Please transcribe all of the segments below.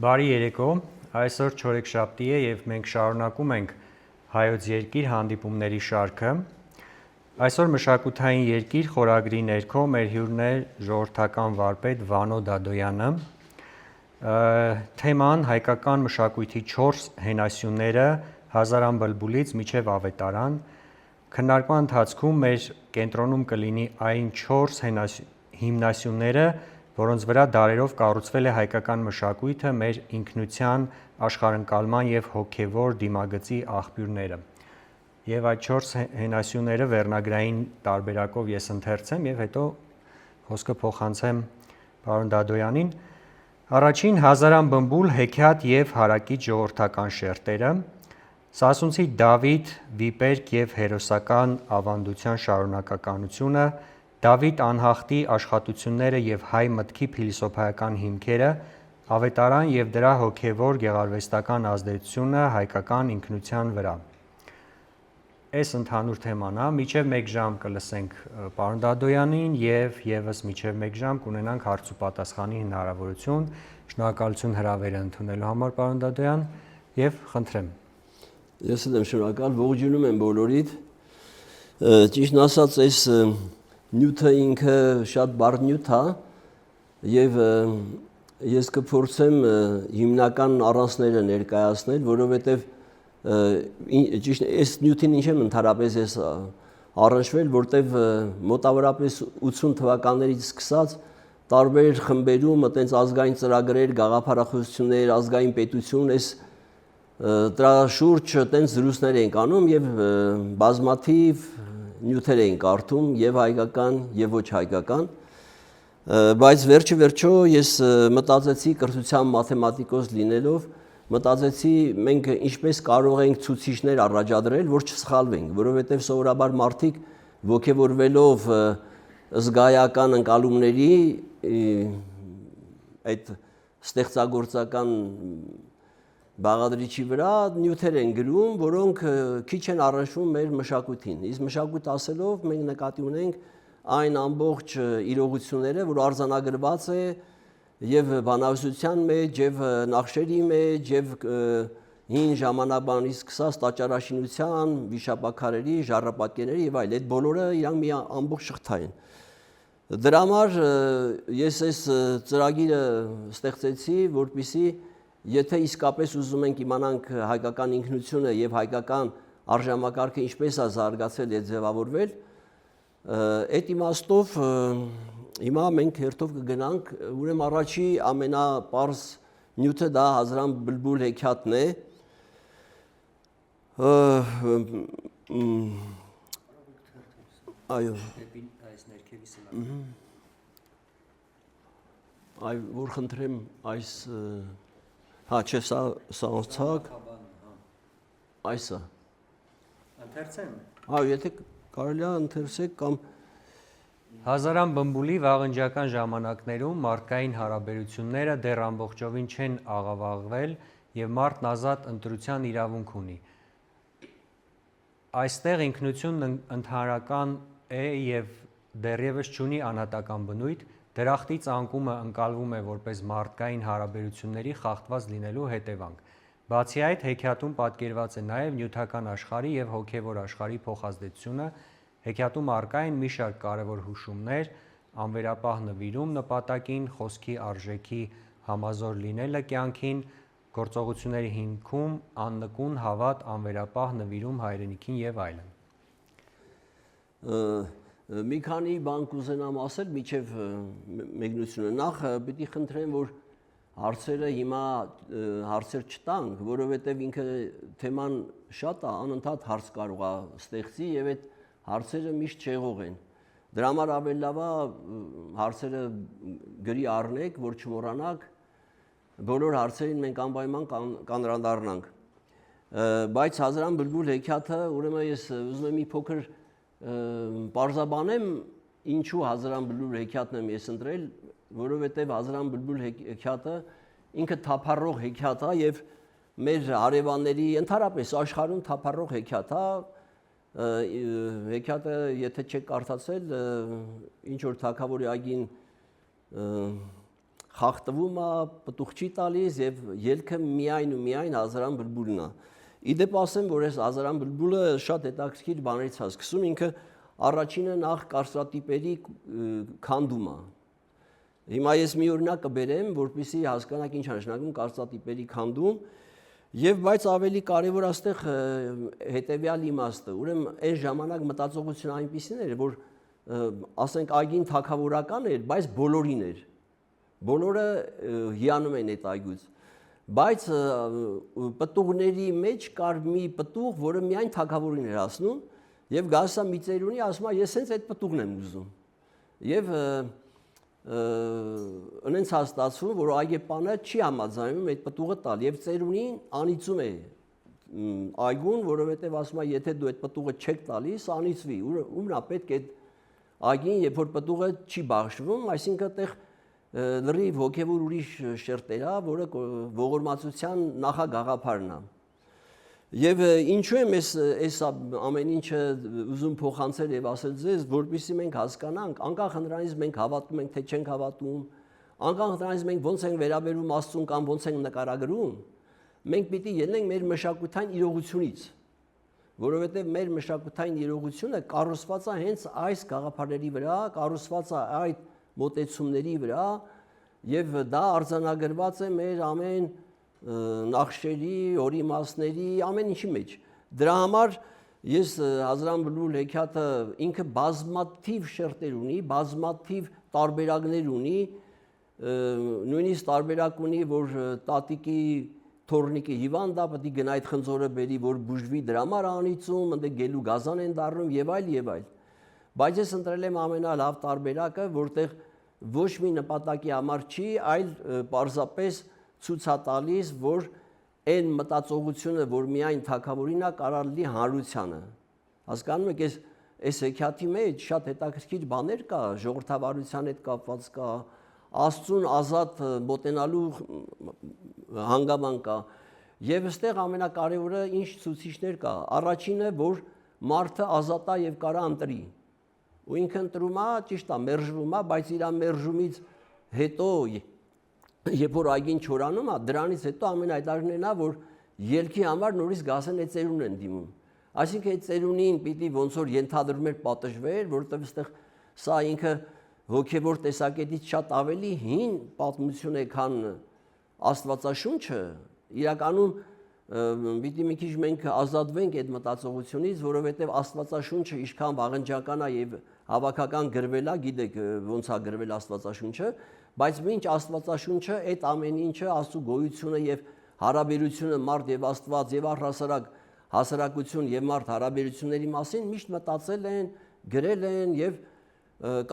Բարի երեկո, այսօր չորեքշաբթի է և մենք շարունակում ենք Հայոց երկիր հանդիպումների շարքը։ Այսօր մշակութային երկիր խորագրի ներքո մեր հյուրն է ժողովրդական վարպետ Վանո Դադոյանը։ Թեման հայկական մշակույթի 4 հենասյուները Հազարան բլբուլից մինչև Ավետարան։ Քննարկման ընթացքում մեր կենտրոնում կլինի այն 4 հիմնասյուները, որոնց վրա դարերով կառուցվել է հայկական մշակույթը, մեր ինքնության, աշխարհընկալման և հոգևոր դիմագծի աղբյուրները։ Եվ այդ 4 հենասյուները վերնագրային տարբերակով ես ընթերցեմ և հետո խոսքը փոխանցեմ պարոն Դադոյանին։ Առաջին Հազարան բլբուլ, հեքիաթ և հարակից ժողովրդական շերտերը, Սասունցի Դավիթ, վիպերկ և հերոսական ավանդության շարունակականությունը, Դավիթ անհախտի աշխատությունները և հայ մտքի փիլիսոփայական հիմքերը, Ավետարան և դրա հոգևոր գեղարվեստական ազդեցությունը հայկական ինքնության վրա։ Այս ընդհանուր թեման է, մինչև 1 ժամ կլսենք պարոն Դադոյանին և ևս մինչև 1 ժամ կունենանք հարց ու պատասխանի հնարավորություն։ Շնորհակալություն հրավերը ընդունելու համար պարոն Դադոյան և խնդրեմ։ Ես եմ շնորհակալ, ողջունում եմ բոլորիդ։ Ճիշտն ասած, այս նյութը ինքը շատ բարդ նյութ է եւ ես կփորձեմ հիմնական առանցքները ներկայացնել, որովհետեւ ճիշտ այս նյութին ինչ եմ ընդհանրապես ես առնչվել, որտեւ մոտավորապես 80 թվականներից սկսած տարբեր խմբերում այտենց ազգային ծրագրեր, գաղափարախոսություններ, ազգային պետություն, այս դրա շուրջ այտենց զրույցներ ենք անում եւ բազմաթիվ նյութեր ենք կարդում եւ հայկական եւ ոչ հայկական, բայց վերջո ես մտածեցի կրթության մաթեմատիկոս լինելով, մտածեցի մենք ինչպես կարող ենք ցուցիչներ առաջադրել, որ չսխալվենք, որովհետեւ սովորաբար մարդիկ ոգևորվելով զգայական ընկալումների այդ ստեղծագործական բաղադրիչի վրա նյութեր են գրում, որոնք քիչ են առնչվում մեր մշակույթին։ Իսկ մշակույթ ասելով մենք նկատի ունենք այն ամբողջ իրողությունները, որ արձանագրված է եւ բանավեճության մեջ, եւ նախշերի մեջ, եւ հին ժամանակից սկսած տաճարաշինության, վիշապաքարերի, ժառապատկերների եւ այլ, այդ բոլորը իրանք մի ամբողջ շղթա են։ Դրա համար ես այս ծրագիրը ստեղծեցի, որպեսզի եթե իսկապես ուզում ենք իմանանք հայկական ինքնությունը եւ հայկական արժանապատվը ինչպես է զարգացել եւ ձևավորվել, այդ իմաստով հիմա մենք հերթով կգնանք, ուրեմն առաջի ամենապարզ նյութը դա Հազարան բլբուլ հեքիաթն է։ Այո։ Այ որ խնդրեմ այս չէ սա ցակ այսա Ընթերցեմ։ Եթե կարելի է ընթերցեք կամ Հազարան բլբուլի վաղնջական ժամանակներում մարդկային հարաբերությունները դեռ ամբողջովին չեն աղավաղվել եւ մարդն ազատ ընտրության իրավունք ունի։ Այստեղ ինքնությունն ընդհանրական է եւ դեռևս չունի անհատական բնույթ, դրախտի ծաղկումը ընկալվում է որպես մարդկային հարաբերությունների խախտված լինելու հետևանք։ Բացի այդ, հեքիաթում պատկերված է նաև նյութական աշխարհի եւ հոգևոր աշխարհի փոխազդեցությունը, հեքիաթում առկա են մի շարք կարևոր հուշումներ, անվերապահ նվիրում նպատակին, խոսքի արժեքի համազոր լինելը կյանքին, գործողությունների հիմքում աննկուն հավատ, անվերապահ նվիրում հայրենիքին եւ այլն։ Մի քանի բան կուզենամ ասել միջև մեկնությունը։ Նախ պիտի խնդրեմ, որ հարցերը հիմա հարցեր չտանք, որովհետև ինքը թեման շատ է, անընդհատ հարց կարող է ստեղծի եւ այդ հարցերը միշտ չեղող են։ Դրա համար ավելի լավ է հարցերը գրի առնեք, որ չմոռանաք, բոլոր հարցերին մենք անպայման կանդրադառնանք։ Բայց Հազարան բլբուլ հեքիաթը, ուրեմն ես ուզում եմ մի փոքր պարզաբանեմ ինչու Հազարան բլբուլ հեքիաթն եմ ես ընտրել, որովհետև Հազարան բլբուլ հեքիաթը ինքը թափառող հեքիաթ է եւ մեր հարևանների ընդհանրապես աշխարհում թափառող հեքիաթ է, հեքիաթը եթե չեք կարդացել ինչ որ թագավորի այգին խախտվում է, պտուղ չի տալիս եւ ելքը միայն ու միայն Հազարան բլբուլն է։ Իդեպ ասեմ, որ այս Հազարան բլբուլը շատ հետաքրքիր բաներից է սկսում, ինքը առաջինը նախ կարծրատիպերի քանդում է։ Հիմա ես մի օրինակ կբերեմ, որպեսզի հասկանաք ինչ է նշանակում կարծրատիպերի քանդում, եւ բայց ավելի կարեւոր այստեղ հետեւյալ իմաստը, ուրեմն այն ժամանակ մտածողությունը այնպեսին էր, որ ասենք այգին թակավորական էր, բայց բոլորին էր։ Բոլորը հիանում են այդ այգուց։ Բայց պտուղների մեջ կար մի պտուղ, որը միայն թակավորին էր հասնում, եւ գասա մի ծերունի ասում է, ես հենց այդ պտուղն եմ ուզում։ Եվ ընենց հաստատվում, որ այգեպանը չի համաձայնում այդ պտուղը տալ եւ ծերունին անիծում է այգուն, որովհետեւ ասում է, եթե դու այդ պտուղը չեք տալիս, անիծվի։ Ումն է պետք այդ այգին, երբ որ պտուղը չի բաշխվում, այսինքն այդտեղ լրիվ հոգեվոր ուրիշ շերտեր է, որը ողորմածության նախագաղափարն է։ Եվ ինչու եմ այս ամեն ինչը ուզում փոխանցել եւ ասել ձեզ, որպեսզի մենք հասկանանք, անկախ նրանից մենք հավատում ենք, թե չենք հավատում, անկախ նրանից մենք ոնց ենք վերաբերում Աստծուն կամ ոնց ենք նկարագրում, մենք պիտի ելնենք մեր մշակութային իրողությունից, որովհետեւ մեր մշակութային իրողությունը կառուցված է հենց այս գաղափարների վրա, կառուցված է այդ մոտեցումների վրա եւ դա արձանագրված է մեր ամեն նախշերի, օրիմասների, ամեն ինչի մեջ։ Դրա համար ես Հազարան բլբուլ հեքիաթը ինքը բազմաթիվ շերտեր ունի, բազմաթիվ տարբերակներ ունի, նույնիսկ տարբերակ ունի, որ տատիկի թորնիկի հիվանդ է, պետք է գնա այդ խնձորը բերի, որ բուժվի, դրա համար անիծում, ընդ գելու գազան են դառնում եւ այլ եւ այլ։ Բայց ես ընտրել եմ ամենալավ տարբերակը, որտեղ ոչ մի նպատակի համար չի, այլ պարզապես ցույց է տալիս, որ այն մտածողությունը, որ միայն թակավորին է, կարա լինի հանրությանը։ Հասկանում եք, այս հեքիաթի մեջ շատ հետաքրքիր բաներ կա, ժողովրդավարության հետ կապված կա, Աստծուն ազատ մոտենալու հանգաման կա։ Եվ այստեղ ամենակարևորը ինչ ցուցիչներ կա։ Առաջինը, որ մարդը ազատ է եւ կարա ընտրի։ Ու ինքը ընտրում է, ճիշտ է, մերժվում է, բայց իր մերժումից հետո երբ որ այգին չորանում է, դրանից հետո ամենահետաքրքիրն է, որ ելքի համար նորից գասեն այդ ծերունն են դիմում։ Այսինքն այդ ծերունին պիտի ոնց որ ենթադրում էր պատժվեր, որովհետև այստեղ սա ինքը հոգևոր տեսակետից շատ ավելի հին պատմություն է, քան Աստվածաշունչը։ Իրականում պիտի մի քիչ մենք ազատվենք այդ մտածողությունից, որովհետև Աստվածաշունչը ինչքան վաղնջական է եւ հավաքական գրվել է, գիտեք ոնց է գրվել Աստվածաշունչը, բայց մինչ Աստվածաշունչը այդ ամեն ինչը Աստծո գոյությունը եւ հարաբերությունը մարդ եւ Աստված եւ առհասարակ հասարակություն եւ մարդ հարաբերությունների մասին միշտ մտածել են, գրել են եւ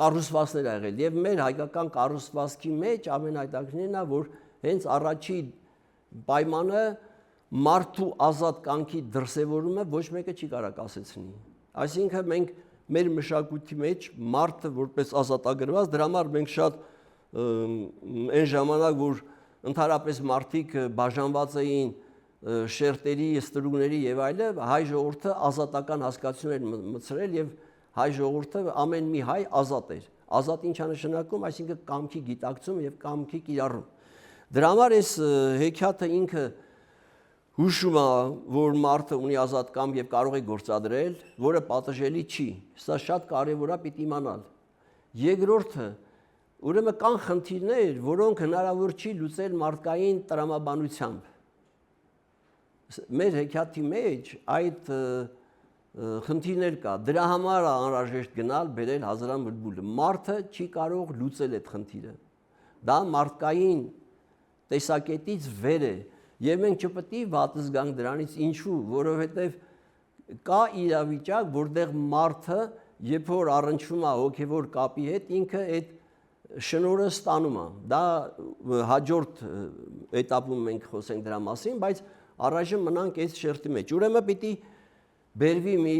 կառուցվածքներ ա եղել եւ մեր հայկական կառուցվածքի մեջ ամենահետաքրքիրն է, որ հենց առաջի պայմանը մարդու ազատ կյանքի դրսևորումը ոչ մեկը չի կարող կասեցնի։ Այսինքն մենք մեր մշակույթի մեջ մարդը որպես ազատագրված, դրա համար մենք շատ այն ժամանակ, որ ընդհանրապես մարդիկ բաժանված էին շերտերի, ստրուկների եւ այլը, հայ ժողովուրդը ազատական հասկացություններ մտցրել եւ հայ ժողովուրդը ամեն մի հայ ազատ էր։ Ազատ ինչ է նշանակում, այսինքն կամքի գիտակցում եւ կամքի կիրառում։ Դրա համար այս հեքիաթը ինքը հուշում է, որ մարդը ունի ազատ կամ եւ կարող է գործադրել, որը պատժելի չի։ Սա շատ կարեւոր է պիտի իմանալ։ Երկրորդը, ուրեմն կան խնդիրներ, որոնք հնարավոր չի լուծել մարդկային տրամաբանությամբ։ Մեր հեքիաթի մեջ այդ խնդիրներ կա, դրա համար է անհրաժեշտ գնալ բերել Հազարան բլբուլը։ Մարդը չի կարող լուծել այդ խնդիրը։ Դա մարդկային տեսակետից վեր է, եւ մենք չպետք է վատ զգանք դրանից, ինչու, որովհետեւ կա իրավիճակ, որտեղ մարդը, երբ որ առնչվում է հոգեվոր կապի հետ, ինքը այդ շնորհը ստանում է։ Դա հաջորդ этаպում մենք խոսենք դրա մասին, բայց առայժմ մնանք այս շերտի մեջ։ Ուրեմն պիտի բերվի մի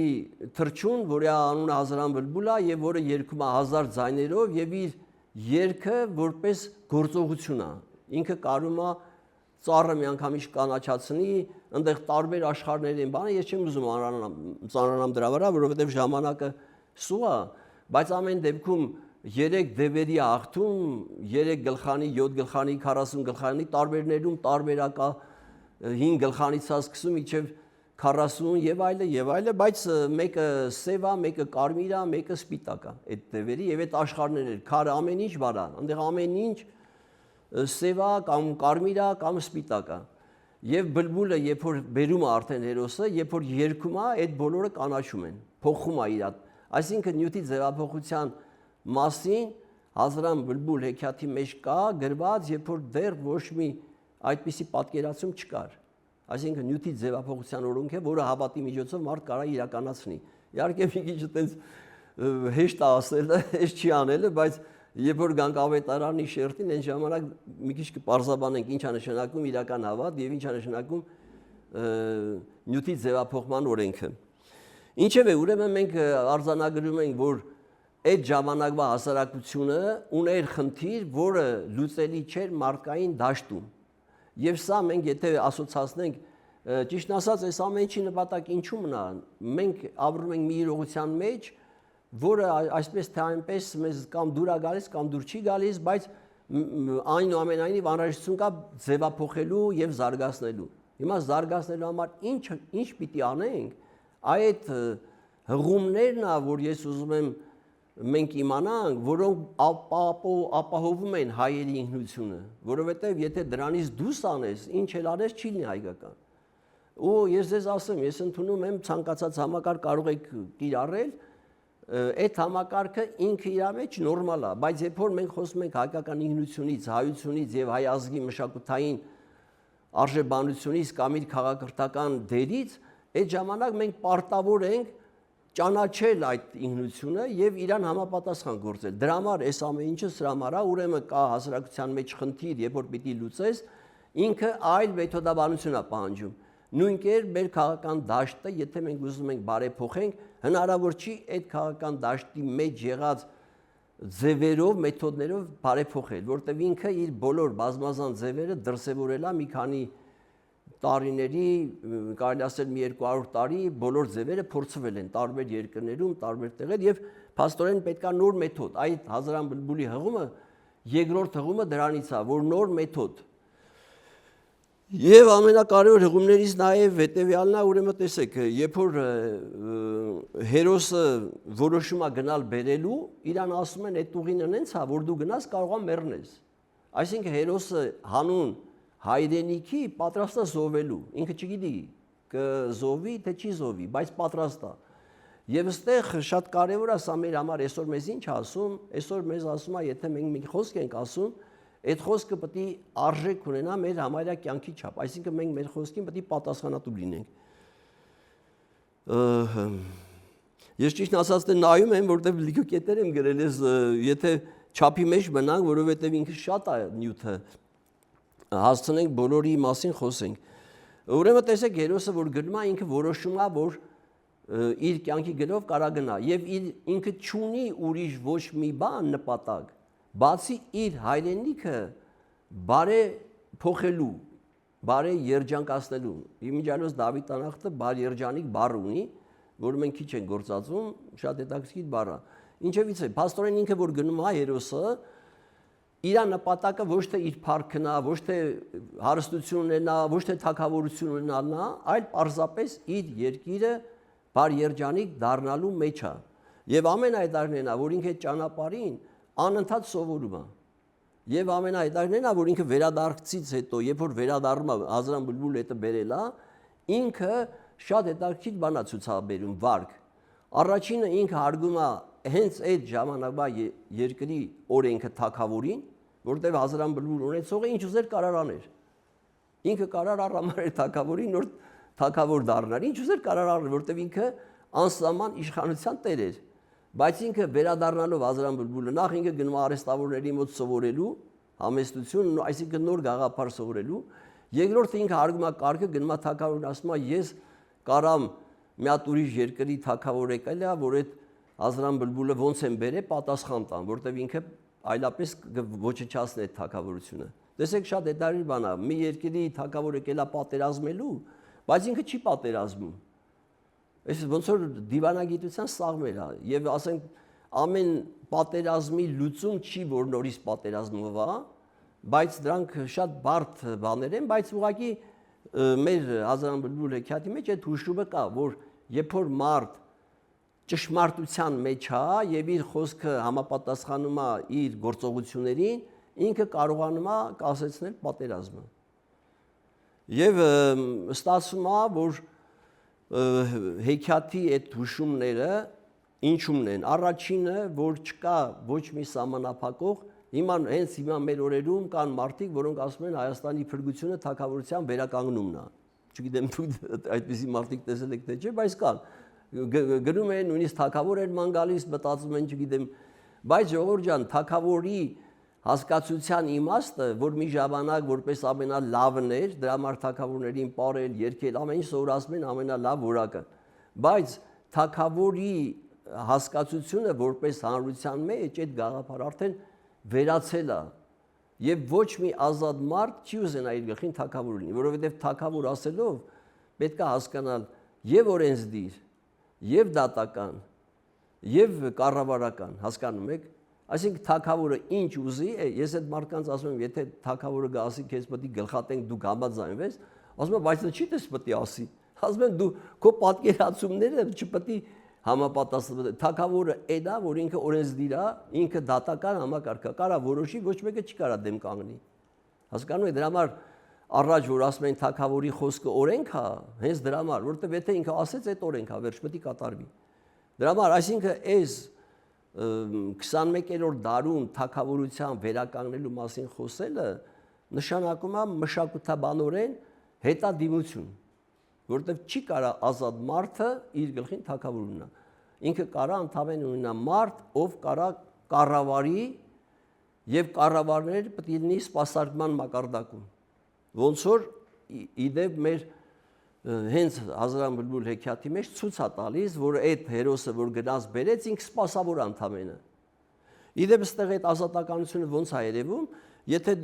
թռչուն, որի անունը Հազարան բլբուլ է եւ որը երգում է 1000 ձայներով եւ իր երգը որպես գործողություն է։ Ինքը կարում է ծառը միանգամից կանաչացնի, այնտեղ տարբեր աշխարհներ են բանը, ես չեմ ուզում ծանրանամ դրա վրա, որովհետեւ ժամանակը սուղ է, բայց ամեն դեպքում 3 դևերի աղթում, 3 գլխանի, 7 գլխանի, 40 գլխանի տարբերներում տարբերակա 5 գլխանից սկսում իջև 40 եւ այլը, բայց մեկը սև է, մեկը կարմիր է, մեկը սպիտակ է։ Այդ դևերի եւ այդ աշխարհները, քարը ամեն ինչ բարա, այնտեղ ամեն ինչ սև է կամ կարմիր է կամ սպիտակ է։ Եվ բլբուլը երբ որ բերում է արդեն հերոսը, երբ որ երգում է, այդ բոլորը կանաչում են, փոխում է իր։ Այսինքն նյութի ձևափոխության մասին Հազարամ բլբուլ հեքիաթի մեջ կա գրված, երբ որ դեռ ոչ մի այդպիսի պատկերացում չկար։ Այսինքն նյութի ձևափոխության օրենք է, որը հավատի միջոցով մարդ կարա իրականացնի։ Իհարկե մի քիչ այտենց հեշտ է ասելը, հեշտ չի անելը, բայց երբ որ գանք ավետարանի շերտին, այն ժամանակ մի քիչ կպարզաբանենք ինչ է նշանակում իրական հավատ եւ ինչ է նշանակում նյութի ձևափոխման օրենքը։ Ինչևէ, ուրեմն մենք արձանագրում ենք, որ այդ ժամանակվա հասարակությունը ուներ խնդիր, որը լուծելի չէր մարդկային դաշտում։ Եվ սա մենք եթե ասոցացնենք, ճիշտ ասած, այս ամեն ինչի նպատակ ինչու մնա։ Մենք ապրում ենք մի իրողության մեջ, որը այսպես թե այնպես մեզ կամ դուր է գալիս, կամ դուր չի գալիս, բայց այնուամենայնիվ անհրաժեշտություն կա ձևափոխելու եւ զարգացնելու։ Հիմա զարգացնելու համար ինչ պիտի անենք, այդ հղումներն ա, որ ես ուզում եմ մենք իմանանք, որոնք ապահովում են հայերի ինքնությունը, որովհետև եթե դրանից դուրս անես, ինչ էլ անես չի լինի հայկական։ Ու ես ձեզ ասեմ, ես ընդունում եմ ցանկացած համակարգ կարող եք կիրառել, այդ համակարգը ինքը իր մեջ նորմալ է, բայց երբ որ մենք խոսում ենք հայկական ինքնությունից, հայությունից եւ հայ ազգի մշակութային արժեբանությունից կամ իր քաղաքակրթական դերից, այդ ժամանակ մենք պարտավոր ենք ճանաչել այդ ինքնությունը եւ իրան համապատասխան գործել։ Դրա համար այս ամեն ինչը սրա համար է, ուրեմն կա հասարակության մեջ խնդիր, երբ որ պիտի լուծես, ինքը այլ մեթոդաբանություն է պահանջում։ Նույն կերպ մեր քաղաքական դաշտը, եթե մենք ուզում ենք բարեփոխենք, հնարավոր չի այդ քաղաքական դաշտի մեջ եղած ձևերով, մեթոդներով բարեփոխել, որտեղ ինքը իր բոլոր բազմազան ձևերը դրսևորել է մի քանի տարիների, կարելի ասել մի 200 տարի բոլոր ձևերը փորձվել են տարբեր երկրներում, տարբեր տեղեր եւ փաստորեն պետքա նոր մեթոդ։ Այդ Հազարամ բլբուլի հղումը, երկրորդ հղումը դրանից է, որ նոր մեթոդ։ Եվ ամենակարևոր հղումներից նաեւ հետեւյալն է, ուրեմն տեսեք, երբ որ հերոսը որոշում է գնալ բերելու, իրան ասում են այդ ուղին այնց է, որ դու գնաս կարող ես մեռնես։ Այսինքն հերոսը հանուն հայրենիքի պատրաստ է զոհվելու, ինքը չգիտի կզոհվի թե չի զոհվի, բայց պատրաստ է։ Եվ այստեղ շատ կարևոր է սա մեր համար, այսօր մեզ ինչ ասում, այսօր մեզ ասում է, եթե մենք մի խոսք ենք ասում, այդ խոսքը պետք է արժեք ունենա մեր համարյա կյանքի չափ, այսինքն մենք մեր խոսքին պետք է պատասխանատու լինենք։ Ես ճիշտ ասած նայում եմ, որտեղ լիքը կետեր եմ գրել, եթե չափի մեջ մնանք, որովհետև ինքը շատ է նյութը, հասցնենք բոլորի մասին խոսենք։ Ուրեմն տեսեք, հերոսը որ գնում է, ինքը որոշում է, որ իր կյանքի գնով կարա գնա եւ ինքը չունի ուրիշ ոչ մի բան նպատակ, բացի իր հայրենիքը բարեփոխելու, բարե երջանկացնելու։ Իմիջիալոց Դավիթ անախտը բարե երջանիկ բառ ունի, որը մենք քիչ ենք գործածում, շատ հետաքրքիր բառ է։ Ինչևից է, փաստորեն ինքը որ գնում է հերոսը, իր նպատակը ոչ թե իր փառքն է, ոչ թե հարստությունն է, ոչ թե թագավորությունն է, այլ պարզապես իր երկիրը բար երջանիկ դառնալու մեջ է։ Եվ ամենահետաքրքիրն է, որ ինքը այդ ճանապարհին անընդհատ սովորում է։ Եվ ամենահետաքրքիրն է, որ ինքը վերադարձից հետո, երբ որ վերադառնում է, Հազարամ բլբուլը հետը բերել է, ինքը շատ հետաքրքիր բան է ցուցաբերում, վարք։ Առաջինը ինքը հարգում է հենց այդ ժամանակվա երկրի օրենքը թագավորին, որտեղ Հազարամ բլբուլ ունեցողը ինչ ուզեր կարար աներ։ Ինքը կարար առամարել թագավորին, որ թագավոր դառնար, ինչ ուզեր կարար աներ, որտեղ ինքը անսահման իշխանության տեր էր։ Բայց ինքը վերադառնալով Հազարամ բլբուլը նախ ինքը գնում է արհեստավորների մոտ սովորելու համեստություն, այսինքն նոր գաղափար սովորելու, երկրորդը ինքը հարգում է կարգը, գնում է թագավորին, ասում է ես կարամ մի հատ ուրիշ երկրի թագավոր եկել է, որ այդ Հազարամ բլբուլը ոնց են բերե պատասխան տան, որտեղ ինքը այլապես ոչնչացնի այդ թագավորությունը։ Տեսեք շատ հետաքրքիր բան է, մի երկրի թագավոր եկել է պատերազմելու, բայց ինքը չի պատերազմում։ Այս ոնց որ դիվանագիտության սաղմեր է, եւ ասենք ամեն պատերազմի լուծում չի, որ նորից պատերազմվա, բայց դրանք շատ բարդ բաներ են, բայց ուղղակի մեր Հազարամյա բլբուլ հեքիաթի մեջ այդ հուշումը կա, որ երբ որ մարդ ճշմարտության մեջ է եւ իր խոսքը համապատասխանում է իր գործողություններին, ինքը կարողանում է կասեցնել պատերազմը։ Եվ ստացվում է, որ հեքիաթի այդ հուշումները ինչումն են։ Առաջինը, որ չկա ոչ մի սահմանափակող, հենց հիմա մեր օրերում կան մարդիկ, որոնք ասում են Հայաստանի փրկությունը թագավորության վերականգնումն է։ Չգիտեմ այդպիսի մարդիկ տեսել եք թե չէ, բայց կան։ Գրում են նույնիսկ թագավոր են ման գալիս, մտածում են, չգիտեմ, բայց ժողովուրդ ջան, թագավորի հասկացության իմաստը, որ մի ժամանակ որպես ամենալավն էր, դրա համար թագավորներին պարել, երգել, ամեն ինչ սովորացնում են ամենալավ որակը։ Բայց թագավորի հասկացությունը որպես հանրության մեջ այդ գաղափարը արդեն վերացել է եւ ոչ մի ազատ մարդ չի ուզենա իր գլխին թագավոր լինի, որովհետեւ թագավոր ասելով պետք է հասկանալ եւ օրենսդիր, եւ դատական, եւ կառավարական, հասկանում եք, այսինքն թագավորը ինչ ուզի, ես այդ մարդկանց ասում եմ, եթե թագավորը գասի քեզ պետք է գլխատենք դու համաձայնվես, ասում եմ, բայց չի դες պետք է ասի, ասում եմ դու քո պատկերացումները չպետք է համապատասխան թագավորը էդա, որ ինքը օրենսդիր է, ինքը դատական համակարգը, կարա որոշի, ոչ մեկը չի կարա դեմ կանգնի։ Հասկանում եք, դրա համար առաջ որ ասում են թագավորի խոսքը օրենք է, հենց դրա համար, որովհետև եթե ինքը ասեց այդ օրենք է, վերջ պետք է կատարվի։ Դրա համար, այսինքն այս 21-րդ դարում թագավորության վերականգնելու մասին խոսելը նշանակում է մշակութաբանորեն հետադիմություն, որովհետև չի կարա ազատ մարդը իր գլխին թագավոր ունենա։ Ինքը կարա ընդհանրեն ունենա մարդ, ով կարա կառավարի եւ կառավարները պետք է լինի սպասարկման մակարդակում։ Ոնց որ իդեպ մեր հենց Հազարամյա բլբուլ հեքիաթի մեջ ցույց է տալիս, որ այդ հերոսը որ գնաց բերեց, ինքը սպասավոր ընդամենը։ Իդեպ ստեղ այդ ազատականությունը ոնց է երևում, եթե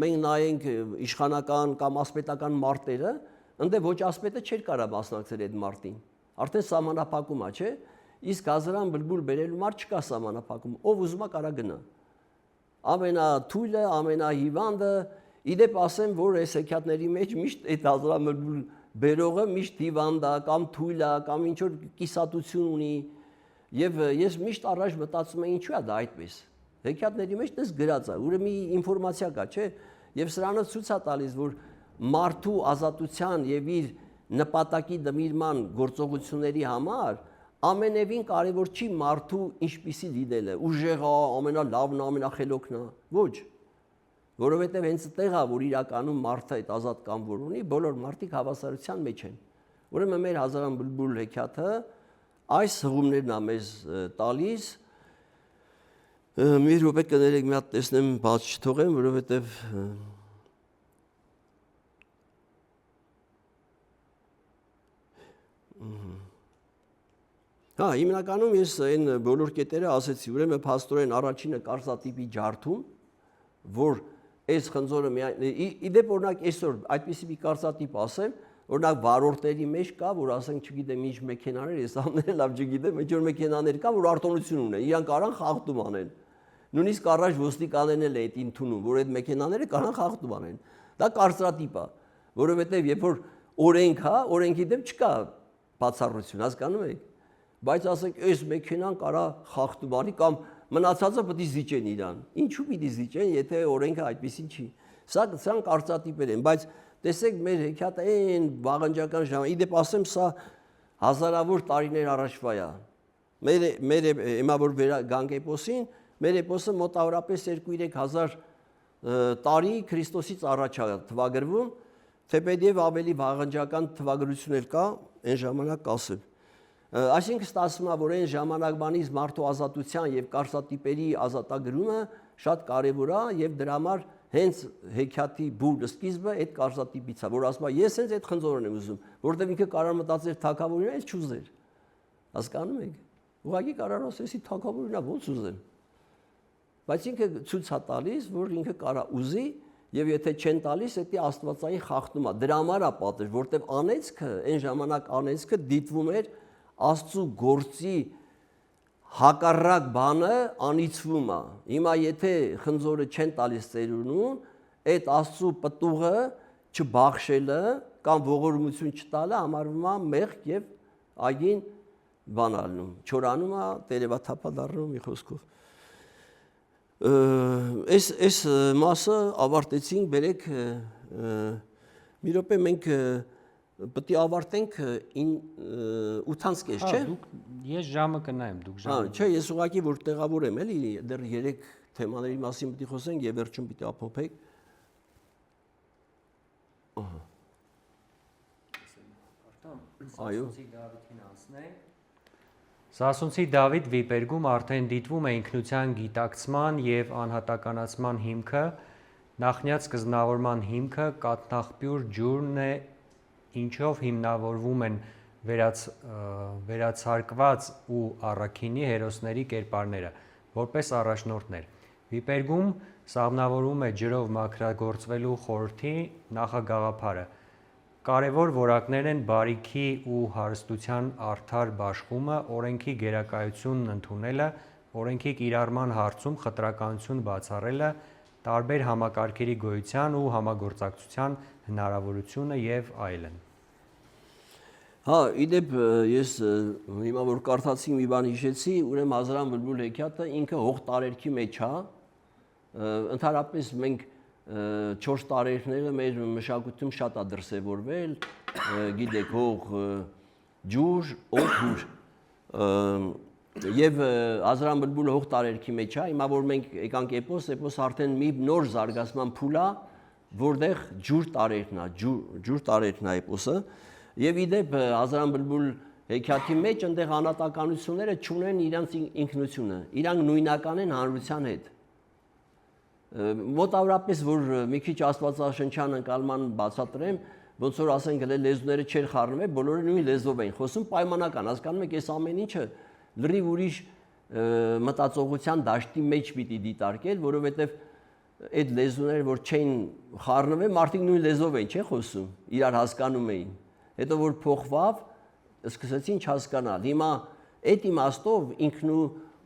մենք նայենք իշխանական կամ ասպետական մարտերը, ընդ ոչ ասպետը չէր կարա մասնակցել այդ մարտին։ Արդեն սահմանափակում է, չէ՞։ Իսկ Հազարամյա բլբուլ բերելու մարդ չկա սահմանափակում, ով ուզում է կարա գնա։ Ամենաթույլը, ամենահիվանդը, իդեպ ասեմ, որ այս հեքիաթների մեջ միշտ այդ Հազարամյա բլբուլ բերողը միշտ հիվանդ է կամ թույլ է կամ ինչ որ կիսատություն ունի, եւ ես միշտ առաջ մտածում եմ ինչու է դա այդպես։ Հեքիաթների մեջ դες գրած է, ուրեմն մի ինֆորմացիա կա, չէ՞։ Եվ սրանով ցույց է տալիս, որ մարդու ազատության եւ իր նպատակի դմիրման գործողությունների համար ամենևին կարևոր չի մարդու ինչպիսի լինելը, ուժեղ է, ամենալավն է, ամենախելոքն է, ոչ։ Որովհետև հենց այդտեղ է, որ իրականում մարդը այդ ազատ կամավոր ունի, բոլոր մարդիկ հավասարության մեջ են։ Ուրեմն մեր Հազարամյա բլբուլ հեքիաթը այս հղումներն է մեզ տալիս։ Մի րոպե կներեք, մի հատ տեսնեմ, բաց չթողեմ, որովհետև Հա, հիմնականում ես այն բոլոր կետերը ասեցի, ուրեմն փաստորեն առաջինը կարծատիպի ջարդում, որ այս խնձորը իդեպ օրինակ այսօր այդպիսի մի կարծատիպ ասեմ, օրինակ վարորդների մեջ կա, որ ասենք, չգիտեմ, ինչ մեքենաներ, ես ամները լավ չգիտեմ, ինչ որ մեքենաներ կա, որ արտոնություն ունեն, իրանք կարան խախտում անեն։ Նույնիսկ առաջ ոստիկաններն էլ այդ ընդունում, որ այդ մեքենաները կարան խախտում անեն։ Դա կարծրատիպ է, որովհետև երբ որ օրենք է, օրենքի դեմ չկա բացառություն, հասկանում եք։ Բայց ասենք, այս մեքենան կարա խախտում անի կամ մնացածը պետք է զիջեն իրան։ Ինչու պիտի զիջեն, եթե օրենքը այդպեսին չի։ Սրանք կարծրատիպեր են, բայց տեսեք մեր հեքիաթը այն վաղնջական ժամանակ, իդեպ ասեմ, սա հազարավոր տարիներ առաջվա է։ Մեր հիմա որ գանք էպոսին, մեր էպոսը մոտավորապես 2-3 հազար տարի Քրիստոսից առաջ է թվագրվում, թեպետև ավելի վաղնջական թվագրություններ կա, այն ժամանակ ասեմ։ Այսինքն ստացվում է, որ այն ժամանակվանից մարդու ազատության եւ կարծատիպերի ազատագրումը շատ կարեւոր է եւ դրա համար հենց հեքիաթի բուր սկիզբը այդ կարծատիպից է, որ ասում է ես հենց այդ խնձորն եմ ուզում, որովհետեւ ինքը կարող մտածեր թագավորին էլ չուզեր։ Հասկանում եք։ Ուղղակի կարող ասեսի թագավորին է ոնց ուզեմ։ Բայց ինքը ցույց է տալիս, որ ինքը կարա ուզի եւ եթե չեն տալիս, դա աստվածային խախտում է։ Դրա համար է պատժ, որովհետեւ անեծքը, այն ժամանակ անեծքը դիտվում էր Աստծու գործի հակառակ բանը անիծվում է։ Հիմա եթե խնձորը չեն տալիս ծերունուն, այդ Աստծո պտուղը չբախշելը կամ ողորմություն չտալը համարվում է մեղք եւ այգին բանալնում, չորանում է, տերևաթափա դառնում մի խոսքով։ Այս մասը ավարտեցինք, բերեք մի րոպե մենք պետք է ավարտենք 8:30, չէ՞։ Ես ժամը կնայեմ, դուք ժամը։ Չէ, ես ուղղակի որ տեղավորեմ, էլի, դեռ 3 թեմաների մասին պետք է խոսենք եւ վերջում պետք է ապոփենք։ Այո։ Սասունցի Դավիթ վիպերգում արդեն դիտվում է ինքնության գիտակցման եւ անհատականացման հիմքը, նախնյաց սկզբնավորման հիմքը կաթնախպյուր ջուրն է, ինչով հիմնավորվում են վերացարկված ու առաքինի հերոսների կերպարները, որպես առաջնորդներ։ Վիպերգում սահմանավորվում է ջրով մաքրագործվելու խորհրդի նախագաղափարը։ Կարևոր որակներ են բարիքի ու հարստության արդար բաշխումը, օրենքի գերակայությունն ընդունելը, օրենքի կիրառման հարցում խտրականություն բացառելը, տարբեր համակարգերի գոյության ու համագործակցության հնարավորությունը եւ այլն։ Հա, իդեպ ես հիմա որ կարդացի մի բան հիշեցի, ուրեմն Հազարան բլբուլ հեքիաթը ինքը հող տարերքի մեջ է, ընդհանրապես մենք 4 տարերքները մեր մշակույթում շատ է դրսևորվել, գիտեք, հող, ջուր, օդ, հուր։ Եվ Հազարան բլբուլը հող տարերքի մեջ է, հիմա որ մենք եկանք էպոս արդեն մի նոր զարգացման փուլ է, որտեղ ջուր տարերքն է էպոսը։ Եվ իդեպ Հազարան բլբուլ հեքիաթի մեջ այնտեղ անհատականությունները չունեն իրենց ինքնությունը, իրանք նույնական են հանրության հետ։ Մոտավորապես որ մի քիչ աստվածաշնչյան ընկալման բացատրեմ, ոնց որ ասենք լեզուները չեր խառնվել, բոլորը նույն լեզվով էին խոսում, պայմանական, հասկանում եք, այս ամեն ինչը լրիվ ուրիշ մտածողության դաշտի մեջ պիտի դիտարկել, որովհետև այդ լեզուները որ չեն խառնվել, մարդիկ նույն լեզվով էին, չէ՞ խոսում, իրար հասկանում էին։ Հետո որ փոխվավ, սկսեցին չհասկանալ։ Հիմա այդ իմաստով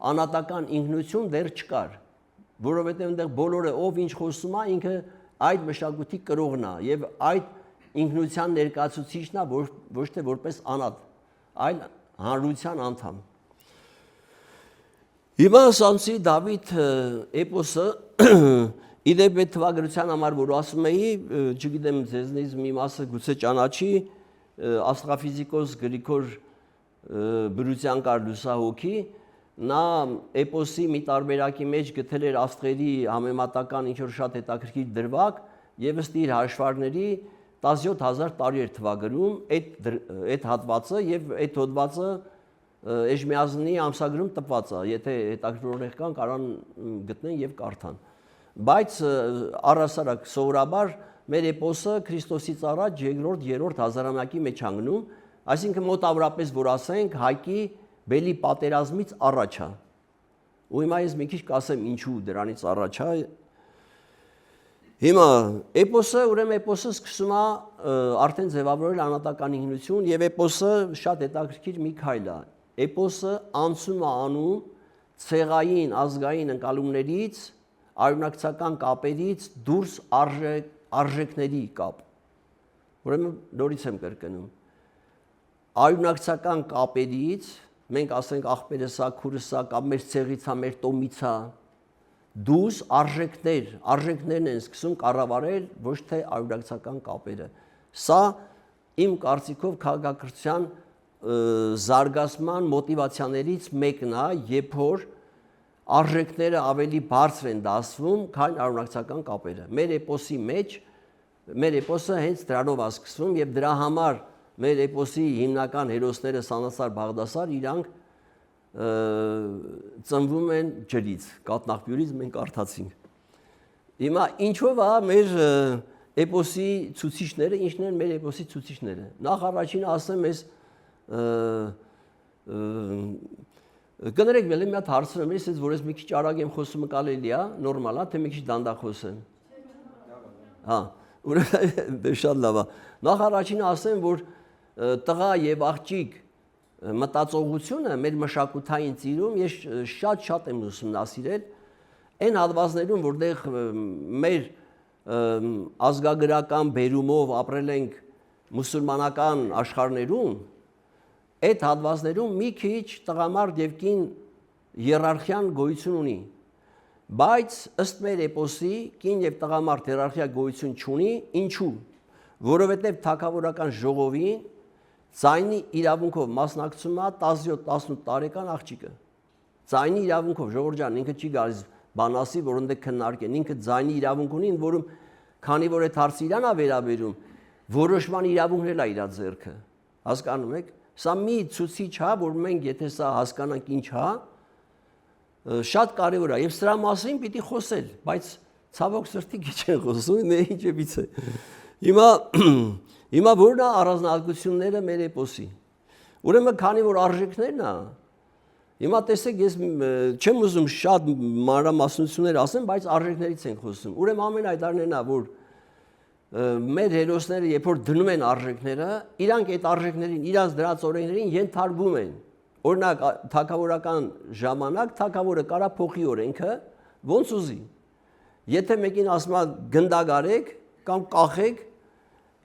անհատական ինքնություն դեռ չկար, որովհետև այնտեղ բոլորը ով ինչ խոսում է, ինքը այդ մշակույթի կրողն է եւ այդ ինքնության ներկայացուցիչն է, ոչ թե որպես անհատ, այլ հանրության անդամ։ Հիմա Սամսի Դավիթ էպոսը իդեպ այդ թվագրության համար որ ասում էի, չգիտեմ ձեզնից մի մասը գուցե ճանաչի, աստղաֆիզիկոս Գրիգոր Բրուցյան կար լուսահոգի, նա էպոսի մի տարբերակի մեջ գտել էր աստղերի համեմատական ինչ-որ շատ հետաքրքիր դրվագ եւ ըստ իր հաշվարկների 17000 տարի էր թվագրում այդ հատվածը եւ այդ հոդվածը Էժմիածնի ամսագրում տպված է, եթե հետաքրքրող կան կարան գտնեն եւ կարդան։ Բայց առհասարակ սովորաբար մեր էպոսը Քրիստոսից առաջ 2-3 հազարամյակի մեջ անգնում, այսինքն մոտավորապես որ ասենք Հայկի բելի պատերազմից առաջ է։ Ու հիմա ես մի քիչ կասեմ ինչու դրանից առաջ է։ Հիմա ուրեմն էպոսը սկսում է արդեն ձևավորել անհատական ինքնություն եւ էպոսը շատ հետաքրքիր մի քայլ է։ Էպոսը անցում է անում ցեղային ազգային ընկալումներից, արյունակցական կապերից դուրս արժեքների կապ։ Ուրեմն նորից եմ կրկնում։ Արյունակցական կապերից մենք ասենք աղբերս է, քուրս է, կամ մեր ցեղից է, մեր տոմից է, դուրս արժեքներն են սկսում կառավարել, ոչ թե արյունակցական կապերը։ Սա իմ կարծիքով քաղաքակրթության զարգացման մոտիվացիաներից մեկն է, երբ որ արժեքները ավելի բարձր են դասվում, քան արյունակցական կապերը։ Մեր էպոսը հենց դրանով է սկսվում եւ դրա համար մեր էպոսի հիմնական հերոսները Սանասար Բաղդասար իրանք ծնվում են ջրից, կաթնախպյուրից մենք կարդացինք։ Հիմա ինչով է մեր էպոսի ցուցիչները, ինչն են մեր էպոսի ցուցիչները։ Նախ առաջինը ասեմ ես կներեք մի հատ հարցրեմ, ես որ ես մի քիչ արագ եմ խոսում կարելի է, նորմալ է, թե մի քիչ դանդաղ խոսեմ։ Հա, ուրեմն շատ լավ է։ Նախ առաջինը ասեմ, որ տղա եւ աղջիկ մտածողությունը մեր մշակութային ծիրում ես շատ եմ ուսումնասիրել այն հատվածներում, որտեղ մեր ազգագրական բերումով ապրել ենք մուսուլմանական աշխարհներում, այդ հատվածներում մի քիչ տղամարդ եւ կին հիերարխիան գոյություն ունի, բայց ըստ մեր էպոսի կին եւ տղամարդ հիերարխիա գոյություն չունի, ինչու՞, որովհետեւ թագավորական ժողովին ձայնի իրավունքով մասնակցում է 17-18 տարեկան աղջիկը։ Ձայնի իրավունքով ժողովուրդ ջան, ինքը չի գալիս բան ասի, որ ընդ քննարկեն, ինքը ձայնի իրավունք ունի, որում քանի որ այդ հարցը իրան է վերաբերում, որոշման իրավունքն էլ է իր ձեռքը։ Հասկանում եք։ Սա մի ցուցիչ է, որ մենք եթե սա հասկանանք ինչ է, շատ կարևոր է եւ սրա մասին պիտի խոսել, բայց ցավոք սրտի քիչ են խոսում, ինչ է բիցե։ Հիմա որն է առանձնահատկությունները մեր էպոսի։ Ուրեմն քանի որ արժեքներն է, հիմա տեսեք ես չեմ ուզում շատ մանրամասնություններ ասեմ, բայց արժեքներից ենք խոսում։ Ուրեմն ամենայդարներն է, որ մեր հերոսները երբ որ դնում են արժեքները, իրանք այդ արժեքներին, իրանց դրած օրենքներին ենթարկվում են։ Օրինակ թագավորական ժամանակ թագավորը կարա փոխի օրենքը, ոնց ուզի։ Եթե մեկին ասում է գնդագարեք կամ կախեք,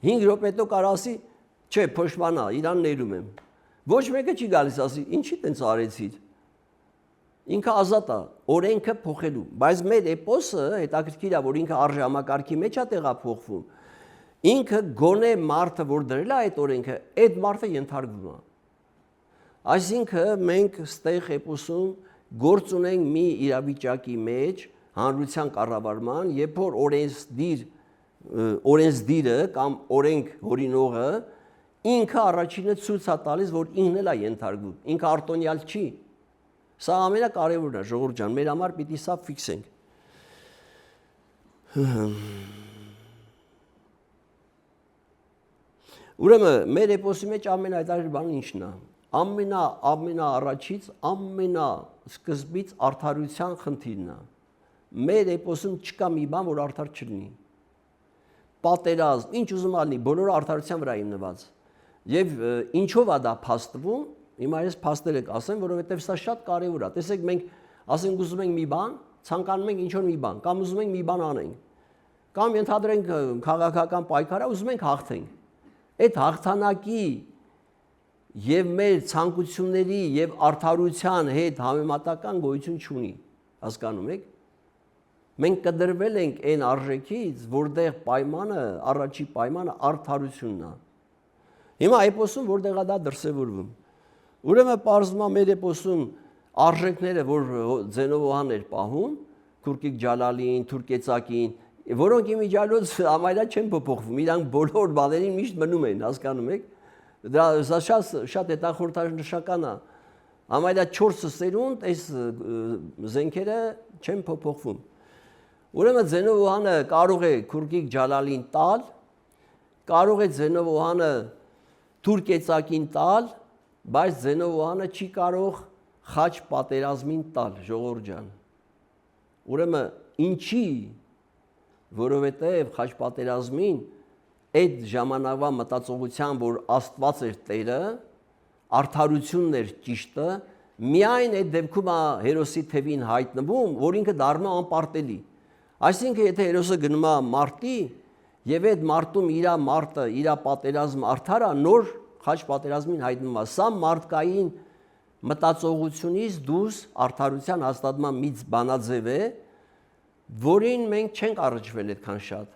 5 րոպե հետո կարա ասի, չէ, փոշմանա, իրան ներում եմ։ Ոչ մեկը չի գալիս ասի, ինչի տենց արեցիր։ Ինքը ազատ է օրենքը փոխելու, բայց մեր էպոսը հետաքրքիր է, որ ինքը արժեհամակարգի մեջ է տեղափոխվում։ Ինքը գոնե մարդը, որ դրել է այդ օրենքը, այդ մարդը ենթարկվում է։ Այսինքն մենք ստեղ էպոսում գործ ունենք մի իրավիճակի մեջ հանրության կառավարման, երբ որ օրենսդիրը կամ օրենք հորինողը ինքը առաջինը ցույց է տալիս, որ ինքն էլ է ենթարկվում, ինքը արտոնյալ չի։ Սա ամենակարևորն է, ժողովուրդ ջան, մեր համար պիտի սա ֆիքսենք։ Ուրեմն մեր էպոսի մեջ ամենայդարի բանը ինչն է։ Ամենաառաջից, ամենասկզբից արդարության խնդիրն է։ Մեր էպոսում չկա մի բան, որ արդար չլինի։ Պատերազմ, ինչ ուզում ալնի, բոլորը արդարության վրա հիմնված։ Եվ ինչով է դա փաստվում, հիմա ես փաստերը կասեմ, որովհետև սա շատ կարևոր է։ Տեսեք, մենք ասենք ուզում ենք մի բան, ցանկանում ենք ինչ-որ մի բան, կամ ուզում ենք մի բան անենք, կամ ենթադրենք քաղաքական պայքար է, ուզում ենք հաղթենք։ Այդ հաղթանակի եւ մեր ցանկությունների եւ արդարության հետ համեմատական գոյություն չունի, հասկանում եք։ Մենք կդրվել ենք այն արժեքից, որտեղ պայմանը, առաջի պայմանը արդարությունն է։ Հիմա էպոսում որտեղ է դա դրսևորվում։ Ուրեմն պարզվում է մեր էպոսում արժեքները, որ Ձենովոհան էր պահում, Թուրքիկ Ջալալին, Թուրքեծակին, որոնք իմիջիալոց ամայլա չեն փոփոխվում, իրանք բոլոր բաներին միշտ մնում են, հասկանում եք։ Դա շատ հետախորհրդանշական է։ Ամայլա 4 սերունդ այս զենքերը չեն փոփոխվում։ Ուրեմն Ձենովոհանը կարող է Թուրքիկ Ջալալին տալ, կարող է Ձենովոհանը Թուրքեծակին տալ, բայց Ձենովոհանը չի կարող խաչ պատերազմին տալ, ժողովուրդ ջան։ Ուրեմն ինչի, որովհետև խաչ պատերազմին այդ ժամանակվա մտածողության, որ Աստված էր Տերը, արդարությունն էր ճիշտը, միայն այդ դեպքում է հերոսի թևին հայտնվում, որ ինքը դառնում է անպարտելի։ Այսինքն եթե հերոսը գնում է մարտի եւ այդ մարտում իր պատերազմը արդար է, նոր խաչ պատերազմին հայտնվում է։ Սա մարդկային մտածողությունից դուրս արդարության հաստատման մի բանաձև է, որին մենք չենք առնչվել այդքան շատ,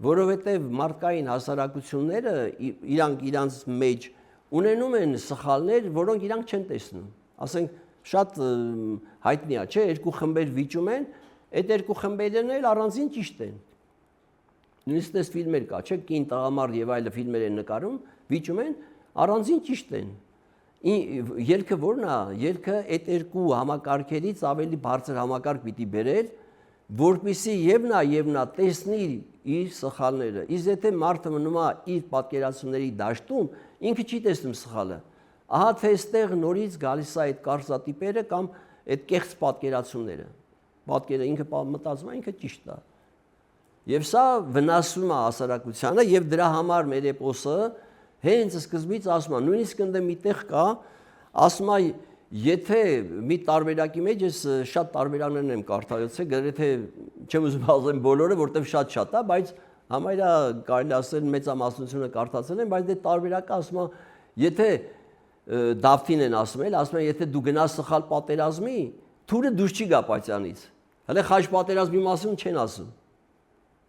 որովհետև մարդկային հասարակությունները իրանց մեջ ունենում են սխալներ, որոնք իրանք չեն տեսնում։ Ասենք շատ հայտնի է, չէ, երկու խմբեր վիճում են, այդ երկու խմբերն էլ առանձին ճիշտ են։ Նույնիսկ այս ֆիլմեր կա, չէ, կին տղամարդ եւ այլ ֆիլմեր են նկարում, վիճում են, առանձին ճիշտ են։ Ելքը ո՞րն է։ Ելքը այդ երկու համակարգերից ավելի բարձր համակարգ պիտի բերել, որպեսզի եւ նա տեսնի իր սխալները։ Իսկ եթե մարդը մնում է իր պատկերացումների դաշտում, ինքը չի տեսնում սխալը։ Ահա թե այստեղ նորից գալիս է այդ կարծատիպերը կամ այդ կեղծ պատկերացումները։ Պատկերը ինքը մտածում է, ինքը ճիշտ է։ Եվ սա վնասում է հասարակությանը եւ դրա համար մեր էպոսը հենց սկզբից ասում է, նույնիսկ ընդ միտեղ կա ասում է եթե մի տարբերակի մեջ ես շատ տարբերաններն եմ կարդացել, գրեթե չեմ ուզում ասեմ բոլորը, որտեղ շատ է, բայց համարյա կարելի ասել մեծամասնությունը կարդացել եմ, բայց դե տարբերակը ասում է, եթե Դավթին են ասում են, եթե դու գնաս սխալ պատերազմի, թուրը դուրս չի գա պայծանից։ Հələ խաչ պատերազմի մասին չեն ասում։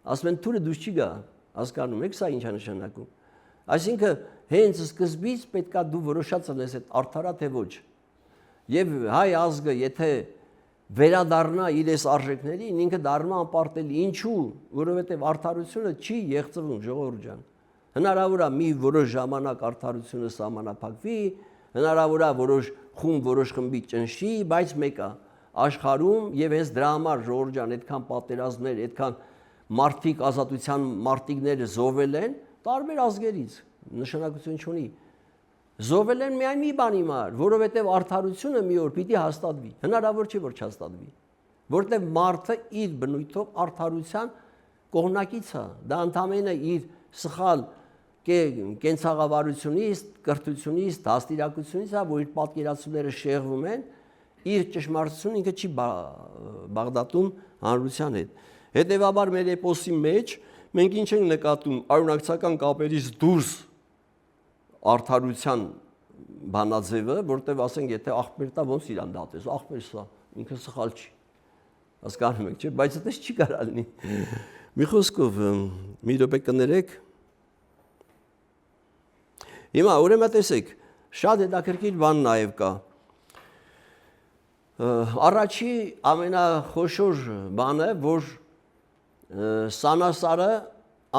Ասում են թուրը դուրս չի գա, հասկանում եք սա ինչ է նշանակում։ Այսինքն հենց սկզբից պետքա դու որոշած ես այդ արդարա թե ոչ։ Եվ հայ ազգը եթե վերադառնա իր այս արժեքներին, ինքը դառնա անպարտելի։ Ինչու? Որովհետև արդարությունը չի եղծվում, ժողովուրդ ջան։ Հնարավոր է մի որոշ ժամանակ արդարությունը սահմանափակվի, հնարավոր է որոշ խումբ, որոշ խմբի ճնշի, բայց մեկը աշխարհում եւ հենց դրա համար ժողովուրդ ջան, այդքան պատերազմներ, այդքան մարդիկ ազատության մարտիկները զոհվել են տարբեր ազգերից, նշանակություն չունի։ Զոհվել են միայն մի բանի համար, որովհետև արդարությունը մի օր պիտի հաստատվի։ Հնարավոր չէ որ չհաստատվի, որտեղ մարդը իր բնույթով արդարության կողմնակից է, դա ընդհանրապես իր սխալ կենցաղավարությունից, կրթությունից, դաստիարակությունից է, որ իր պատկերացումները շեղվում են, իր ճշմարտությունը ինքը չի բաղդատում հանրության հետ։ Հետևաբար մեր էպոսի մեջ մենք ինչ ենք նկատում արունակցական կապերից դուրս արդարության բանաձևը, որտեղ ասենք եթե աղբեր տա ոնց իրան դատես, աղբեր սա ինքը սխալ չի։ Հասկանում եք, չէ՞, բայց այդպես չի կարող լինի։ Մի խոսքով մի րոպե կներեք։ Հիմա ուրեմն տեսեք, շատ հետաքրքիր բան նաև կա։ Առաջի ամենախոշոր բանը, որ Սանասարը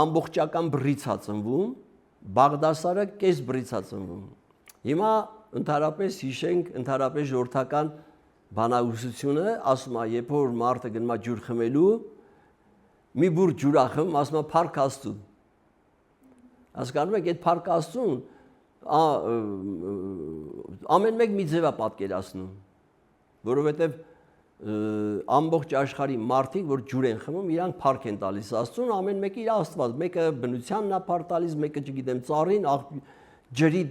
ամբողջական բռից է ծնվում, Բաղդասարը կես բռից է ծնվում։ Հիմա ընդհանրապես հիշենք ընդհանրապես ժողովրդական բանահյուսությունը, ասում է, երբ որ մարդը գնում է ջուր խմելու, մի բուր ջուր է խմում, ասում է փառք Աստծուն։ Հասկանում եք, այդ փառք Աստծուն ամեն մեկ մի ձև է պատկերացնում, որովհետև ամբողջ աշխարհի մարդիկ, որ ջուր են խմում, իրանք փառք են տալիս Աստծուն, ամեն մեկը իր Աստված, մեկը բնությանն է փառք տալիս, մեկը չգիտեմ ծառին, ջրի,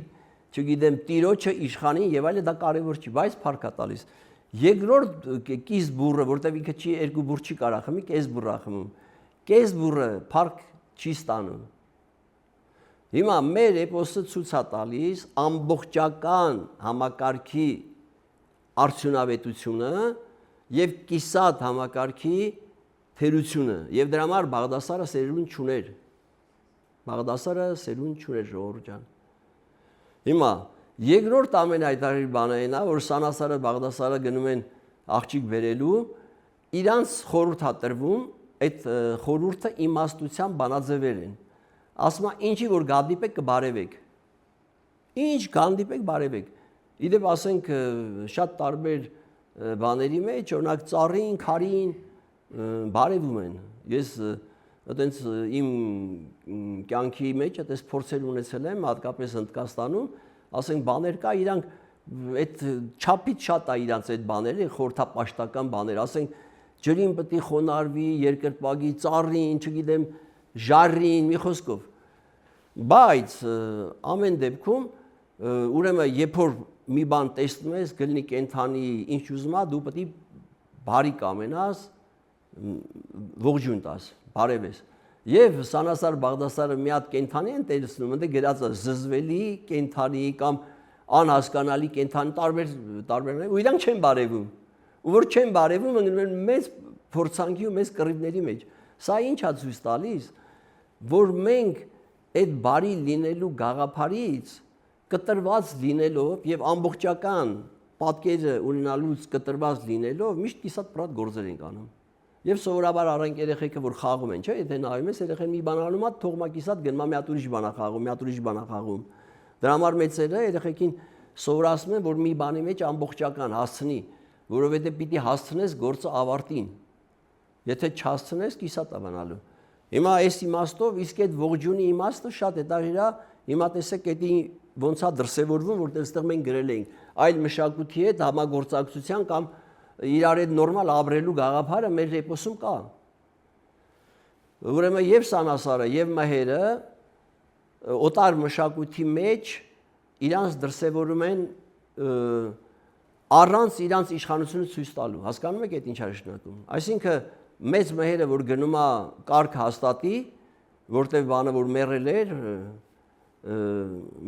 չգիտեմ տիրոջը, իշխանին եւ այլն, դա կարեւոր չի, բայց փառք է տալիս։ Երկրորդ կիս բուրը, որտեղ ինքը չի երկու բուր չի կարող խմի, կես բուր է խմում։ Կես բուրը փառք չի ստանում։ Հիմա մեր էպոսը ցույց է տալիս ամբողջական համակարգի արդյունավետությունը եւ կիսատ համակարգի թերությունը եւ դրա համար Բաղդասարը սերուն չուներ։ Բաղդասարը սերուն չուներ ժողովուրդ ջան։ Հիմա երկրորդ ամենահայտնի բանը այն է, որ Սանասարը Բաղդասարը գնում են աղջիկ բերելու, իրանց խորհուրդ է տրվում, այդ խորհուրդը իմաստության բանաձևեր են։ Ասում է ինչի որ գանդիպեք կբարևեք։ Ինչ գանդիպեք բարևեք։ Իդեպ ասենք շատ տարբեր բաների մեջ, օրինակ ծառին, քարին բարևում են։ Ես այտենց իմ կյանքի մեջ այտենց փորձեր ունեցել եմ, հատկապես Հնդկաստանում, ասենք բաներ կա, իրանք այդ չափից շատ է իրանց այդ բաները, խորհրդապաշտական բաներ, ասենք ջրին պետք է խոնարհվի, երկրպագի, ծառին, չգիտեմ, ժարին, մի խոսքով։ Բայց ամեն դեպքում ուրեմն երբ որ մի բան տեսնում ես, գլնի կենթանի ինչ ուզում է, դու պետք է բարի կամենաս, ողջույն տաս, բարևես։ Եվ Սանասար Բաղդասարը մի հատ կենթանի են տեսնում, ընդ գրած է զզվելի կենթանի կամ անհասկանալի կենթանի տարբեր, ու իրանք չեն բարևում։ Ու որ չեն բարևում, ընկնում մեծ փորձանքի ու մեծ կռիվների մեջ։ Սա ինչ է ցույց տալիս, որ մենք այդ բարի լինելու գաղափարից կտրված լինելով եւ ամբողջական պատկերը ունենալուց կտրված լինելով միշտ կիսատ պրատ գործեր ենք անում։ Եվ սովորաբար առանց երեխեքը որ խաղում են, չէ՞, եթե նայում ես երեխեն մի բան անում է, թողմակիսատ գնում է մի հատ ուրիշ բան է խաղում, մի հատ ուրիշ բան է խաղում։ Դրա համար մեծերը երեխեքին սովորացնում են, որ մի բանի մեջ ամբողջական հասցնի, որովհետեւ պիտի հասցնես գործը ավարտին։ Եթե չհասցնես, կիսատ է բանալու։ Հիմա այս իմաստով իսկ այդ ողջունի իմաստը շատ հետաքրքիր է, հիմա տեսեք դա ոնց է դրսևորվում, որտեղ այստեղ մենք գրել ենք այլ մշակույթի հետ համագործակցության կամ իրար հետ նորմալ ապրելու գաղափարը մեր էպոսում կա։ Ուրեմն եւ Սանասարը եւ Մհերը օտար մշակույթի մեջ իրանց դրսևորում են առանց իրանց իշխանությունը ցույց տալու։ Հասկանում եք այդ ինչ է նշանակում։ Այսինքն մեծ մեհերը որ գնում է կարգ հաստատի, որտեղ բանը որ մեռել էր,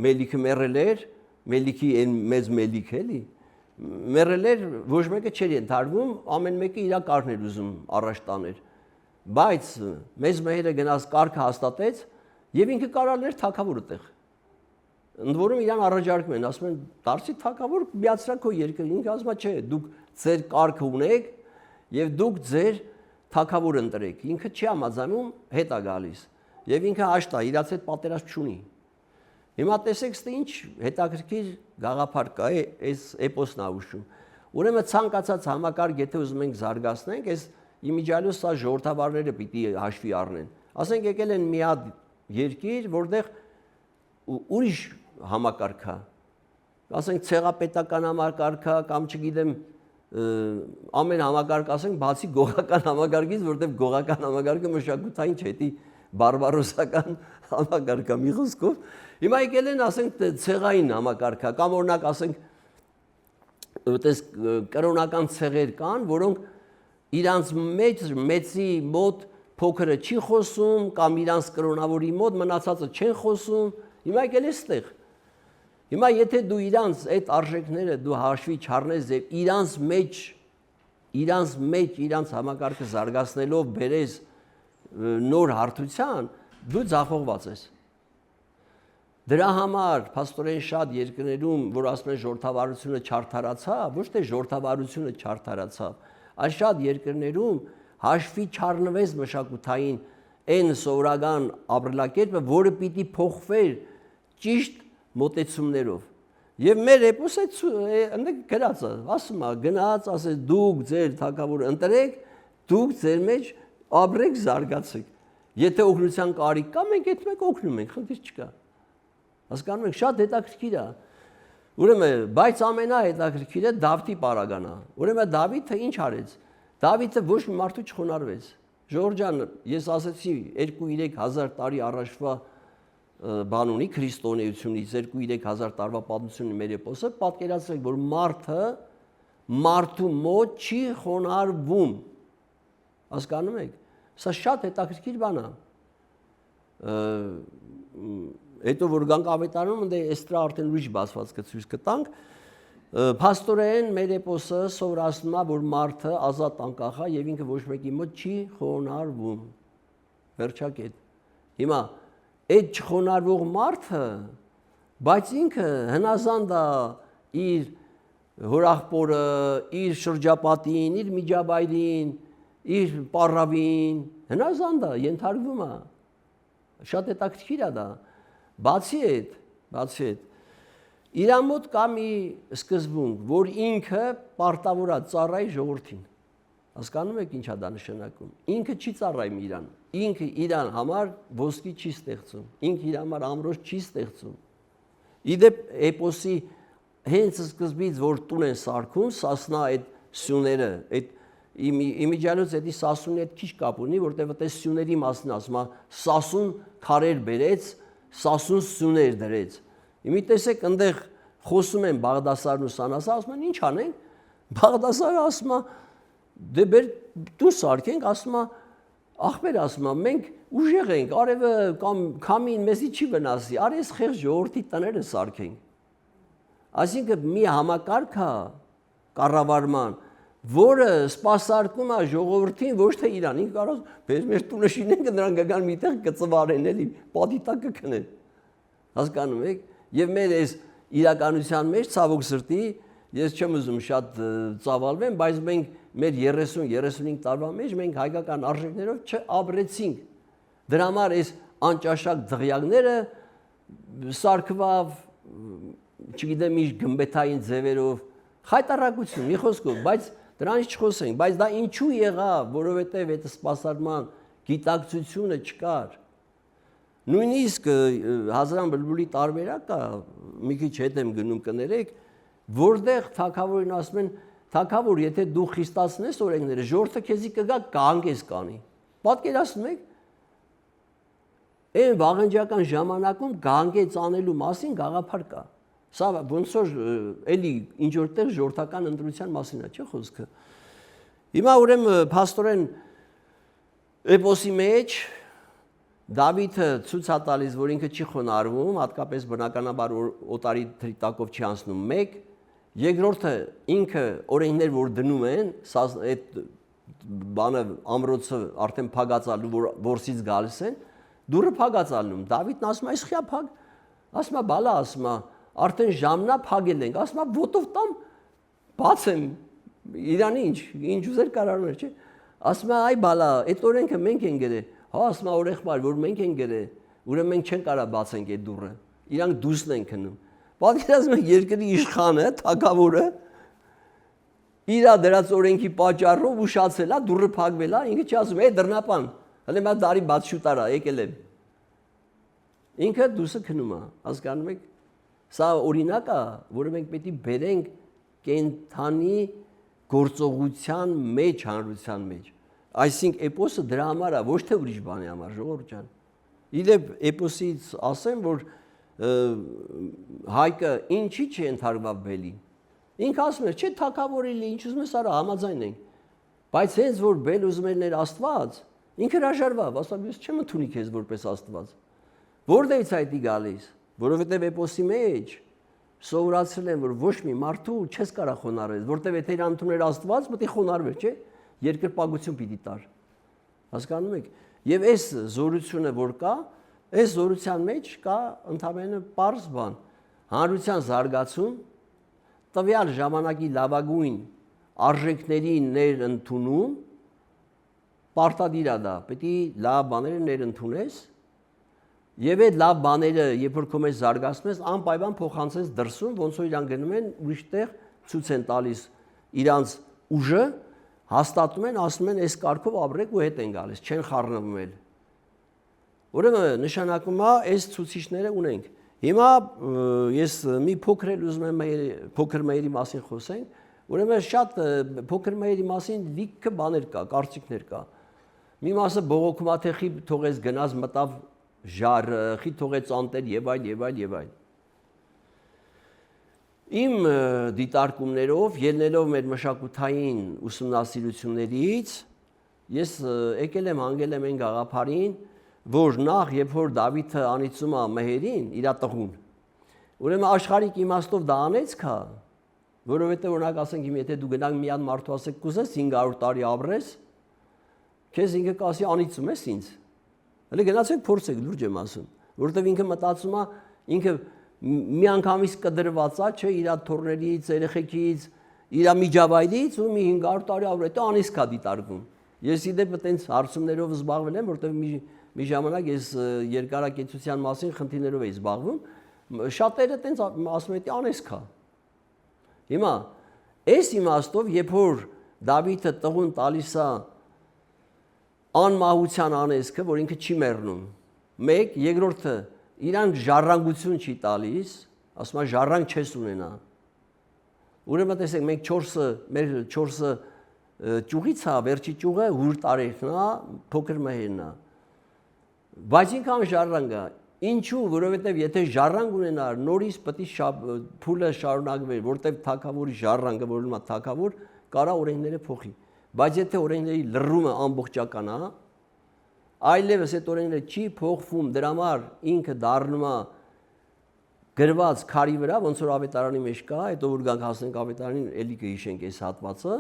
մելիքը մեռել էր, մելիքի այն մեծ մելիք էլի, մեռել էր, ոչ մեկը չէր ենթարկվում, ամեն մեկը իր կարգն էր ուզում առաջ տաներ։ Բայց մեծ մեհերը գնաց կարգը հաստատեց եւ ինքը կարալներ թագավոր այդտեղ։ Ընդ որում իրան առաջարկում են, ասում են դարձի թագավոր միացրա քո երկրը, ինքը ասում է չէ, դուք ձեր կարգը ունեք եւ դուք ձեր թագավոր ընտրեք։ Ինքը չի համաձայնում, հետ է գալիս։ Եվ ինքը հաշտ է, իրաց հետ պատերազմ չունի։ Հիմա տեսեք, ստե ինչ հետաքրքիր գաղափար կա, այս էպոսն է ուշում։ Ուրեմն ցանկացած համակարգ, եթե ուզում ենք զարգացնենք, այս իմիջիալոս սա ժողովրդավարները պիտի հաշվի առնեն։ Ասենք եկել են մի հատ երկիր, որտեղ ուրիշ համակարգ է։ Ասենք ցեղապետական համակարգ է կամ չգիտեմ ամեն համակարգ ասենք բացի գողական համակարգից, որտեղ գողական համակարգը մշակութային չէ, դա բարբարոսական համակարգ է մի խոսքով։ Հիմա եկել են ասենք ցեղային համակարգ է կամ օրինակ ասենք այդպես կրոնական ցեղեր կան, որոնք իրանց մեծի մոտ փոքրը չի խոսում կամ իրանց կրոնավորի մոտ մնացածը չեն խոսում։ Հիմա եկել է ստեղ։ Հիմա եթե դու իրանց այդ արժեքները դու հաշվի չառնես եւ իրանց համակարգը զարգացնելով բերես նոր հարթության, դու ձախողված ես։ Դրա համար փաստորեն շատ երկրներում, որ ասում են ժողովրդավարությունը չարդարացավ, ոչ թե ժողովրդավարությունը չարդարացավ, այլ շատ երկրներում հաշվի չառնվեց մշակութային այն սովորական ապրելակերպը, որը պիտի փոխվեր ճիշտ մոտեցումներով։ Եվ մեր էպոսը այնտեղ գրած է, ասում է, գնաց, ասես դուք ձեր թագավորը ընտրեք, դուք ձեր մեջ ապրեք, զարգացեք։ Եթե օգնության կարիք կա, մենք այդ մեկ օգնում ենք, խնդիր չկա։ Հասկանում եք, շատ հետաքրքիր է։ Ուրեմն, բայց ամենահետաքրքիրը Դավթի պարագան է։ Ուրեմն Դավիթը ինչ արեց։ Դավիթը ոչ մի մարդու չխոնարհվեց։ Ժողովուրդ ջան, ես ասացի 2-3 հազար տարի առաջվա բան ունի քրիստոնեությունից 2-3 հազար տարվա պատմությունի մեր էպոսը, պատկերացրեք, որ մարդու մոտ չի խոնարհվում։ Հասկանում եք։ Սա շատ հետաքրքիր բան է։ Հետո որ գանք ավետարանում, դե էստրա արդեն ուրիշ բացվածքը ցույց կտանք։ Փաստորեն մեր էպոսը սովորացնում է, որ մարդը ազատ անկախ է եւ ինքը ոչ մեկի մոտ չի խոնարհվում։ Վերջակետ։ Հիմա այդ չխոնարհվող մարդը, բայց ինքը հնազանդ է իր հորախպորը, իր շրջապատին, իր միջավայրին, իր պարավին, հնազանդ է, ենթարկվում է։ Շատ հետաքրքիր է դա։ Բացի այդ, իր մոտ կա մի սկզբունք, որ ինքը պարտավոր է ծառայի ժողովրդին։ Հասկանում եք ինչ է դա նշանակում։ Ինքը չի ծառայում իրան։ Ինքը իրան համար ոսկի չի ստեղծում։ Ինքը իր համար ամրոց չի ստեղծում։ Իդեպ էպոսի հենց սկզբից որ տուն են սարքում, Սասնա այդ սյուները, այդ իմիջիալոց էդի Սասունի հետ քիչ կապ ունի, որտեղ այդպես սյուների մասին ասում է, Սասուն քարեր բերեց, Սասուն սյուներ դրեց։ Իմի տեսեք, այնտեղ խոսում են Բաղդասարն ու Սանասը, ասում են ինչ անենք։ Բաղդասարը ասում է, դե բեր դու սարքենք, ասում է, ախպեր ասում է, մենք ուժեղ ենք, արևը կամ քամին մեզի չի վնասի, արի այս խեղճ ժողովրդի տները սարքենք։ Այսինքն մի համակարգ է կառավարման, որը սպասարկում է ժողովրդին, ոչ թե իրան, ինքը կարող բեր մեր տունը շինենք, նրանք կգան միտեղ կծվարեն էլի, պատի տակ կքնեն։ Հասկանում եք։ Եվ մեր այս իրականության մեջ ցավոք սրտի ես չեմ ուզում շատ ծավալվեմ, բայց մենք մեր 30-35 տարվա մեջ մենք հայկական արժեքներով չապրեցինք։ Դրա համար այս անճաշակ դղյակները սարքվավ, չգիտեմ ինչ գմբեթային ձևերով, խայտարակություն, մի խոսքով, բայց դրանից չխոսենք, բայց դա ինչու եղավ, որովհետև այդ սպասարկման գիտակցությունը չկար։ Նույնիսկ Հազարան բլբուլի տարբերակ կա, մի քիչ հետ եմ գնում կներեք, որտեղ թագավորին ասում են, թագավոր, եթե դու խիստացնես օրենքները, ժողովուրդը քեզի կգա կհանգես կանի։ Պատկերացնում եք, այն վաղնջական ժամանակում գանգեց անելու մասին գաղափար կա։ Սա ոնց որ էլի ինչ որտեղ ժողովրդական ընտրության մասին է, չէ՞ խոսքը։ Հիմա ուրեմն փաստորեն էպոսի մեջ Դավիթը ցույց է տալիս, որ ինքը չի խոնարհվում, հատկապես բնականաբար օտարի թրիտակով չի անցնում 1, երկրորդը ինքը օրենքներ որ դնում են, այդ բանը ամրոցը արդեն փագացալու որ որսից գալիս են, դուրը փագացալնում։ Դավիթն ասում է, «Իս խիա փագ»։ Ասում է, «Բալա», ասում է, «Արդեն ժամնա փագել ենք»։ Ասում է, «Ոտով տամ, բացեմ»։ Իրանի ինչ ուզեր կարարներ, չէ՞։ Ասում է, «Այ բալա, այդ օրենքը մենք ենք գրել»։ Հա, ասում է, «Օրեղբայր, որ մենք ենք գրել, ուրեմն մենք չենք կարա բացենք այդ դուռը։ Իրանք դուսն են քնում»։ Պատկերացնում եք երկրի իշխանը, թագավորը իր դրած օրենքի պատճառով ուշացել է, դուռը փակվել է, ինքը չի ասում, դռնապան, հələ մա դարի բաց շուտարա, եկել եմ։ Ինքը դուսը քնում է, հասկանում եք։ Սա օրինակ է, որը մենք պետք է բերենք կենթանի գործողության մեջ, հանրության մեջ։ Այսինքն էպոսը դրա համար է, ոչ թե ուրիշ բանի համար, ժողովուրդ ջան։ Իդեպ էպոսից ասեմ, որ Հայկը ինչի՞ չի ընդհարվավ բելին։ Ինքը ասում էր, չէ, թագավորի լի, ինչ ուզում ես արա, համաձայն ենք։ Բայց հենց որ բել ուզում էր Աստված, ինքը հրաժարվավ, ասում ես չեմ ընդունի քեզ որպես Աստված։ Որտեղից է դա գալիս, որովհետև էպոսի մեջ սովորացրել են, որ ոչ մի մարդու չես կարա խոնարհել, որտեղ եթե իրան ընդուներ Աստված, պետք է խոնարհվեր, չէ՞։ Երկրպագություն պիտի տար։ Հասկանում եք։ Եվ այս զորությունը որ կա, այս զորության մեջ կա ընդհանրապես պարզ բան, հանրության զարգացում, տվյալ ժամանակի լավագույն արժեքների ներընդունում, պարտադիր է դա, պետք է լավ բաները ներընդունես, եւ այդ լավ բաները, երբ որ քո մեջ զարգացնում ես, անպայման փոխանցես դրսում, ոնց որ իրան գնում են ուրիշտեղ ցույց են տալիս իրանց ուժը, հաստատում են, ասում են, այս կարգով ապրեք ու հետ են գալիս, չեն խառնվում էլ։ Ուրեմն նշանակում է, այս ցուցիչները ունենք։ Հիմա ես մի փոքր էլ ուզում եմ փոքր մայրի մասին խոսենք, ուրեմն շատ փոքր մայրի մասին լիքը բաներ կա, կարծիքներ կա։ Մի մասը բողոքում է, թե խի թողեց գնաց մտավ ժառը, խի թողեց անտեր եւ այլ եւ այլ եւ այլ։ Իմ դիտարկումներով, ելնելով մեր մշակութային ուսումնասիրություններից, ես եկել եմ հանգել եմ այն գաղափարին, որ նախ երբ որ Դավիթը անիծում է մհերին, իր տղուն, ուրեմն աշխարհիկ իմաստով դա անեցքա, որովհետև օրինակ ասենք իմ եթե դու գնաք մի հատ մարդու ասեք կուզես 500 տարի ապրես, քեզ ինքը կասի անիծում ես ինձ։ Հələ գնացեք փորձեք, լուրջ եմ ասում, որովհետև ինքը մտածում է, ինքը մի անգամից կդրված է, չէ, իր թորներից, երեխեքից, իր միջավայրից ու մի 500 տարի ապրել, դա անիսկա դիտարկվում։ Ես իդեպ այտենց հարցումներով զբաղվել եմ, որովհետև մի ժամանակ ես երկարակեցության մասին խնդիրներով էի զբաղվում, շատերը այտենց ասում են, անիսկա։ Հիմա այս իմաստով, երբ որ Դավիթը տղուն տալիս է անմահության անեզքը, որ ինքը չի մեռնում։ Մեկ, երկրորդը իրան ժառանգություն չի տալիս, ասում է ժառանգ չես ունենա։ Ուրեմն տեսեք, մենք 4-ը, մեր 4-ը ճյուղից է, վերջի ճյուղը հուր տարեքն է, փոքր մհերն է։ Բայց ինքան ժառանգ է։ Ինչու, որովհետև եթե ժառանգ ունենար, նորից պետք է փուլը շարունակվեր, որտեղ թագավորի ժառանգը, որ ոնց թագավոր, կարա օրենքները փոխի։ Բայց եթե օրենքների լռումը ամբողջական է, այլևս այդ օրենքները չի փոխվում, դրա համար ինքը դառնում է գրված քարի վրա, ոնց որ ավետարանի մեջ կա, հետո որ գանք հասնենք ավետարանին, էլի կհիշենք այս հատվածը,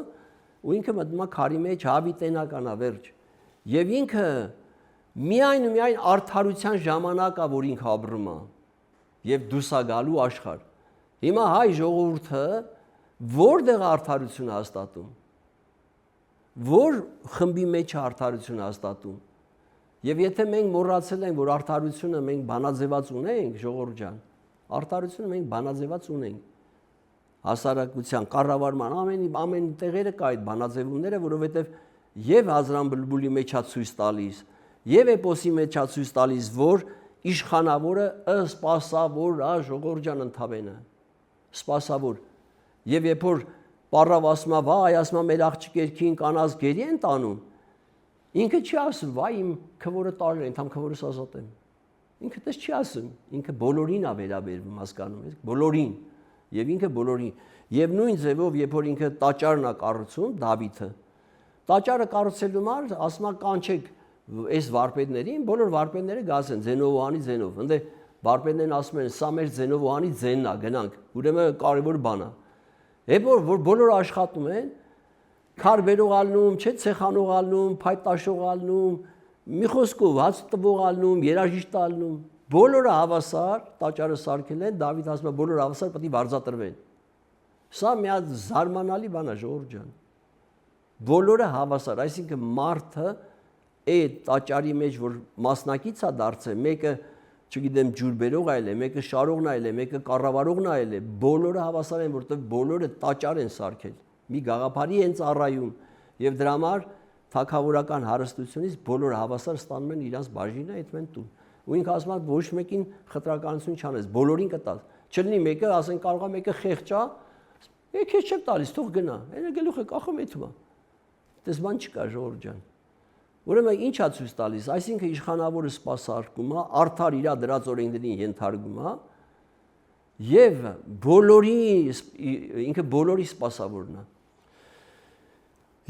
ու ինքը մտնում է քարի մեջ, հավիտենական է, վերջ։ Եվ ինքը միայն ու միայն արդարության ժամանակ է, որ ինքը ապրում է, եւ դուրս է գալու աշխարհ։ Հիմա հայ ժողովուրդը որտեղ արդարություն է հաստատում, որ խմբի մեջ է արդարություն հաստատում։ Եվ եթե մենք մոռացել ենք, որ արդարությունը մենք բանաձևած ունենք, ժողովուրդ ջան, արդարությունը մենք բանաձևած ունենք։ Հասարակության կառավարման ամեն տեղերը կա այդ բանաձևումները, որովհետև եւ Հազրան բլբուլի մեջ է ցույց տալիս, եւ էպոսի մեջ է ցույց տալիս, որ իշխանավորը սպասավոր է, ժողովուրդ ջան, ընդհանրապես սպասավոր։ Եվ երբ որ պարավ ասում է, վայ, ասում է, մեր աղջիկերքին կանաց գերի են տանում, ինքը չի ասում, վայ, իմ քվորը տարել են, թամ քվորս ազատեմ։ Ինքը դες չի ասում, ինքը բոլորին է վերաբերվում, հասկանում եք, բոլորին։ Եվ ինքը բոլորին։ Եվ նույն ձևով, երբ որ ինքը տաճարն է կառուցում, Դավիթը, տաճարը կառուցելու համար ասում է կանչեք այս վարպետներին, բոլոր վարպետները գասեն ձենով ու անի ձենով։ Ընդ վարպետներն ասում են, սա մեր ձենով ու անի ձենն է, գնանք։ Ուրեմն կարևոր բան է։ Երբ որ բոլորը աշխատում են, քար բերող ալնում, չէ, ցեխանող ալնում, փայտաշող ալնում, մի խոսքով հաց տվող ալնում, երաժիշտ ալնում, բոլորը հավասար տաճարը սարքել են, Դավիթ ասում է բոլորը հավասար պետք է վարձատրվեն։ Սա մի հատ զարմանալի բան է, ժողովուրդ ջան։ Բոլորը հավասար, այսինքն մարդը այդ տաճարի մեջ որ մասնակից է դարձել, մեկը, չգիտեմ, ջուր բերող այլ է, մեկը շարողն այլ է, մեկը կառավարողն այլ է, բոլորը հավասար են, որտեղ բոլորը տաճար են սարքել։ Մի գաղափարի են ծառայում եւ դրա համար թագավորական հարստությունից բոլորը հավասար ստանում են իրանց բաժինը, այդմ են տուն։ Ու ինքը ասում է ոչ մեկին խտրականություն չանես, բոլորին կտաս։ Չլինի մեկը ասեն կարող է մեկը խեղճա, քեզ չեմ տալիս, թող գնա։ Այնա գլուխը կախում էթում է։ Դες բան չկա, ժողովուրդ ջան։ Ուրեմն ինչ է ցույց տալիս, այսինքն իշխանավորը սպասարկում է, արդար իրա դրած օրենքներին ենթարկում է եւ բոլորի ինքը բոլորի սպասավորն է։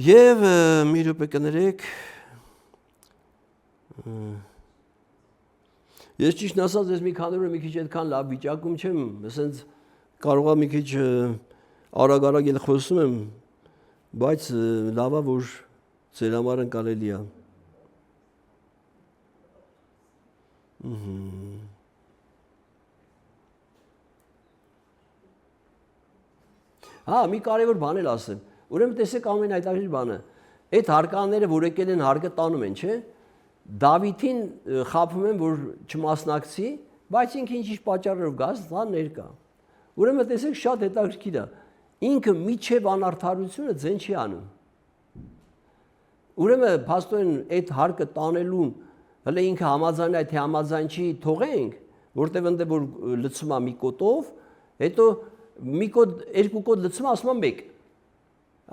Եվ մի րոպե կներեք ես ճիշտ ասած ես մի քանի օր մի քիչ այդքան լավ վիճակում չեմ, ասենց կարող է մի քիչ արագ էլ խոսում եմ, բայց լավ է որ ձեր համար ընկալելի է։ Մի կարևոր բան էլ ասեմ։ Ուրեմն տեսեք ամեն այդակիր բանը։ Այդ հարկանները, որ եկել են հարկը տանում են, չէ՞։ Դավիթին խափում են, որ չմասնակցի, բայց ինքը ինչ պատճառով գազ, դա ներկա։ Ուրեմն տեսեք շատ հետաքրքիր է։ Ինքը միջև անարդարությունը ձեն չի անում։ Ուրեմն փաստորեն այդ հարկը տանելուն հələ ինքը համաձայն է թե համաձայն չի թողենք, որտեղ ընդ որ լցում է մի կոտով, հետո մի կոտ երկու կոտ լցում ասում է մեկ։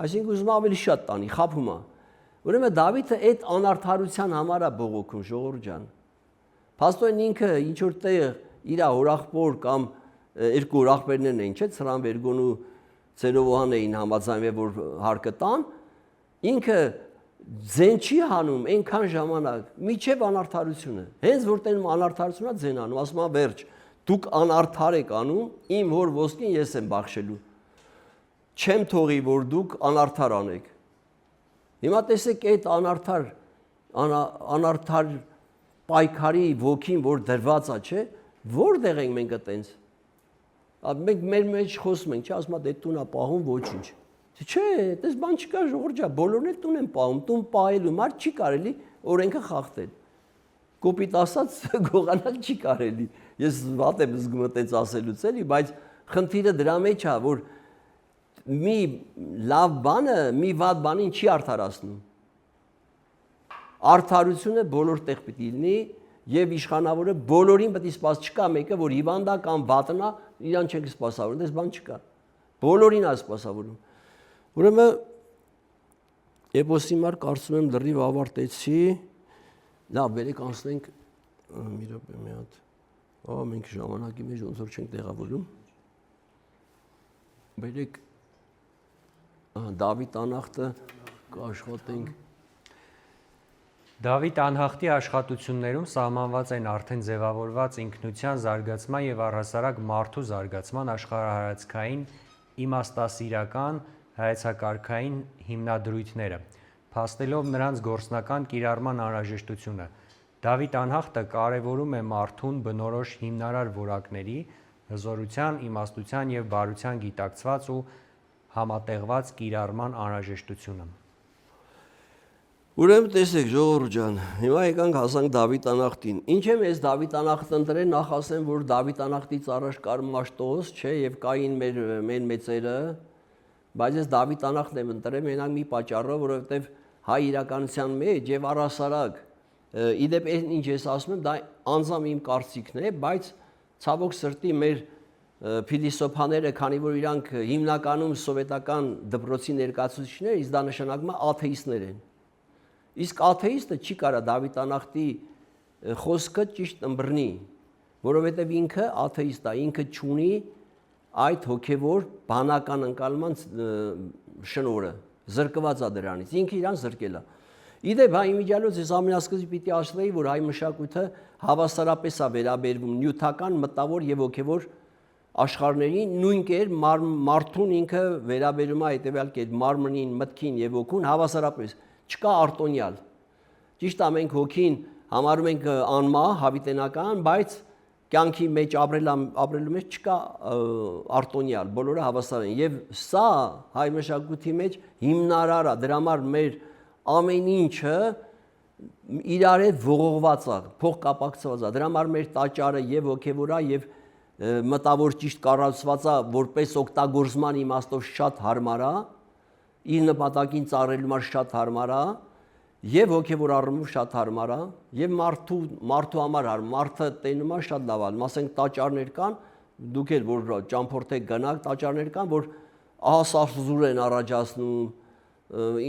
Այսինքն ուզում ավելի շատ տանի, խափում է։ Ուրեմն Դավիթը այդ անարդարության համար է բողոքում, ժողովուրդ ջան։ Փաստորեն ինքը ինչ որ տեղ իր հորախբոր կամ երկու հորախբերներն էին, չէ՞, Ցրան Վերգոն ու Ցերովոհան էին համաձայնվել, որ հարկը տան, ինքը ձեն չի հանում այնքան ժամանակ, միջև անարդարությունը։ Հենց որ տենում անարդարությունա ձեն անում, ասում է վերջ, դուք անարդար եք անում, իմ հոր ոսկին ես եմ բախշելու։ Չեմ թողի, որ դուք անարդար անեք։ Հիմա տեսեք այդ անարդար պայքարի ոգին, որ դրված է, չէ, որտեղ ենք մենք այտենց։ Մենք մեր մեջ խոսում ենք, չէ, ասում է դե տուն է պահում ոչինչ։ Չէ, այդպես բան չկա, ժողովուրդ ջան, բոլորն էլ տուն են պահում, տուն պահելու համար չի կարելի օրենքը խախտել։ Կոպիտ ասած գողանալ չի կարելի։ Ես վատ եմ զգում այդպես ասելուց էլի, բայց խնդիրը դրա մեջ է, որ մի լավ բանը մի վատ բանին չի արդարացնում։ Արդարությունը բոլոր տեղ պիտի լինի եւ իշխանավորը բոլորին պետք է սպաս, չկա մեկը, որ հիվանդա կամ վատնա, իրան չեք սպասավորում, այդպես բան չկա։ Բոլորին է սպասավորում։ Ուրեմն էպոսի մար կարծում եմ լրիվ ավարտեցի։ Լավ, բերեք անցնենք մի րոպե մի հատ։ Մենք ժամանակի մեջ ոնց որ չենք տեղավորում։ Բերեք Դավիթ անհախտը կաշխատենք։ Դավիթ անհախտի աշխատություններում սահմանված են արդեն ձևավորված ինքնության զարգացման եւ առհասարակ մարդու զարգացման աշխարհահայացքային իմաստասիրական հայեցակարգային հիմնադրույթները, փաստելով նրանց գործնական կիրառման անհրաժեշտությունը։ Դավիթ անհախտը կարևորում է մարդուն բնորոշ հիմնարար որակների, հզորության, իմաստության եւ բարության գիտակցված ու համատեղված կիրառման անհրաժեշտությունը։ Ուրեմն տեսեք, ժողովուրդ ջան, հիմա եկանք հասանք Դավիթ անհախտին։ Ինչ եմ ես Դավիթ անհախտը ընտրել, նախ ասեմ, որ Դավիթ անհախտից առաջ կար Մաշտոս, չէ, եւ կային մեր մեծերը, բայց ես Դավիթ անհախտն եմ ընտրել մենակ մի պատճառով, որովհետեւ հայ իրականության մեջ եւ առհասարակ իդեպ ինչ ես ասում եմ, դա անձամ իմ կարծիքն է, բայց ցավոք սրտի մեր փիլիսոփաները, քանի որ իրանք հիմնականում սովետական դպրոցի ներկայացուցիչներ, իսկ դա նշանակում է աթեիստներ են։ Իսկ աթեիստը չի կարա Դավիթ անհախտի խոսքը ճիշտ ըմբռնի, որովհետև ինքը աթեիստ է, ինքը չունի այդ հոգևոր բանական ընկալման շնորհը, զրկված է դրանից, ինքը իրան զրկել է։ Իդեպ հայ իմիջիալոց ես ամենասկզբի պիտի ասեի, որ հայ մշակույթը հավասարապես է վերաբերվում նյութական, մտավոր եւ հոգևոր աշխարհներին, նույն կերպ մարդուն ինքը վերաբերում է հետեւյալ կերպ մարմնին, մտքին եւ հոգուն հավասարապես, չկա արտոնյալ։ Ճիշտ է, մենք հոգին համարում ենք անմահ, հավիտենական, բայց կյանքի մեջ ապրելու մեջ չկա արտոնյալ, բոլորը հավասար են։ Եվ սա հայ մշակույթի մեջ հիմնարար է, դրա համար մեր ամեն ինչը իրար հետ ողողված է, փոխկապակցված է։ Դրա համար մեր տաճարը եւ հոգեվոր է եւ մտավոր ճիշտ կառուցված է, որպես օգտագործման իմաստով շատ հարմար է, իր նպատակին ծառայելու համար շատ հարմար է եւ հոգեվոր առումով շատ հարմար է եւ մարդու համար մարդը տենում է շատ լավ է։ Մասենք տաճարներ կան, դուք էլ որ ճամփորդեք գնաք, տաճարներ կան, որ ահասարսուր են առաջացնում,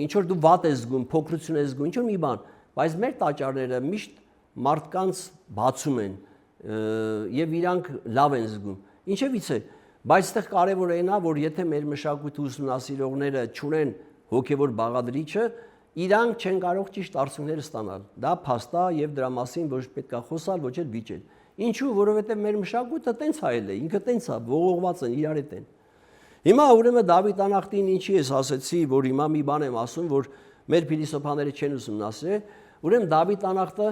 ինչ որ դու վատ ես զգում, փոքրություն ես զգում, ինչ որ մի բան, բայց մեր տաճարները միշտ մարդկանց բացում են եւ իրանք լավ են զգում։ Ինչևից է, բայց այդտեղ կարևոր է նա, որ եթե մեր մշակույթի ուսումնասիրողները չունեն հոգեվոր բաղադրիչը, իրանք չեն կարող ճիշտ արդյունքներ ստանալ։ Դա փաստ է եւ դրա մասին ոչ պետք է խոսալ, ոչ էլ վիճել։ Ինչու, որովհետեւ մեր մշակույթը տենց հայել է, ինքը տենց է, ողողված են, իրար հետ են։ Հիմա ուրեմն Դավիթ անախտին ինչի ես ասեցի, որ հիմա մի բան եմ ասում, որ մեր փիլիսոփաները չեն ուսումնասիրել, ուրեմն Դավիթ անախտը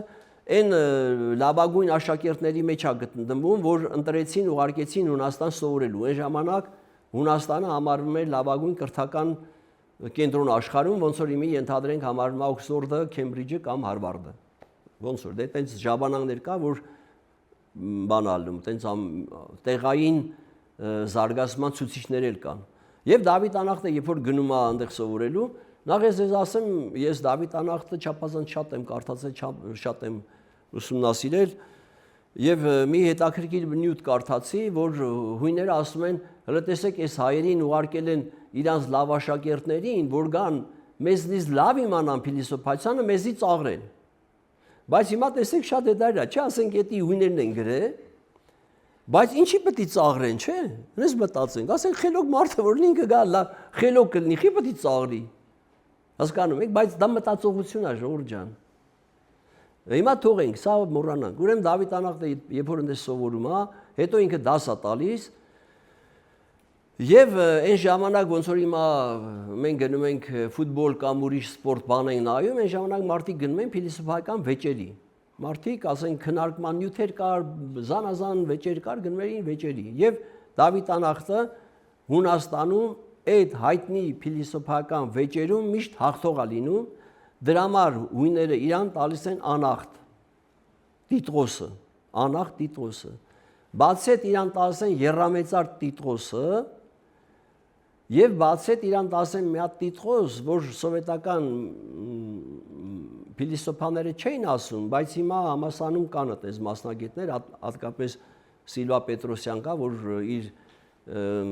այն լավագույն աշակերտների մեջ է գտնվում, որ ընտրեցին, ուղարկեցին Հունաստան սովորելու։ Այն ժամանակ Հունաստանը համարվում էր լավագույն կրթական կենտրոնը աշխարհում, ոնց որ հիմա ենթադրենք համարվում է Օքսֆորդը, Քեմբրիջը կամ Հարվարդը։ Ոնց որ դե տենց ժաբանանքներ կա, որ բանալում, տենց տեղային զարգացման ցուցիչներ էլ կան։ Եվ Դավիթ անախտը երբ որ գնում է այնտեղ սովորելու, նախ ես ասեմ, ես Դավիթ անախտը չափազանց շատ եմ կարդացել, շատ եմ ուսումնասիրել եւ մի հետաքրքիր նյութ կարդացի, որ հույները ասում են, հələ տեսեք, այս հայերին ուղարկել են իրանց լավ աշակերտներին, որ գան մեզնից լավ իմանան փիլիսոփայությանը, մեզի ծաղրեն։ Բայց հիմա տեսեք շատ հետաքրքիր է, չէ՞, ասենք էդի հույներն են գրել, բայց ինչի պետք է ծաղրեն, չէ՞։ Հենց մտածենք, ասենք խելոք մարդը, որ ինքը գա լավ խելոք կլինի, խի պետք է ծաղրի։ Հասկանում եք, բայց դա մտածողություն է, ժողովուրդ ջան։ Հիմա թողենք, սա մոռանանք։ Ուրեմն Դավիթ անախտը երբ որ այնտեղ սովորում է, հետո ինքը դաս է տալիս, եւ այն ժամանակ ոնց որ հիմա մենք գնում ենք ֆուտբոլ կամ ուրիշ սպորտ բան ենք նայում, այն ժամանակ մարդիկ գնում են փիլիսոփայական վեճերի։ Մարդիկ, ասենք, քննարկման նյութեր կար, զանազան վեճեր կար, գնում էին վեճերի։ Եվ Դավիթ անախտը Հունաստանում այդ հայտնի փիլիսոփայական վեճերում միշտ հաղթող է լինում, դրա համար հույները իրան տալիս են անախտ Տիտղոսը, անախտ Տիտղոսը։ Բացի այդ իրան տալիս են եռամեծար Տիտղոսը եւ բացի այդ իրան տալիս են մի հատ Տիտղոս, որ սովետական փիլիսոփաները չէին ասում, բայց հիմա համասանում կան այդպես մասնագետներ, հատկապես Սիլվա Պետրոսյան կա, որ իր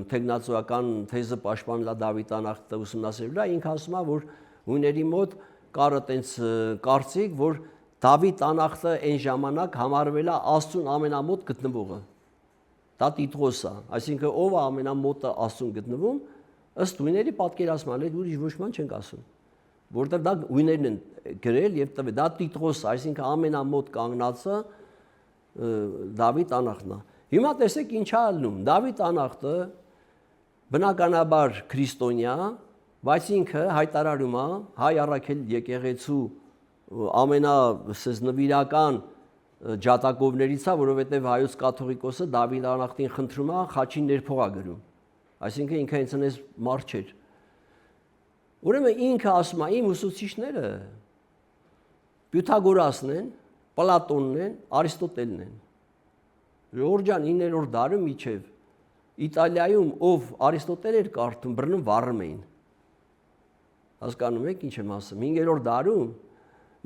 թեկնածուական թեզը պաշտպանել է Դավիթ անախտը ուսումնասիրելու, ինքը ասում է, որ հույների մոտ կար այդպես կարծիք, որ Դավիթ անախտը այն ժամանակ համարվել է Աստծուն ամենամոտ գտնվողը։ Դա Տիտղոս է, այսինքն ով է ամենամոտը Աստծուն գտնվում, ըստ հույների պատկերացման, այդ ուրիշ ոչ ման չենք ասում, որտեղ դա հույներն են գրել եւ տվել, դա Տիտղոս, այսինքն ամենամոտ կանգնածը Դավիթ անախտն է։ Հիմա տեսեք ինչ է ալնում, Դավիթ անախտը բնականաբար քրիստոնյա, բայց ինքը հայտարարում է հայ առաքել եկեղեցու ամենանվիրական ջատագովներից է, որովհետև հայոց կաթողիկոսը Դավիթ անախտին խնդրում է խաչի ներփող է գրում, այսինքն ինքը հենց այնպես մարդ չէր։ Ուրեմն ինքը ասում է, իմ ուսուցիչները Պյութագորասն են, Պլատոնն են, Արիստոտելն են։ Ժողովուրդ ջան, 9-րդ դարում միջև Իտալիայում ով Արիստոտել էր կարդում, բռնում վառում էին։ Հասկանում եք ինչ եմ ասում։ 5-րդ դարում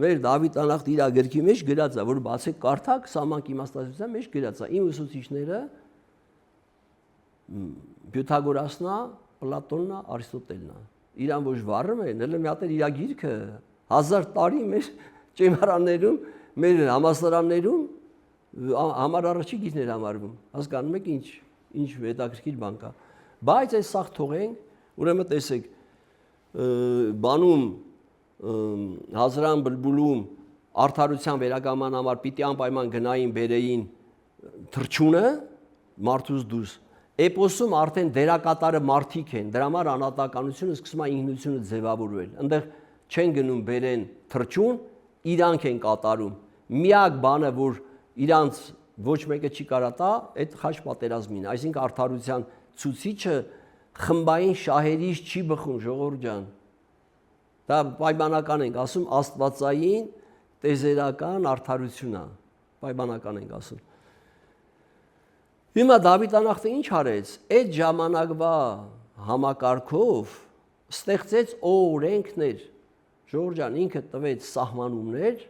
մեր Դավիթ անախտը իր գրքի մեջ գրած է, որ բացեք կարդակ, սահմանք իմաստասության մեջ գրած է։ Իմ ուսուցիչները Պյութագորասն է, Պլատոնն է, Արիստոտելն է։ Իրան ոչ վառում են, հələ մի հատ իր գիրքը 1000 տարի մեր ճեմարաններում մեր համալսարաններում համար առաջի գիծներ համարվում։ Հասկանում եք ինչ հետաքրքիր բան կա։ Բայց այս սաղ թողենք, ուրեմն տեսեք, բանում Հազարան բլբուլում արդարության վերականգնման համար պիտի անպայման գնային բերեին թրջունը մարդուց դուրս։ Էպոսում արդեն դերակատարը մարդիկ են, դրա համար անհատականությունը սկսում է ինքնությունը ձևավորվել։ Այնտեղ չեն գնում բերեն թրջուն, իրանք են կատարում։ Միակ բանը, որ իրանց ոչ մեկը չի կարա տա, այդ խաչ պատերազմին, այսինքն արդարության ցուցիչը խմբային շահերից չի բխում, ժողովուրդ ջան։ Դա պայմանական ենք ասում աստվածային տեզերական արդարություն է, պայմանական ենք ասում։ Հիմա Դավիթ անախտը ինչ արեց։ Այդ ժամանակվա համակարգով ստեղծեց օրենքներ, ժողովուրդ ջան, ինքը տվեց սահմանումներ,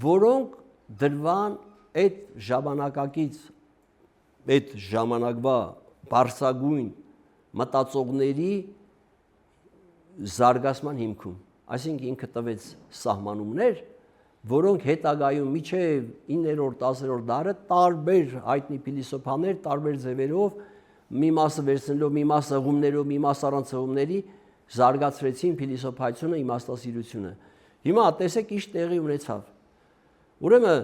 որոնք դրվան այդ ժամանակակից այդ ժամանակվա բարձրագույն մտածողների զարգացման հիմքում։ Այսինքն ինքը տվեց սահմանումներ, որոնք հետագայում միջև 9-րդ, 10-րդ դարը տարբեր հայտնի փիլիսոփաներ տարբեր ձևերով մի մասը վերցնելով, մի մասը հղումներով, մի մասը առանց հղումների զարգացրեցին փիլիսոփայությունը, իմաստասիրությունը։ Հիմա տեսեք ինչ տեղի ունեցավ։ Ուրեմն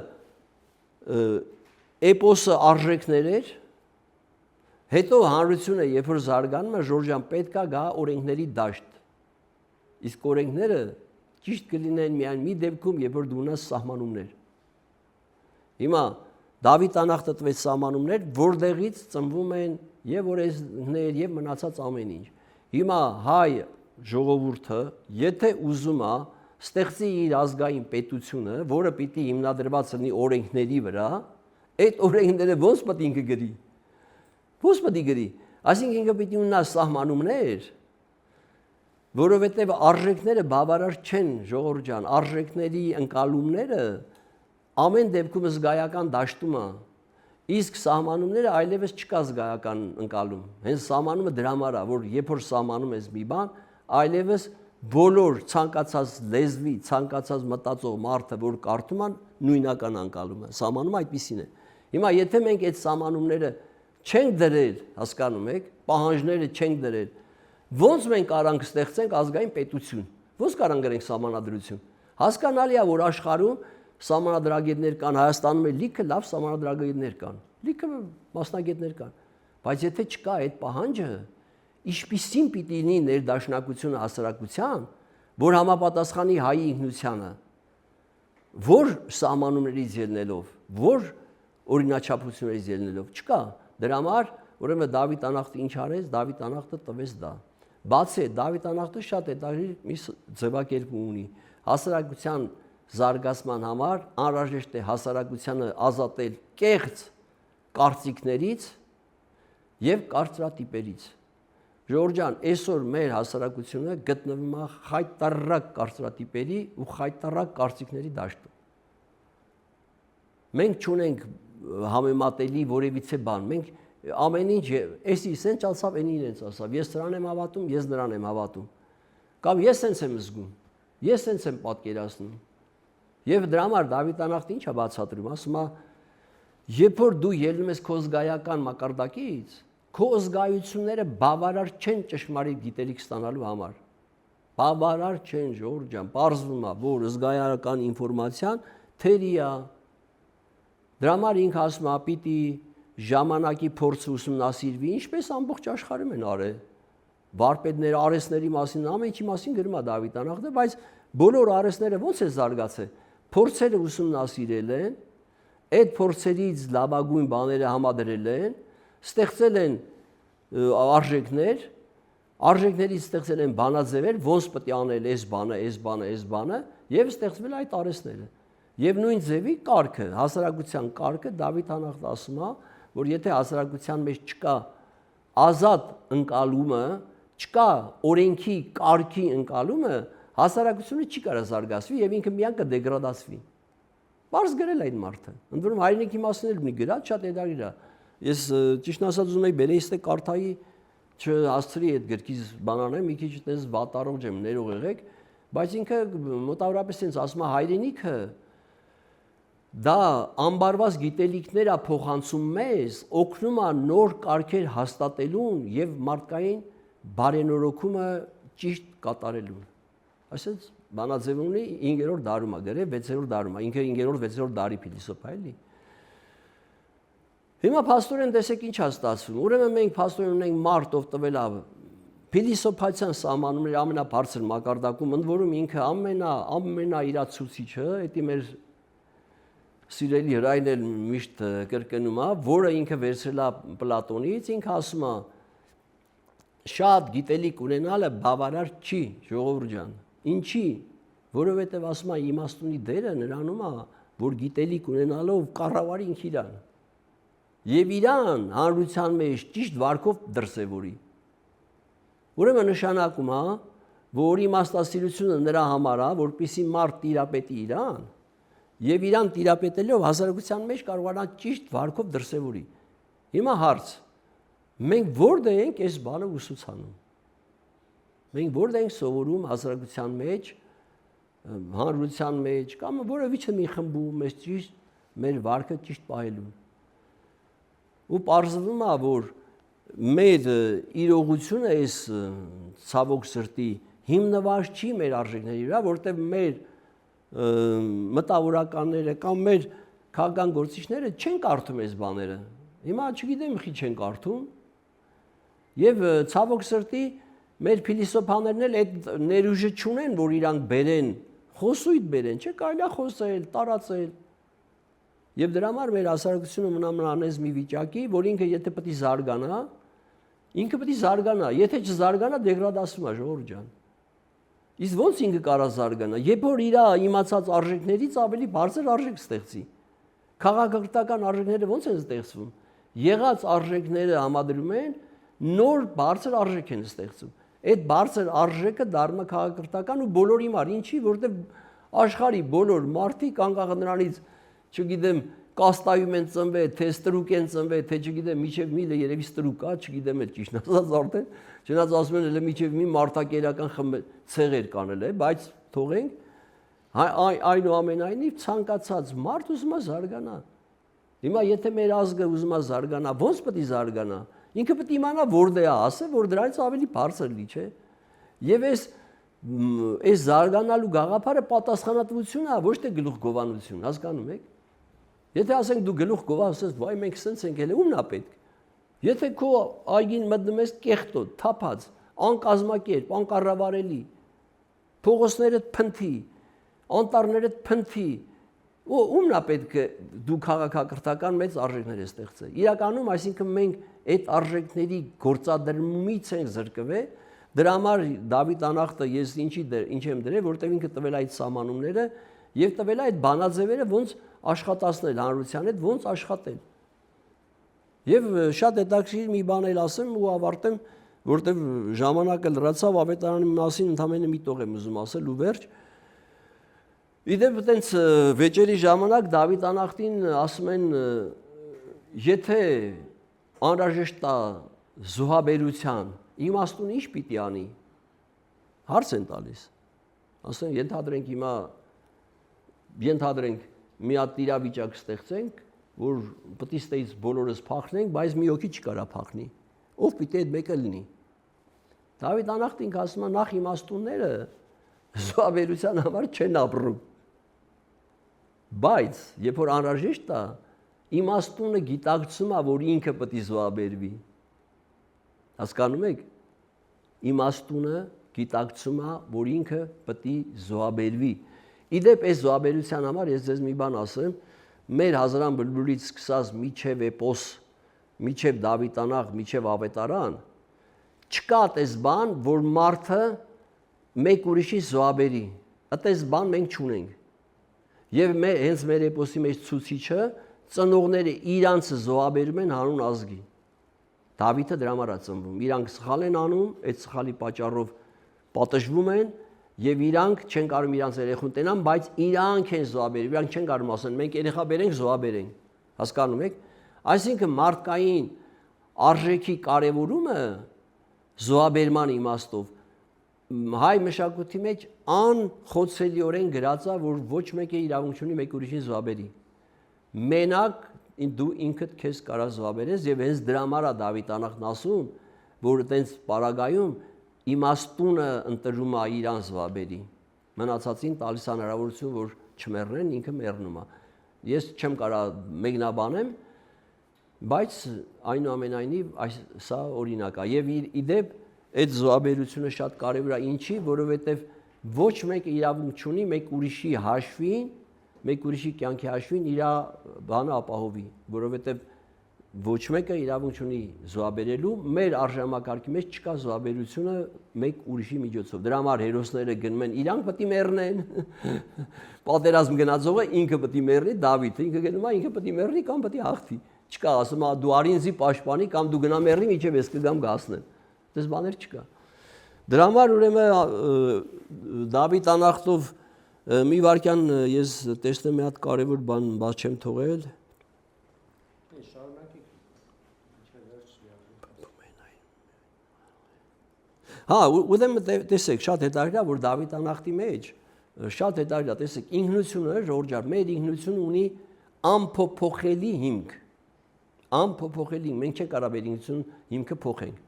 էպոսը արժեքներ էր, հետո հանրությունը երբ որ զարգանում է, ժորժան պետքա գա օրենքների դաշտ։ Իսկ օրենքները ճիշտ կլինեն միայն մի դեպքում, երբ որ դու ունես սահմանումներ։ Հիմա Դավիթ անախտը տվեց սահմանումներ, որտեղից ծնվում են եւ օրենքներ եւ մնացած ամեն ինչ։ Հիմա հայ ժողովուրդը, եթե ուզում է ստեղծի իր ազգային պետությունը, որը պիտի հիմնադրված լինի օրենքների վրա, այդ օրենքները ոնց պետք ինքը գրի։ Ոնց պետք գրի։ Այսինքն ինքը պիտի ունենա սահմանումներ, որովհետև արժեքները բավարար չեն, ժողովուրդ ջան, արժեքների ընկալումները ամեն դեպքում զգայական դաշտում է, իսկ սահմանումները այլևս չկա զգայական ընկալում։ Հենց սահմանումը դրա համար է, որ երբ որ սահմանում ես մի բան, այլևս բոլոր ցանկացած լեզվի, ցանկացած մտածող մարդը, որ կարդում է, նույնական ընկալում է։ Սահմանումը այդպեսին է։ Հիմա եթե մենք այդ սահմանումները չենք դրել, հասկանում եք, պահանջները չենք դրել, ոնց մենք կարանք ստեղծենք ազգային պետություն, ոնց կարանք գրենք սահմանադրություն։ Հասկանալի է, որ աշխարհում սահմանադրագետներ կան, Հայաստանում էլ լիքը լավ սահմանադրագետներ կան, լիքը մասնագետներ կան, բայց եթե չկա այդ պահանջը, ինչպիսին պիտի լինի ներդաշնակությունը հասարակության, որ համապատասխանի հայի ինքնությանը, որ սահմանումներից ելնելով, որ օրինաչափություններից ելնելով, չկա։ Դրա համար ուրեմն Դավիթ անախտը ինչ արեց, Դավիթ անախտը տվեց դա։ Բացի Դավիթ անախտը շատ հետաքրքիր մի ձևակերպում ունի։ Հասարակության զարգացման համար անհրաժեշտ է հասարակությանը ազատել կեղծ կարծիքներից եւ կարծրատիպերից։ Ժողովուրդ ջան, այսօր մեր հասարակությունը գտնվում է խայտառակ կարծրատիպերի ու խայտառակ կարծիքների դաշտում։ Մենք չունենք համեմատելի որևիցե բան, մենք ամեն ինչ էսի սենց ասավ, էնի իրենց ասավ, ես նրան եմ հավատում, ես նրան եմ հավատում, կամ ես սենց եմ զգում, ես սենց եմ պատկերացնում։ Եվ դրա համար Դավիթ անախտը ինչ է բացատրում, ասում է, երբ որ դու ելնում ես քո զգայական մակարդակից, քո զգայությունները բավարար չեն ճշմարիտ գիտելիք ստանալու համար։ Բավարար չեն, ժողովուրդ ջան, պարզվում է, որ զգայական ինֆորմացիան թերի է։ Դրա համար ինքը ասում է, պիտի ժամանակի փորձը ուսումնասիրվի, ինչպես ամբողջ աշխարհում են արել։ Վարպետները արհեստների մասին, ամեն ինչի մասին գրում է Դավիթ անախտը, բայց բոլոր արհեստները ո՞նց է զարգացել։ Փորձերը ուսումնասիրել են, այդ փորձերից լավագույն բաները համադրել են, ստեղծել են արժեքներ, արժեքներից ստեղծել են բանաձևեր, ոնց պետք է անել այս բանը, այս բանը, այս բանը, եւ ստեղծվել այդ արհեստները։ Եվ նույն ձևի կարգը, հասարակության կարգը Դավիթ անախտը ասում է, որ եթե հասարակության մեջ չկա ազատ ընկալումը, չկա օրենքի կարգի ընկալումը, հասարակությունը չի կարող զարգացվի եւ ինքը միայն կդեգրադացվի։ Պարզ գրել այդ մարդը։ Ընդ որում հայրենիքի մասին էլ մի գրած շատ հետաքրքիր է։ Ես ճիշտ ասած ուզում եի Բերեստե կարթայի չհասցրի այդ գրքից բանանեմ, մի քիչ այդպես վատարող եմ, ներող եղեք, բայց ինքը մոտավորապես sense ասում է հայրենիքը դա ամբարված գիտելիքներ է փոխանցում մեզ, օգնում է նոր կարգեր հաստատելուն եւ մարդկային բարենորոգումը ճիշտ կատարելուն։ Այսինքն բանաձև ունի 5-րդ դարում է գրել, 6-րդ դարում է, ինքը 5-րդ, 6-րդ դարի փիլիսոփա էլի։ Հիմա փաստորեն տեսեք ինչ է ստացվում։ Ուրեմն մենք փաստորեն ունենք մարդ, ով տվել է փիլիսոփայության սահմանումների ամենաբարձր մակարդակում, ընդ որում ինքը ամենաիրացուցիչը, դա մեր սիրելի հրայրն էլ միշտ կրկնում է, որը ինքը վերցրել է Պլատոնից, ինքը ասում է շատ գիտելիք ունենալը բավարար չի, ժողովուրդ ջան։ Ինչի՞, որովհետև ասում է իմաստունի դերը նրանում է, որ գիտելիք ունենալով կառավարի ինքը իրան։ Եվ իրան հանրության մեջ ճիշտ վարքով դրսևորի։ Ուրեմն նշանակում է, որ իմաստասիրությունը նրա համար է, որպեսզի մարդ տիրապետի իրան, եւ իրան տիրապետելով հասարակության մեջ կարողանա ճիշտ վարքով դրսևորի։ Հիմա հարց. մենք որտե ենք այս բանը ուսուցանում։ Մենք որտե ենք սովորում հասարակության մեջ, հանրության մեջ կամ որևիցե մի խմբում մեզ ճիշտ մեր վարքը ճիշտ պահելուն։ Ու պարզվում է, որ մեր իրողությունը այս ցավոք սրտի հիմնված չի մեր արժեքների վրա, որտեղ մեր մտավորականները կամ մեր քաղաքական գործիչները չեն կարդում այս բաները։ Հիմա չգիտեմ խի չեն կարդում։ Եվ ցավոք սրտի մեր փիլիսոփաներն էլ այդ ներուժը չունեն, որ իրանք բերեն, խոսույթ բերեն, չէ՞ կարելի է խոսել, տարածել։ Եվ դրա համար մեր հասարակությունը մնամանես մի վիճակի, որ ինքը եթե պետք է զարգանա, ինքը պետք է զարգանա, եթե չզարգանա դեգրադացում է ժողովուրդ ջան։ Իսկ ո՞նց ինքը կարա զարգանա, երբ որ իր իմացած արժեքներից ավելի բարձր արժեք ստեղծի։ Քաղաքական արժեքները ո՞նց են ստեղծվում։ Եղած արժեքները համադրում են, նոր բարձր արժեք են ստեղծում։ Այդ բարձր արժեքը դառնում է քաղաքական ու բոլորի համար, ինչի, որտեղ աշխարհի բոլոր մարդիկ անկախ նրանից, չգիտեմ, կաստայում են ծնվել, թե ստրուկ են ծնվել, թե չգիտեմ, միջև միլը երևի ստրուկ է, չգիտեմ էլ ճիշտ ասած արդեն, չնայած ասում են էլ միջև մի մարտակերական ցեղեր կան էլ, բայց թողենք, այնուամենայնիվ ցանկացած մարդ ուզում է զարգանա։ Հիմա եթե մեր ազգը ուզում է զարգանա, ո՞նց պետք է զարգանա։ Ինքը պետք է իմանա որտե է ասել, որ դրանից ավելի բարձր լի, չէ։ Եվ այս զարգանալու գաղափարը պատասխանատվություն է, ոչ թե գլուխգովանություն, հասկանում եք։ Եթե ասենք դու գլուխ գովա, ասես, վայ մենք սենց ենք, էլ ումն է պետք։ Եթե քո այգին մտնում ես կեղտոտ, թափած, անկազմակերպ, անկառավարելի, փողոցներդ փնթի, անտառներդ փնթի, ումն է պետք է դու քաղաքակրթական մեծ արժեքներ ես ստեղծել։ Իրականում, այսինքն մենք այդ արժեքների գործադրումից ենք զրկվել, դրա համար Դավիթ անախտը ես ինչ եմ դրել, որտեղ ինքը տվել այդ սահմանումները եւ տվել այդ բանաձևերը ոնց աշխատացնել հանրության հետ, ոնց աշխատել։ Եվ շատ հետաքրքիր մի բան էլ ասեմ ու ավարտեմ, որտեղ ժամանակը լրացավ, ավետարանի մասին ընդամենը մի տող եմ ուզում ասել ու վերջ։ Իդեպ այտենց վեճերի ժամանակ Դավիթ անախտին ասում են, եթե անհրաժեշտ է զոհաբերության, իմաստուն ինչ պիտի անի։ Հարց են տալիս։ Ասեն, ենթադրենք հիմա մի հատ իրավիճակ ստեղծենք, որ պետք է ստեից բոլորս փախնենք, բայց մի հոգի չկարա փախնի։ Ով պիտի այդ մեկը լինի։ Դավիթ անախտին ասում է, նախ իմաստունները զոհաբերության համար չեն ապրում։ Բայց երբ որ անհրաժեշտ է, իմաստունը գիտակցում է, որ ինքը պետք է զոհաբերվի։ Հասկանում եք։ Իմաստունը գիտակցում է, որ ինքը պետք է զոհաբերվի։ Իդեպ այս զոհաբերության համար ես ձեզ մի բան ասեմ, մեր Հազարան բլբուլից սկսած միջև էպոս, միջև Դավիթ անախտ, միջև ավետարան, չկա այդպես բան, որ մարդը մեկ ուրիշի զոհաբերի։ Այդպես բան մենք չունենք։ Եվ հենց մեր էպոսի մեջ ցուցիչը ծնողները իրանց զոհաբերում են հանուն ազգի։ Դավիթը դրա համար է ծնվում։ Իրանք սխալ են անում, այդ սխալի պատճառով պատժվում են եւ իրանք չեն կարող իրանց երեխուն տենան, բայց իրանք են զոհաբերում, իրանք չեն կարող ասեն մենք երեխա բերենք, զոհաբերենք։ Հասկանում եք։ Այսինքն մարդկային արժեքի կարևորումը զոհաբերման իմաստով հայ մշակույթի մեջ անխոցելիորեն գրած է, որ ոչ մեկը իրավունք չունի մեկ ուրիշին զոհաբերի։ մենակ դու ինքդ քեզ կարա զոհաբերես եւ հենց դրա համար է Դավիթ անախն ասում, որ այտենց պարագայում իմաստունը ընտրում է իրան զոհաբերի, մնացածին տալիս է հնարավորություն, որ չմեռնեն, ինքը մեռնում է։ Ես չեմ կարա մեկնաբանեմ, բայց այնուամենայնիվ սա օրինակ է եւ իդեպ այդ զոհաբերությունը շատ կարեւոր է, ինչի, որովհետեւ ոչ մեկը իրավունք չունի մեկ ուրիշի հաշվին, մեկ ուրիշի կյանքի հաշվին իր բանը ապահովի, որովհետեւ ոչ մեկը իրավունք չունի զոհաբերելու, մեր արժանապատվի մեջ չկա զոհաբերությունը մեկ ուրիշի միջոցով։ Դրա համար հերոսները գնում են, իրանք պետք է մեռնեն։ Պատերազմ գնացողը ինքը պետք է մեռնի, Դավիթը ինքը գնում է, ինքը պետք է մեռնի կամ պետք է հաղթի։ Չկա, ասում է դու արինձի պաշտպանի կամ դու գնա մեռնի, միջև ես կգամ գասնեմ։ Դες բաներ չկա։ Դրա համար ուրեմն Դավիթ անախտով մի վարքյան ես տեսնեմ մի հատ կարևոր բան բաց չեմ թողել։ Հա, ուրեմն տեսեք, շատ հետաքրքիր է, որ Դավիթ անախտի մեջ շատ հետաքրքիր է, տեսեք, ինքնությունը, ժողովուրդ, մեր ինքնությունը ունի անփոփոխելի հիմք։ Անփոփոխելի, մենք չենք կարող մեր ինքնություն հիմքը փոխենք։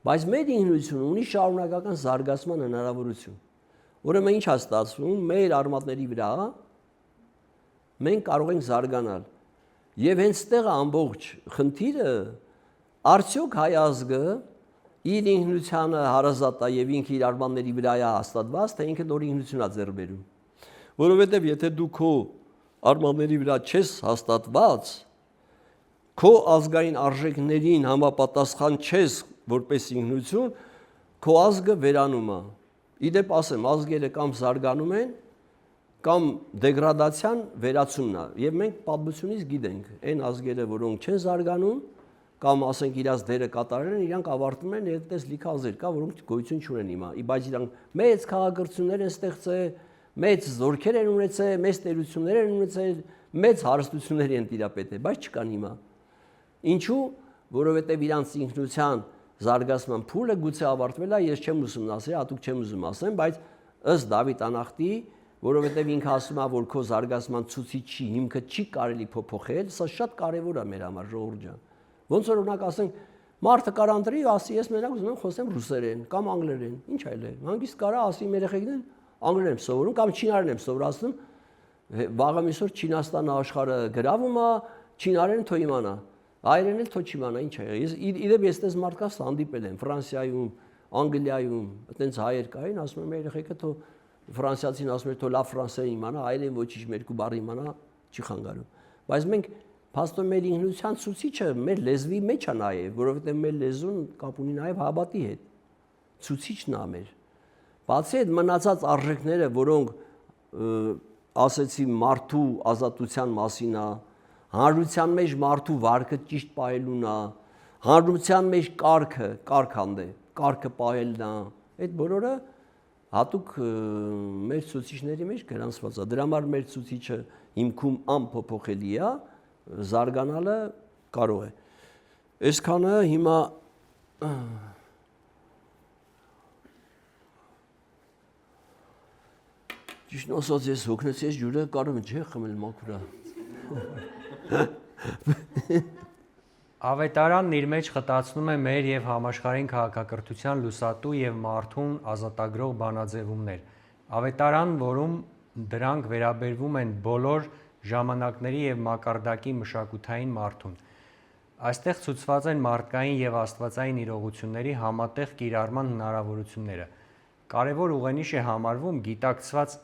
Բայց մեր ինքնությունը ունի շարունակական զարգացման հնարավորություն։ Ուրեմն ինչ է ստացվում, մեր արմատների վրա մենք կարող ենք զարգանալ։ Եվ հենց այդտեղ ամբողջ խնդիրը արդյոք հայ ազգը իր ինքնությանը հարազատ է եւ ինքը իր արմատների վրա է հաստատված, թե ինքը նոր ինքնություն է ձեռք բերում։ Որովհետեւ եթե դու քո արմատների վրա չես հաստատված, քո ազգային արժեքներին համապատասխան չես որպես ինքնություն, քո ազգը վերանում է։ Իդեպ ասեմ, ազգերը կամ զարգանում են, կամ դեգրադացիան վերացումն է։ Եվ մենք պատմությունից գիտենք, այն ազգերը, որոնք չեն զարգանում, կամ ասենք իրաց դերը կատարել են, իրանք ավարտում են եւ այդպես լիքը ազգեր կա, որոնք գոյություն չունեն հիմա։ Բայց իրանք մեծ քաղաքացիներ են ստեղծել, մեծ զորքեր են ունեցել, մեծ տերություններ են ունեցել, մեծ հարստություններ են տիրապետել, բայց չկան հիմա։ Ինչու՞, որովհետեւ իրանց ինքնության զարգացման փուլը գուցե ավարտվել է, ես չեմ ուզում ասել, հատուկ չեմ ուզում ասեմ, բայց ըստ Դավիթ անախտի, որովհետեւ ինքը ասում է, որ քո զարգացման ցուցիչի հիմքը չի կարելի փոփոխել, սա շատ կարեւոր է մեր համար, ժողովուրդ ջան։ Ոնց որ օրինակ ասենք, մարդը կարա ընտրի ու ասի, ես մենակ ուզում եմ խոսեմ ռուսերեն կամ անգլերեն, ինչ այլ է։ Հանգիստ կարա ասի մեր երեխեքն անգլերեն եմ սովորում կամ չինարեն եմ սովորացնում, վաղը միսօր Չինաստանը աշխարհը գրավում է, չինարեն թո իմանա, հայերեն էլ թո չիմանա, ինչ է։ Ես իդեպ ես այդպես մարդկանց հանդիպել եմ Ֆրանսիայում, Անգլիայում, այտենց հայեր կային, ասում եմ երեխեքը թո ֆրանսիացին ասում էր թո լավ ֆրանսերեն իմանա, հայերեն ոչինչ երկու բառ իմանա, չի խանգարում։ Բայց մենք փաստորեն մեր ինքնության ցուցիչը մեր լեզվի մեջ է նաև, որովհետև մեր լեզուն կապ ունի նաև հավատի հետ։ Ցուցիչն է մեր։ Բացի այդ մնացած արժեքները, որոնք ասեցի մարդու ազատության մասին է, հանրության մեջ մարդու վարքը ճիշտ պահելուն է, հանրության մեջ կարգը պահելն է, այդ բոլորը հատուկ մեր ցուցիչների մեջ գրանցված է։ Դրա համար մեր ցուցիչը հիմքում անփոփոխելի է, զարգանալը կարող է։ Այսքանը հիմա ճիշտ ասած ես հոգնեցի այս ջուրը կարող եմ չէ խմել մաքուր է։ Ավետարանն իր մեջ խտացնում է մեր եւ համաշխարհային քաղաքակրթության լուսատու եւ մարդուն ազատագրող բանաձևումներ։ Ավետարան, որում դրանք վերաբերվում են բոլոր ժամանակների եւ մակարդակի մշակութային մարդուն։ Այստեղ ցուցված են մարդկային եւ աստվածային իրողությունների համատեղ կիրառման հնարավորությունները։ Կարևոր ուղենիշ է համարվում գիտակցված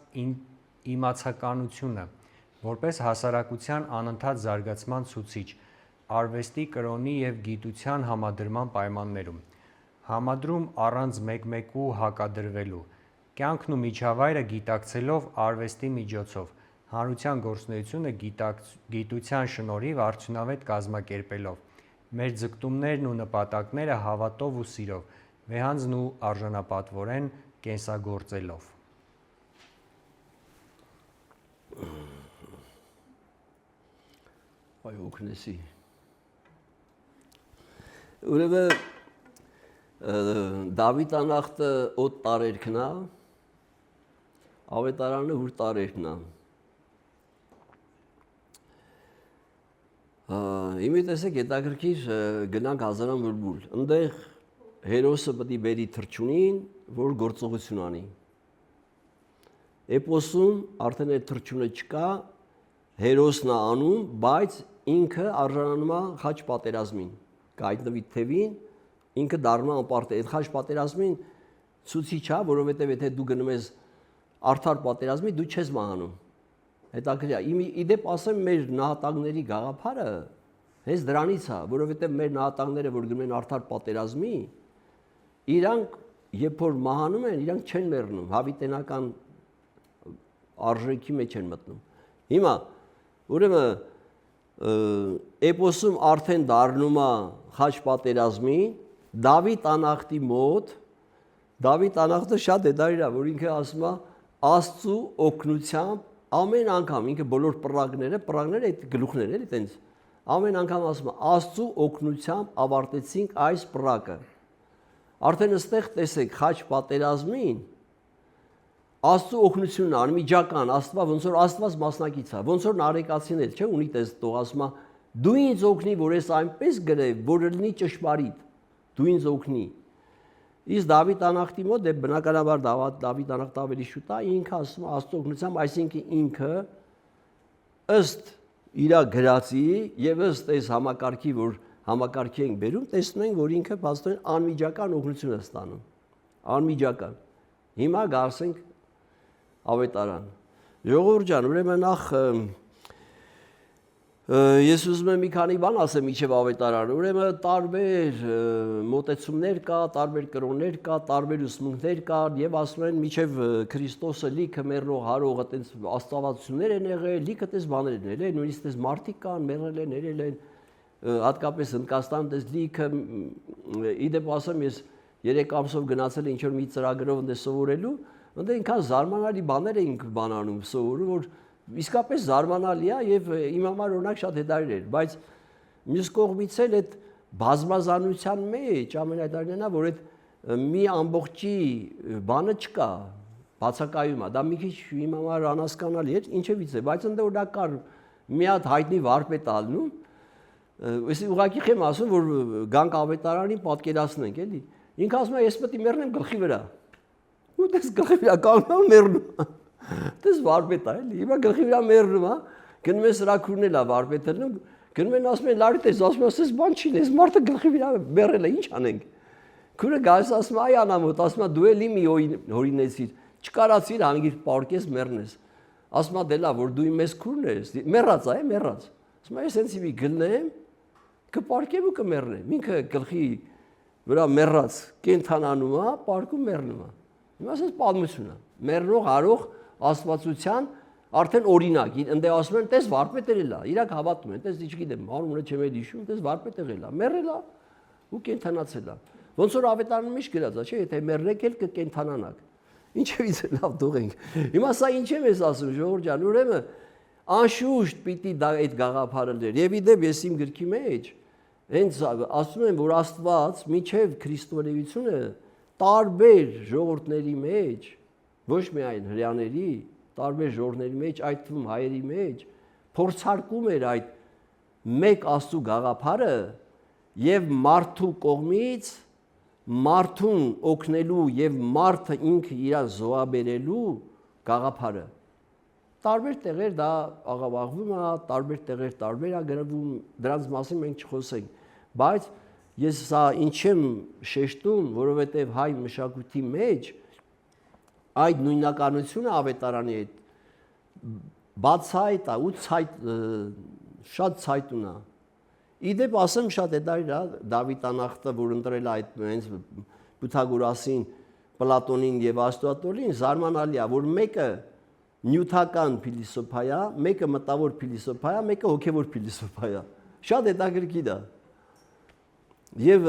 իմացականությունը, որպես հասարակության անընդհատ զարգացման ցուցիչ, արվեստի, կրոնի եւ գիտության համադրման պայմաններում։ Համադրում առանց մեկմեկու հակադրվելու։ Կյանքն ու միջավայրը գիտակցելով արվեստի միջոցով, հանրության գործունեությունը գիտության շնորհիվ արդյունավետ կազմակերպելով, մեր ձգտումներն ու նպատակները հավատով ու սիրով, վեհանձն ու արժանապատվորեն կենսագործելով։ Այ օգնեսի։ Ուրեմն Դավիթ անախտը օդ տարերքն է, ավետարանը հուր տարերքն է։ Իմի տեսեք հետաքրքիր գնանք հազարան բուլբուլ։ Այնտեղ հերոսը պետք է բերի թրջունին, որ գործողություն անի։ Էպոսում արդեն այդ թրջունը չկա, հերոսն է անում, բայց ինքը արժանանում է խաչ պատերազմին։ Կայտնվի թևին, ինքը դառնում է անպարտ։ Այդ խաչ պատերազմին ցուցիչ է, որովհետև եթե դու գնում ես արդար պատերազմի, դու չես մահանում։ Հետաքրքիր, իդեպ ասեմ մեր նահատակների գաղափարը հենց դրանից է, որովհետև մեր նահատակները, որ գնում են արդար պատերազմի, իրանք երբ որ մահանում են, իրանք չեն մեռնում, հավիտենական արժեքի մեջ են մտնում։ Հիմա ուրեմն էպոսում արդեն դառնում է խաչ պատերազմի, Դավիթ անախտի մոտ, Դավիթ անախտը շատ հետաքրքիր է, որ ինքը ասում է Աստծու օգնությամբ ամեն անգամ ինքը բոլոր պրագները այդ գլուխները էլի տենց ամեն անգամ ասում է Աստծու օգնությամբ ավարտեցինք այս պրագը։ Արդեն այստեղ տեսեք խաչ պատերազմին Աստծու օգնությունն է, անմիջական, Աստված ոնց որ Աստված մասնակից է, ոնց որ նարեկացին էլ, չէ՞, ունի տես տող ասում է դու ինձ օգնի, որ ես այնպես գրեւ, որ լինի ճշմարիտ։ Դու ինձ օգնի։ Իսկ Դավիթ անախտի մոտ դե բնականաբար Դավիթ անախտը ավելի շուտ է, ինքը ասում է Աստծո օգնությամբ, այսինքն ինքը ըստ իր գրածի եւ ըստ այս համակարգի, որ համակարգի ենք բերում, տեսնում ենք, որ ինքը բացտորեն անմիջական օգնություն է ստանում։ Անմիջական։ Հիմա գարսենք ավետարան։ Ժողովուրդ ջան, ուրեմն նախ ես ուզում եմ մի քանի բան ասեմ իջև ավետարան, ուրեմն տարբեր մոտեցումներ կա, տարբեր կրոններ կա, տարբեր ուսմունքներ կա եւ ասում են միջև Քրիստոսը լիքը մեռող հարող այտենց աստվածություններ են եղել, լիքը այտենց բաներ են եղել, նույնիսկ այտենց մարդիկ կան, մեռել են, երել են, հատկապես Հնդկաստան այտենց լիքը իդեպ ասեմ ես 3 ամսով գնացել ինչ որ մի ծրագրով այնտեղ սովորելու, այնտեղ ինքան զարմանալի բաներ էինք բանանում սովորում, որ իսկապես զարմանալի է եւ իմ համար օրինակ շատ հետաքրքիր էր, բայց մյուս կողմից էլ այդ բազմազանության մեջ ամենահետաքրքիրն է, որ այդ մի ամբողջի բանը չկա, բացակայում է, դա մի քիչ իմ համար անհասկանալի էր, ինչևից է, բայց ընդ օրինակ կար մի հատ հայտնի վարպետ ալնում, ես ուղղակի խեմ ասում, որ գանք ավետարանին պատկերացնենք, էլի։ Ինքը ասում է, ես պետք է մեռնեմ գլխի վրա։ Ու դες գլխի վրա կանգնում մեռնում։ Դες վարպետ է, էլի։ Հիմա գլխի վրա մեռնում է, գնում են սրաքուրն էլ է վարպետը լինում, գնում են ասում են լարի տես, ասում ես բան չի, ես մարդը գլխի վրա մեռել է, ինչ անենք։ Քուրը գալիս ասում այ անամոտ, ասում է դու էլի մի հորինեցիր, չկարացիր հանգիր պարկես մեռնես։ Ասում է դե լավ, որ դու իմ մեծ քուրն ես, մեռած է, մեռած։ Ասում է ես հենց մի գնեմ, կպարկեմ ու կմեռնեմ։ Ինքը գլխի վրա մեռած կենթանանում է, պարկում մեռնում է։ Հիմա ասես պատմություն է։ Մեռնող հարող աստվածության արդեն օրինակ, ընդե ասում են, տես վարպետ էլ է, իրանք հավատում են, տես չգիտեմ, անունը չեմ էլ հիշում, տես վարպետ էլ է, մեռել է ու կենթանացել է։ Ոնց որ ավետարանում միշտ գրած է, չէ՞, եթե մեռնեք էլ կկենթանանաք։ Ինչևից է լավ դողենք։ Հիմա սա ինչ եմ ես ասում, ժողովուրդ ջան, ուրեմն անշուշտ պիտի դա այդ գաղափարը լեր։ Եվ իդեպ ես իմ գրքի մեջ հենց ասում եմ, որ Աստված միջև քրիստոնեությունը տարբեր ժողովուրդների մեջ, ոչ միայն հրեաների, տարբեր ժողովուրդների մեջ, այդ թվում հայերի մեջ, փորձարկում էր այդ մեկ Աստծո գաղափարը եւ մարդու կողմից մարդուն օգնելու եւ մարդը ինքը իր զոհաբերելու գաղափարը։ Տարբեր տեղեր դա աղավաղվում է, տարբեր տեղեր տարբեր է գրվում, դրանց մասին մենք չխոսենք, բայց ես սա ինչ եմ շեշտում, որովհետև հայ մշակույթի մեջ այդ նույնականությունը ավետարանի հետ բացայտ է ու շատ ցայտուն է։ Իդեպ ասեմ շատ հետաքրքիր է Դավիթ անախտը, որ ընտրել է այդ հենց Պյութագորասին, Պլատոնին եւ Արստոտելին, զարմանալի է, որ մեկը նյութական փիլիսոփա է, մեկը մտավոր փիլիսոփա է, մեկը հոգեվոր փիլիսոփա է։ Շատ հետաքրքիր է։ Եվ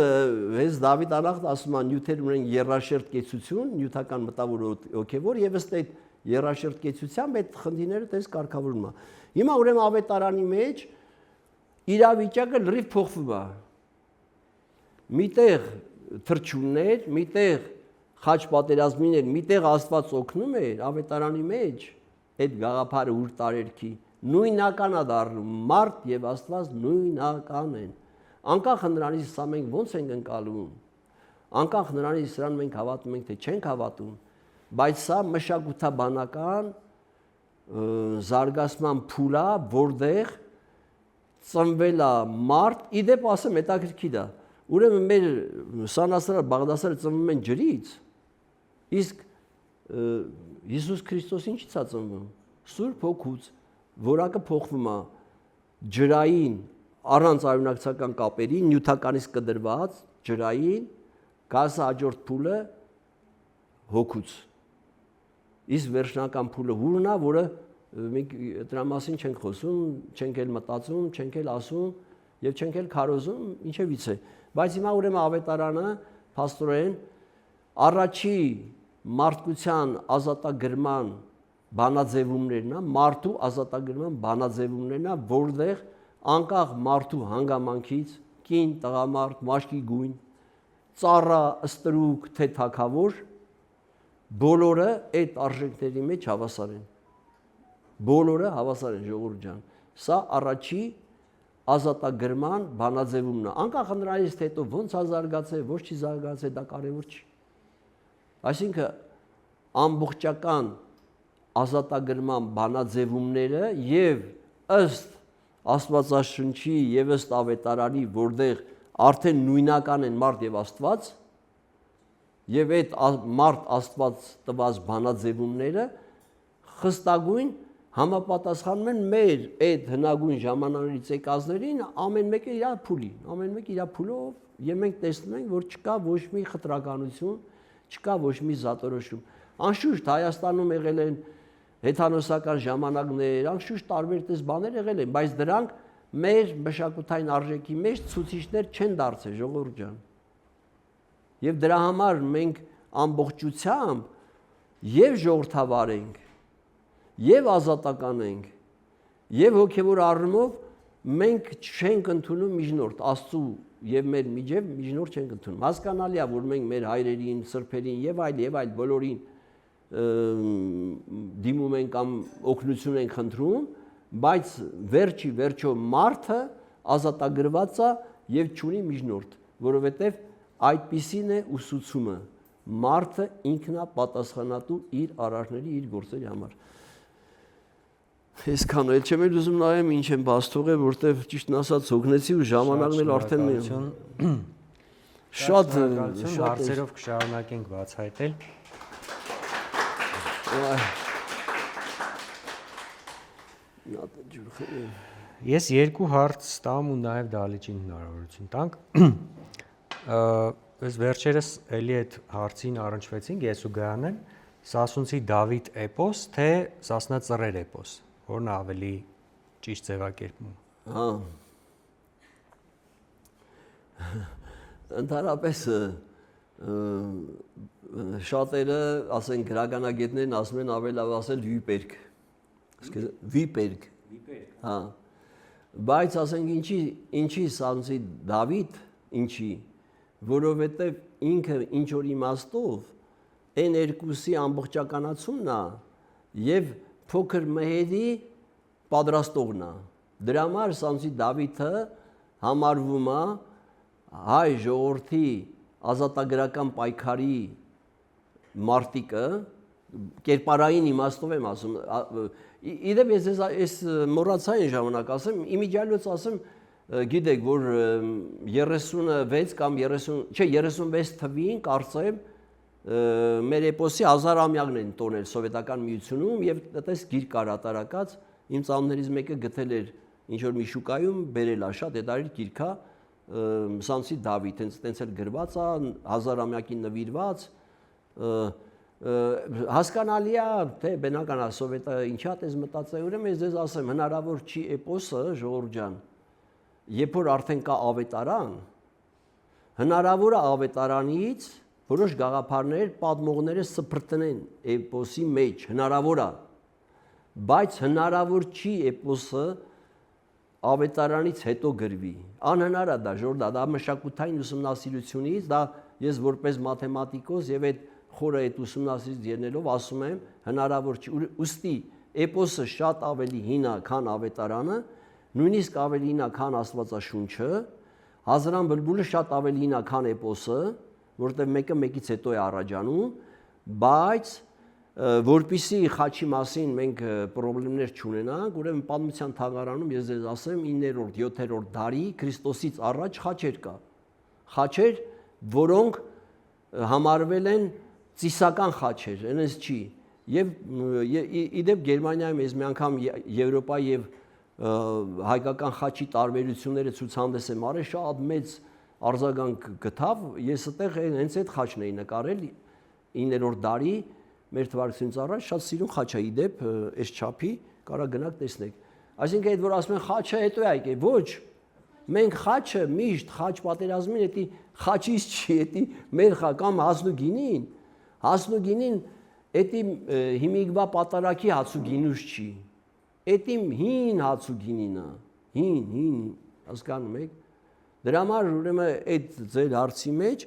հենց Դավիթ անախտը ասում է նյութեր ունեն երաշերտ կեցություն, նյութական մտավոր հոգեվոր եւ ըստ այդ երաշերտ կեցությամբ այդ խնդիրները տես կարգավորվում է։ Հիմա ուրեմն ավետարանի մեջ իրավիճակը լրիվ փոխվում է։ Միտեղ թրջուններ, միտեղ խաչ պատերազմիներ, միտեղ Աստված օգնում էր ավետարանի մեջ այդ գաղափարը ուր տարերքի նույնական է դառնում, մարդ եւ Աստված նույնական են։ Անկախ նրանից սա մենք ոնց ենք ընկալում, անկախ նրանից սրան մենք հավատում ենք թե չենք հավատում, բայց սա մշակութաբանական զարգացման փուլ է, որտեղ ծնվել է մարդ, իդեպ ասեմ, հետաքրքիր է։ Ուրեմն մեր սանասրար Բաղդասարը ծնվում են ջրից, իսկ Հիսուս Քրիստոս ինչից է ծնվում։ Սուրբ Հոգուց, որակը փոխվում է ջրային, առանց արյունակցական կապերի, նյութականից կդրված ջրային, գազը հաջորդ փուլը հոգուց։ Իսկ վերջնական փուլը հուրն է, որը մենք դրա մասին չենք խոսում, չենք էլ մտածում, չենք էլ ասում եւ չենք էլ քարոզում, ինչևից է։ Բայց հիմա ուրեմն ավետարանը փաստորեն առաջի մարդկության ազատագրման բանաձևումներն է, մարդու ազատագրման բանաձևումներն է, որտեղ անկախ մարդու հանգամանքից, կին, տղամարդ, մաշկի գույն, ծառա, ստրուկ, թե թագավոր, բոլորը այդ արժեքների մեջ հավասար են։ Բոլորը հավասար են, ժողովուրդ ջան։ Սա առաջի ազատագրման բանաձևումն է։ Անկախ նրանից թե հետո ոնց է զարգացել, ոչ չի զարգացել, դա կարևոր չի։ Այսինքն ամբողջական ազատագրման բանաձևումները եւ ըստ Աստվածաշնչի եւ ըստ ավետարանի, որտեղ արդեն նույնական են մարդ եւ Աստված, եւ այդ մարդ Աստված տված բանաձևումները խստագույն համապատասխանում են մեր այդ հնագույն ժամանակներից եկածներին, ամեն մեկը իր փուլին, ամեն մեկը իր փուլով, եւ մենք տեսնում ենք, որ չկա ոչ մի խտրականություն, չկա ոչ մի զատորոշում։ Անշուշտ Հայաստանում եղել են հեթանոսական ժամանակներ, անշուշտ տարբեր տես բաներ եղել են, բայց դրանք մեր մշակութային արժեքի մեջ ցուցիչներ չեն դարձել, ժողովուրդ ջան։ Եվ դրա համար մենք ամբողջությամբ եւ ժողովրդավար ենք, եւ ազատական ենք, եւ հոգեվոր առումով մենք չենք ընդունում միջնորդ, Աստծու եւ մեր միջև միջնորդ չենք ընդունում։ Հասկանալի է, որ մենք մեր հայրերին, սրբերին եւ այլ բոլորին դիմում ենք կամ օգնություն ենք խնդրում, բայց վերջո մարդը ազատագրված է եւ չունի միջնորդ, որովհետեւ այդպիսին է ուսուցումը, մարդը ինքն է պատասխանատու իր արարքների, իր գործերի համար։ Այսքան էլ չեմ ուզում նայեմ ինչ եմ բաց թողել, որտեվ ճիշտն ասած հոգնեցի ու ժամանակն էլ արդեն շատ հարցերով կշարունակենք բացահայտել։ Ես երկու հարց տամ ու նաև դալիճին հնարավորություն տանք։ Այս վերջերս էլի այդ հարցին առնչվեցինք ես ու Գայանեն, Սասունցի Դավիթ էպոս, թե Սասնա Ծռեր էպոս, որն ավելի ճիշտ ձևակերպում։ Հա։ Ընդհանրապես շատերը, ասենք գրականագետներն ասում են ավելի լավ ասել վիպերք։ Վիպերք։ Հա։ Բայց ասենք ինչի Սասունցի Դավիթ, ինչի, որովհետև ինքը ինչ որ իմաստով այն երկուսի ամբողջականացումն է եւ փոքր մհերի պատրաստողն է։ Դրա համար Սասունցի Դավիթը համարվում է հայ ժողովրդի ազատագրական պայքարի մարտիկը, կերպարային իմաստով եմ ասում, իդեպ ես մոռացա այն ժամանակ ասեմ, իմիջիալոց ասեմ, գիտեք, որ 36 կամ 36 թվին կարծեմ մեր էպոսի 1000-ամյակն են տոնել Սովետական Միությունում եւ այդպես գիրք կար հատարակած, իմ ծանոթներից մեկը գտել էր ինչ որ մի շուկայում, բերել է շատ հետարիր գիրք է Սասունցի Դավիթ, հենց էլ գրված է 1000-ամյակին նվիրված, հասկանալի է, թե բնական է սովետը ինչա դες մտածել, ուրեմն ես ձեզ ասեմ, հնարավոր չի էպոսը, ժողովուրդ ջան, երբ որ արդեն կա ավետարան, հնարավոր է ավետարանից որոշ գաղափարներ պատմողները սփռտնեն էպոսի մեջ, հնարավոր է, բայց հնարավոր չի էպոսը ավետարանից հետո գրվի, անհնար է դա, ժողովուրդ, դա մշակութային ուսումնասիրությունից, դա ես որպես մաթեմատիկոս եւ այդ խորը այդ ուսումնասիրից ելնելով ասում եմ, հնարավոր չի, ուստի Էպոսը շատ ավելի հին է, քան ավետարանը, նույնիսկ ավելի հին է, քան Աստվածաշունչը, Հազարան բլբուլը շատ ավելի հին է, քան էպոսը, որտեղ մեկը մեկից հետո է առաջանում, բայց որպիսի խաչի մասին մենք խնդիրներ չունենանք, ուրեմն պատմության թանգարանում ես ձեզ ասեմ 9-րդ, 7-րդ դարի Քրիստոսից առաջ խաչեր կա։ Խաչեր, որոնք համարվել են ծիսական խաչեր, այնպես չի։ Եվ իդեպ Գերմանիայում ես մի անգամ Եվրոպա եւ հայկական խաչի տարբերությունները ցուցահանդես եմ արել, շատ մեծ արձագանք գտավ, ես այդտեղ հենց այդ խաչն էի նկարել 9-րդ դարի մեր թվարկությունից առաջ, շատ սիրուն խաչ է իդեպ, այս չափի, կարա գնաք տեսնեք։ Այսինքն այդ որ ասում են խաչը հետո է եկել, ոչ, մենք խաչը միշտ խաչ պատերազմին էդի խաչից չի, էդի մեր կամ հասնուգինին էդի հիմիկվա պատարակի հացուգինուց չի, էդի հին հացուգինին է, հին, հասկանում եք։ Դրա համար ուրեմն այդ ձեր հարցի մեջ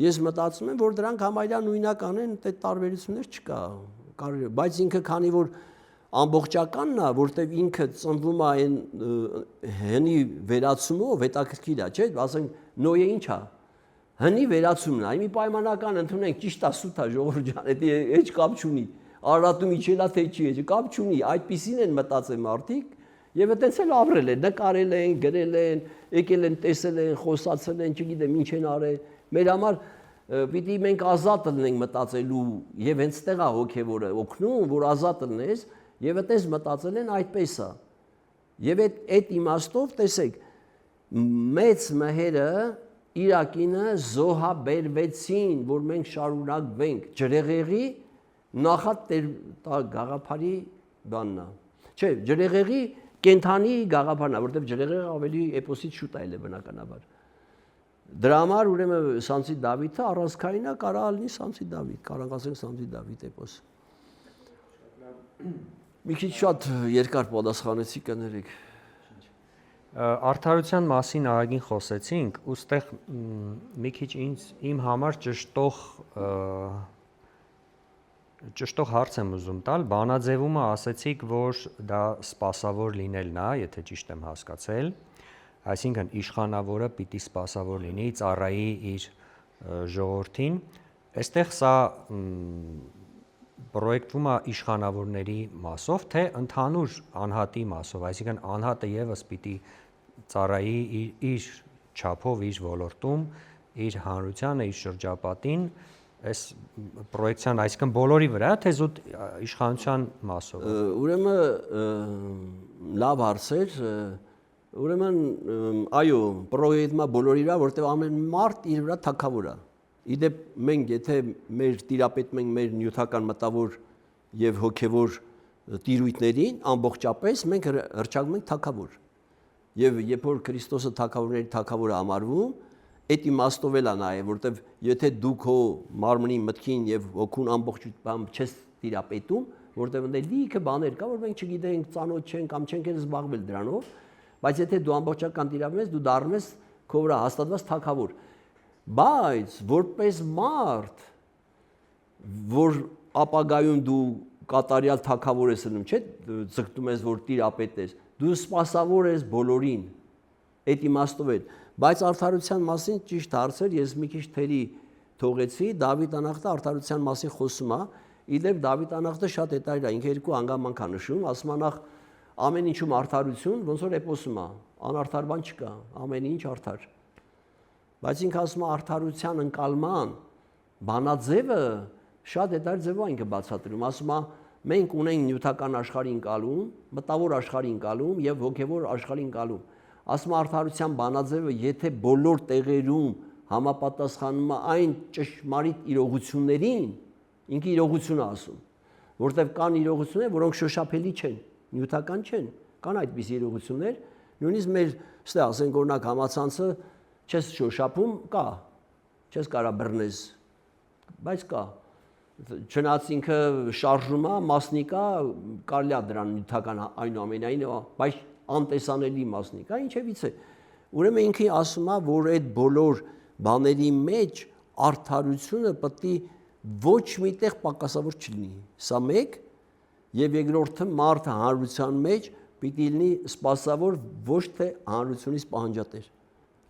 ես մտածում եմ, որ դրանք համարյա նույնական են, այդ տարբերություններ չկա, բայց ինքը քանի որ ամբողջականն է, որտեղ ինքը ծնվում է այն հնի վերացումով, հետաքրքիր է, չէ՞, ասենք Նոյը ինչ է, հնի վերացումն է, մի պայմանական ընդունենք, ճիշտ է, սուտ է, ժողովուրդ ջան, դա հեչ կապ չունի, Արարատում իջել է, թե չի, կապ չունի, այդպիսին են մտածել մարդիկ, եւ այդպես էլ ապրել են, նկարել են, գրել են, եկել են, տեսել են, խոսացել են, չգիտեմ ինչ են արել, մեր համար պիտի մենք ազատ լինենք մտածելու եւ հենց տեղ է հոգեվորը օգնում, որ ազատ լինես եւ այդպես մտածել են այդպես է։ Եվ այդ իմաստով տեսեք, մեծ մհերը Իրակինը զոհաբերվեցին, որ մենք շարունակվենք ջրեղեղի նախատեր գաղափարի բանն է։ Չէ, ջրեղեղի կենթանի գաղափարն է, որտեղ ջրեղեղը ավելի էպոսից շուտ է բնականաբար։ Դրա համար ուրեմն Սամսի Դավիթը առանցքային է, կարա լինի Սամսի Դավիթ, կարող ասենք Սամսի Դավիթ էպոս։ Մի քիչ շատ երկար պատասխանեցի, կներեք։ Արդարության մասին ահագին խոսեցինք, ուստեղ մի քիչ իմ համար ճշտող հարց եմ ուզում տալ, բանաձևումը ասեցիք, որ դա սպասավոր լինելն է, եթե ճիշտ եմ հասկացել, այսինքն իշխանավորը պիտի սպասավոր լինի, ծառայի իր ժողովրդին, այստեղ սա պրոյեկտվում է իշխանավորների մասով, թե ընդհանուր անհատի մասով, այսինքն անհատը եւս պիտի ծառայի իր չափով, իր ոլորտում, իր հանրությանը, իր շրջապատին, այս պրոյեկցիան, այսինքն բոլորի վրա, թե զուտ իշխանության մասով։ Ուրեմն լավ հարց էր, ուրեմն այո, պրոյեկտը բոլորի վրա, որտեղ ամեն մարդ իր վրա թագավոր է։ Իդեպ մենք եթե մեր տիրապետում ենք մեր նյութական մտավոր եւ հոգեվոր տիրույթներին, ամբողջապես մենք հռչակում ենք թագավոր։ Եվ երբ որ Քրիստոսը թագավորների թագավորը համարվում, այդ իմաստով էլ է նաեւ, որտեւ եթե դուք հո մարմնի մտքին եւ հոգուն ամբողջությամբ չես տիրապետում, որտեւ ընդ լիքը բաներ կա, որ մենք չգիտենք, ծանոթ չենք կամ չենք էլ զբաղվել դրանով, բայց եթե դու ամբողջական տիրապետում ես, դու դառնում ես քո վրա հաստատված թագավոր։ Բայց որպես մարդ, որ ապագայում դու կատարյալ թագավոր ես լինում, չէ՞, ձգտում ես որ տիրապետես, դու սպասավոր ես բոլորին։ Այդ իմաստով է։ Բայց արդարության մասին ճիշտ հարցեր, ես մի քիչ թերի թողեցի, Դավիթ անախտը արդարության մասին խոսում է։ Իդեպ Դավիթ անախտը շատ հետաքրքիր է, ինքը երկու հանգամանք է նշում, ասում է նախ ամեն ինչում արդարություն, ոնց որ էպոսում է, անարդար բան չկա, ամեն ինչ արդար։ Բայց ինքը ասում է արդարության ընկալման բանաձևը շատ հետաքրքիր ձևով ինքը բացատրում, ասում է մենք ունենք նյութական աշխարհի ընկալում, մտավոր աշխարհի ընկալում եւ հոգեվոր աշխարհի ընկալում։ Ասում է արդարության բանաձևը, եթե բոլոր տեղերում համապատասխանում է այն ճշմարիտ իրողություններին, ինքը իրողություն է ասում, որտեղ կան իրողություններ, որոնք շոշափելի չեն, նյութական չեն, կան այդպիսի իրողություններ, նույնիսկ մեր, ստե ասենք օրինակ համացանցը չես շոշափում, կա, չես կարա բռնես, բայց կա։ Չնայած ինքը շարժում է, մասնիկ է, կարելի է դրան նյութական այնուամենայնիվ, բայց անտեսանելի մասնիկ է, ինչևից է։ Ուրեմն ինքը ասում է, որ այդ բոլոր բաների մեջ արդարությունը պետք է ոչ միտեղ պակասավոր չլինի։ Սա մեկ, եւ երկրորդը մարդը հանրության մեջ պիտի լինի սպասավոր, ոչ թե հանրությունից պահանջատեր։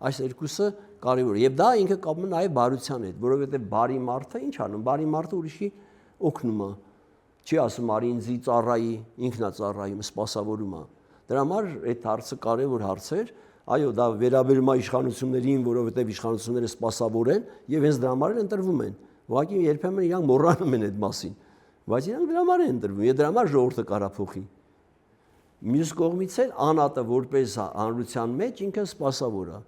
Այս երկուսը կարևոր է եւ դա ինքը կապում է նաեւ բարության հետ, որովհետեւ բարի մարդը ինչ անում, բարի մարդը ուրիշի օգնում է, չի ասում արի ինձի ծառայի, ինքնա ծառայում, սպասավորում է։ Դրա համար այդ հարցը կարևոր հարց էր, այո, դա վերաբերում է իշխանություններին, որովհետեւ իշխանությունները սպասավոր են եւ հենց դրա համար ընտրվում են։ Ուղղակի երբեմն իրանք մոռանում են այդ մասին, բայց իրանք դրա համար են ընտրվում, եւ դրա համար ժողովուրդը կարա փոխի։ Մյուս կողմից էլ անատը որպես հանրության մեջ ինքը սպասավոր է։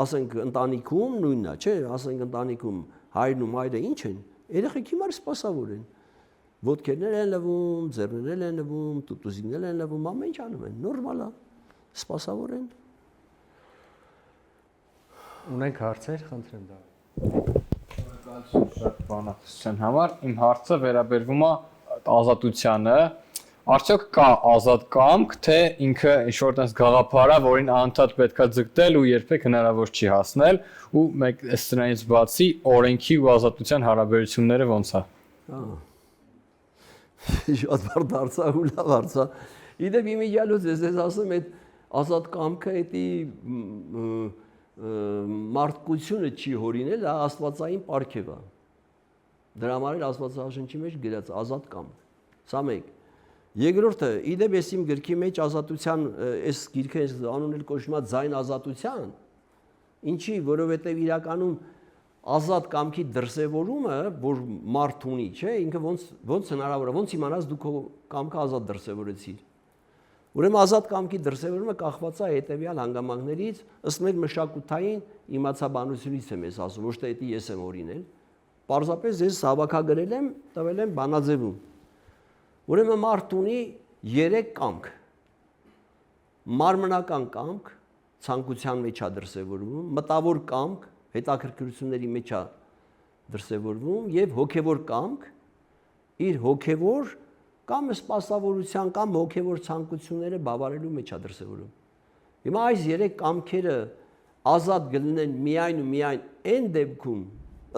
Ասենք ընտանիքում նույնն է, չէ, ասենք ընտանիքում հայրն ու մայրը ինչ են, երեխեքի համար սպասավոր են։ Ոտքերներ են լվում, ձեռներներ են լվում, տուտուզիկներ են լվում, ամեն ինչ անում են, նորմալ է, սպասավոր են։ Ունենք հարցեր, խնդրեմ դա։ Շատ բանախոսության համար իմ հարցը վերաբերվում է ազատությանը։ Արդյոք կա ազատ կամք, թե ինքը ինչ-որ տես գաղափար է, որին անընդհատ պետքա ձգտել ու երբեք հնարավոր չի հասնել, ու մեկ սրանից բացի օրենքի ու ազատության հարաբերությունները ո՞նց է։ Շատ բարդ հարցա ու լավ հարցա։ Իդեպ իմիջիալոց ես ասում այդ ազատ կամքը էդի մարդկությունը չի հորինել, դա աստվածային պարգև է։ Դրա համար էլ Աստվածաշնչի մեջ գրած ազատ կամք։ Սա մեկ։ Երկրորդը, իդեպ ես իմ գրքի մեջ ազատության, այս գիրքը անունել կոչվում է ձայն ազատության, ինչի, որովհետև իրականում ազատ կամքի դրսևորումը, որ մարդ ունի, չէ, ինքը ոնց հնարավոր է, ոնց իմանաս դու քո կամքը ազատ դրսևորեցիր։ Ուրեմն ազատ կամքի դրսևորումը կախված է հետևյալ հանգամանքներից, ըստ մեր մշակութային իմացաբանությունից եմ ես ասում, ոչ թե դա ես եմ օրինել։ Պարզապես ես հավաքագրել եմ, տվել եմ բանաձևում։ Ուրեմն մարդ ունի 3 կամք։ Մարմնական կամք, ցանկության մեջ է դրսևորվում, մտավոր կամք, հետաքրքրությունների մեջ է դրսևորվում եւ հոգեվոր կամք, իր հոգեվոր կամ սպասավորության կամ հոգեվոր ցանկությունները բավարարելու մեջ է դրսևորվում։ Հիմա այս 3 կամքերը ազատ կլինեն միայն ու միայն այն դեպքում,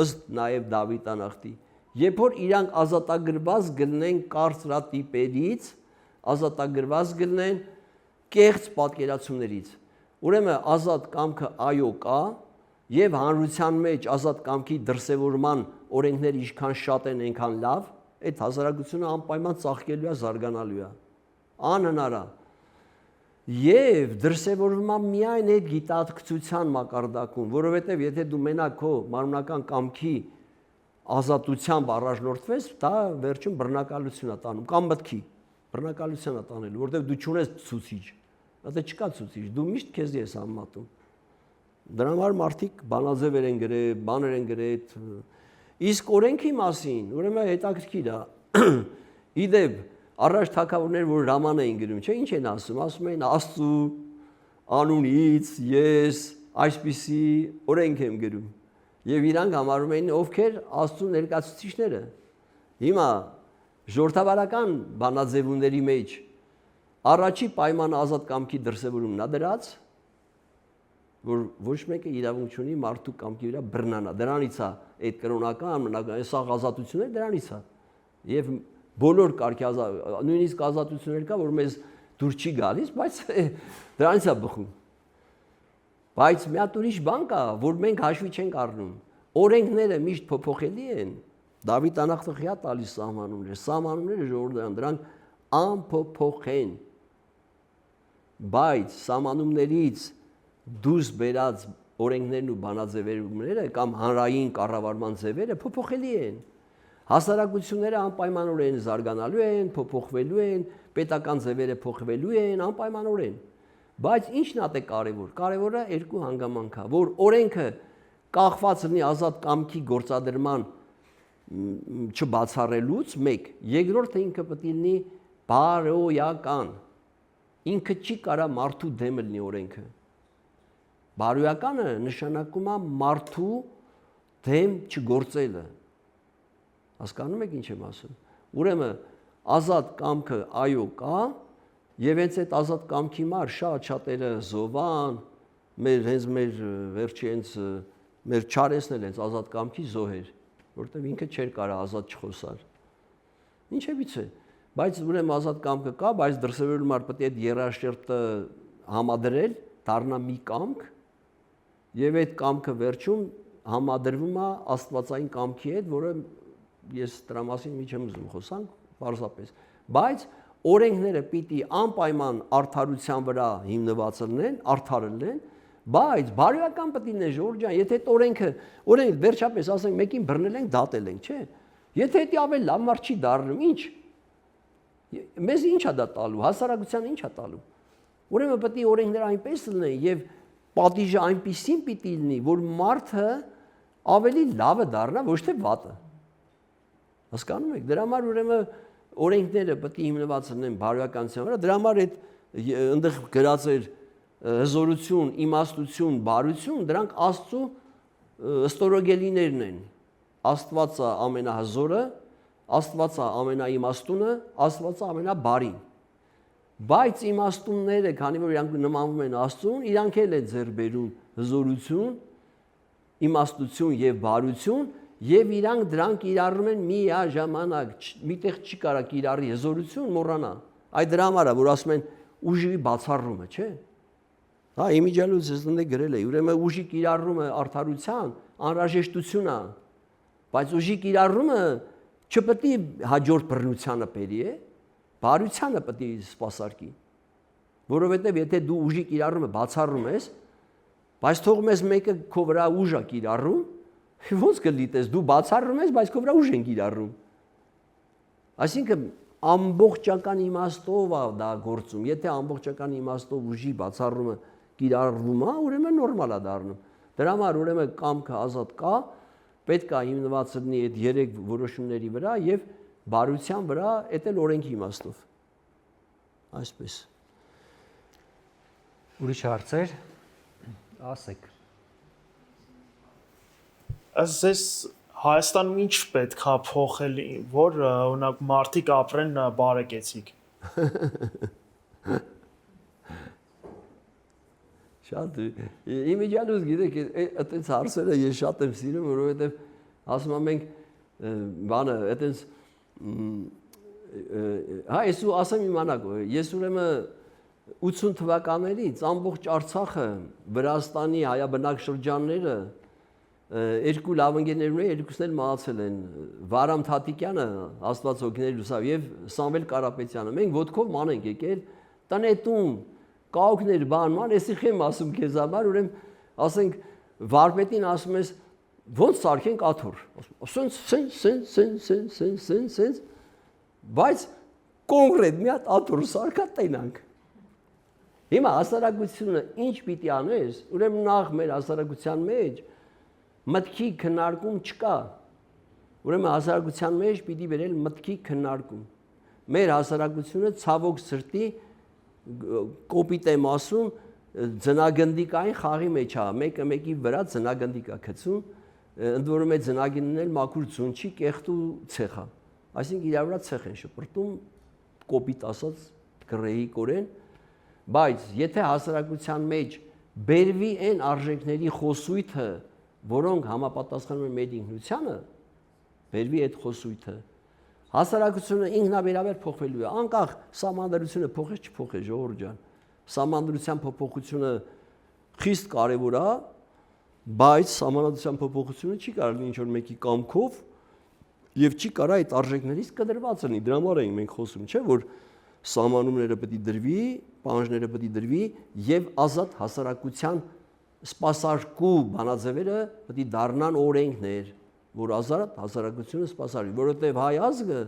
ըստ նաև Դավիթ անախտի, երբ որ իրանք ազատագրված գտնեն կարծրատիպերից, ազատագրված գտնեն կեղծ պատկերացումներից։ Ուրեմն ազատ կամքը այո կա, եւ հանրության մեջ ազատ կամքի դրսևորման օրենքները ինչքան շատ են, այնքան լավ, այդ հասարակությունը անպայման ծաղկելու է, զարգանալու է։ Անհնար է։ Եվ դրսևորվում է միայն այդ գիտակցության մակարդակում, որովհետև եթե դու մենակ քո մարմնական կամքի ազատությամբ առաջնորդվես, դա վերջում բռնակալություն է տանում, կամ մտքի բռնակալություն է տանելու, որովհետև դու չունես ցուցիչ, դա չկա ցուցիչ, դու միշտ քեզ ես համատում։ Դրա համար մարդիկ բանաձևեր են գրել, բաներ են գրել, իսկ օրենքի մասին, ուրեմն հետաքրքիր է։ Իդեպ առաջ թագավորներ, որ ռաման էին գրում, չէ, ինչ են ասում են Աստծու անունից ես այսպիսի օրենք եմ գրում։ Եվ իրանք համարում էին ովքեր Աստծու ներկայացուցիչները։ Հիմա ժողովրդավարական բանաձևումների մեջ առաջի պայմանը ազատ կամքի դրսևորումն է դրած, որ ոչ մեկը իրավունք չունի մարդու կամքի վրա բռնանա։ Դրանից է այդ կրոնական, սաղ ազատությունները դրանից է։ Եվ բոլոր կարգի նույնիսկ ազատություններ կա, որ մեզ դուր չի գալիս, բայց դրանից է բխում։ Բայց մի հատ ուրիշ բան կա, որ մենք հաշվի չենք առնում։ Օրենքները միշտ փոփոխելի են։ Դավիթ անախտը խիա տալիս սահմանումները ժողովրդական, դրանք անփոփոխ են։ Բայց սահմանումներից դուրս բերած օրենքներն ու բանաձևերը կամ հանրային կառավարման ձևերը փոփոխելի են։ Հասարակությունները անպայմանորեն զարգանալու են, փոփոխվելու են, պետական ձևերը փոխվելու են անպայմանորեն։ Բայց ինչն է կարևոր։ Կարևորը երկու հանգամանք է, որ օրենքը կախված լինի ազատ կամքի գործադրման չբացառելուց, մեկ, երկրորդը ինքը պետք է լինի բարոյական։ Ինքը չի կարա մարդու դեմ լինի օրենքը։ Բարոյականը նշանակում է մարդու դեմ չգործելը։ Հասկանում եք ինչ եմ ասում։ Ուրեմն ազատ կամքը այո կա, եւ հենց այդ ազատ կամքի մար շատ-շատերը զովան, հենց մեր վերջի հենց մեր չարեսն էլ հենց ազատ կամքի զոհեր, որովհետեւ ինքը չէր կարա ազատ չխոսալ։ Ինչևից է։ Բայց ուրեմն ազատ կամքը կա, բայց դրսևորելու համար պետք է այդ երաշերտը համադրել, դառնա մի կամք, եւ այդ կամքը վերջում համադրվում է աստվածային կամքի հետ, որը ես դրա մասին մի չեմ ուզում խոսանք, պարզապես։ Բայց օրենքները պիտի անպայման արդարության վրա հիմնված լինեն, արդար լինեն, բայց բարոյական պետք է լինեն, Ժորժ ջան, եթե այդ օրենք վերջապես ասենք մեկին բռնել ենք, դատել ենք, չէ՞։ Եթե դա ավելի լավ մարդ չի դառնում, ինչ։ Մեզ ի՞նչ է դա տալու, հասարակությանը ի՞նչ է տալու։ Ուրեմն պետք է օրենքները այնպես լինեն եւ պատիժը այնպեսին պիտի լինի, որ մարդը ավելի լավը դառնա, ոչ թե վատը։ Հասկանում եք։ Դրա համար ուրեմն օրենքները պետք է հիմնված լինեն բարոյականության վրա, դրա համար այդ այնտեղ գրած էր հզորություն, իմաստություն, բարություն, դրանք Աստծո ստորոգելիներն են։ Աստվածը ամենահզորը, Աստվածը ամենաիմաստունը, Աստվածը ամենաբարին։ Բայց իմաստունները, քանի որ իրանք նմանվում են Աստծուն, իրանք էլ են ձեռք բերում հզորություն, իմաստություն եւ բարություն, եւ իրանք դրանք իրառում են միաժամանակ, միտեղ չի կարա իրարի հզորություն մոռանա։ Այդ դրա համար է, որ ասում են ուժի բացառումը, չէ՞։ Հա, իմիջիալուց ես գրել է, ուրեմն ուժի կիրառումը արդարության անհրաժեշտություն է, բայց ուժի կիրառումը չպետք է հաջորդ բռնությանը բերի է, բարությանը պետք է սպասարկի, որովհետև եթե դու ուժի կիրառումը բացառում ես, բայց թողում ես մեկը քո վրա ուժ է կիրառում, ոնց կլիտես, դու բացառում ես, բայց քո վրա ուժ են կիրառում։ Այսինքն ամբողջական իմաստով է դա գործում, եթե ամբողջական իմաստով ուժի բացառումը կիրառվում է, ուրեմն նորմալ է դառնում։ Դրա համար ուրեմն կամքը ազատ կա, պետք է հիմնված լինի այդ երեք որոշումների վրա եւ բարության վրա, դա էլ օրենքի իմաստով։ Այսպես։ Ուրիշ հարցեր, ասեք։ Ասես Հայաստանում ինչ պետք է փոխել, որ օրինակ մարդիկ ապրեն բարեկեցիկ։ Շատ իմիջիալուց գիտեք, այդպես հարցերը ես շատ եմ սիրում, որովհետև ասում եմ մենք բանը, այդպես հա, ես ու ասեմ իմանաք, ես ուրեմն 80 թվականներից ամբողջ Արցախը, Վրաստանի հայաբնակ շրջանները երկու լավ ընկերներ ունեն, երկուսն էլ մահացել են, Վարամ Թաթիկյանը, Աստված օգներ լուսավ, եւ Սամվել Կարապետյանը։ Մենք ոտքով ման ենք եկել, տնետուն կաուքներ բանման, էսի խեմ ասում քեզ համար, ուրեմն ասենք վարպետին ասում ես ոնց սարքենք աթոռ, սենց, բայց կոնկրետ մի հատ աթոռ սարքա տենանք։ Հիմա հասարակությունը ինչ պիտի անես, ուրեմն նախ մեր հասարակության մեջ մտքի քննարկում չկա։ Ուրեմն հասարակության մեջ պիտի վերել մտքի քննարկում։ Մեր հասարակությունը ցավոք սրտի կոպիտ եմ ասում, ձնագնդիկային խաղի մեջ է, մեկը մեկի վրա ձնագնդիկ է գցում, ընդ որում է ձնագինն էլ մաքուր ձուն չի, կեղտ ու ցեխ է։ Այսինքն իր վրա ցեխ են շպրտում, կոպիտ ասած գրեհիկորեն, բայց եթե հասարակության մեջ բերվի այն արժեքների խոսույթը, որոնք համապատասխանում են մեր ինքնությանը, բերվի այդ խոսույթը, հասարակությունը ինքնաբերաբար փոխվելու է, անկախ սահմանադրությունը փոխես չփոխես, Ժողովուրդ ջան, սահմանադրության փոփոխությունը խիստ կարևոր է, բայց սահմանադրության փոփոխությունը չի կարող լինի ինչ-որ մեկի կամքով եւ չի կարող այդ արժեքներից կդրված լինի, դրա համար ենք մենք խոսում, չէ՞ որ սահմանումները պետք է դրվի, պահանջները պետք է դրվի եւ ազատ հասարակության սպասարկու բանաձևերը պետք է դառնան օրենքներ, որ ազատ հասարակությունը սպասարկի, որովհետև հայ ազգը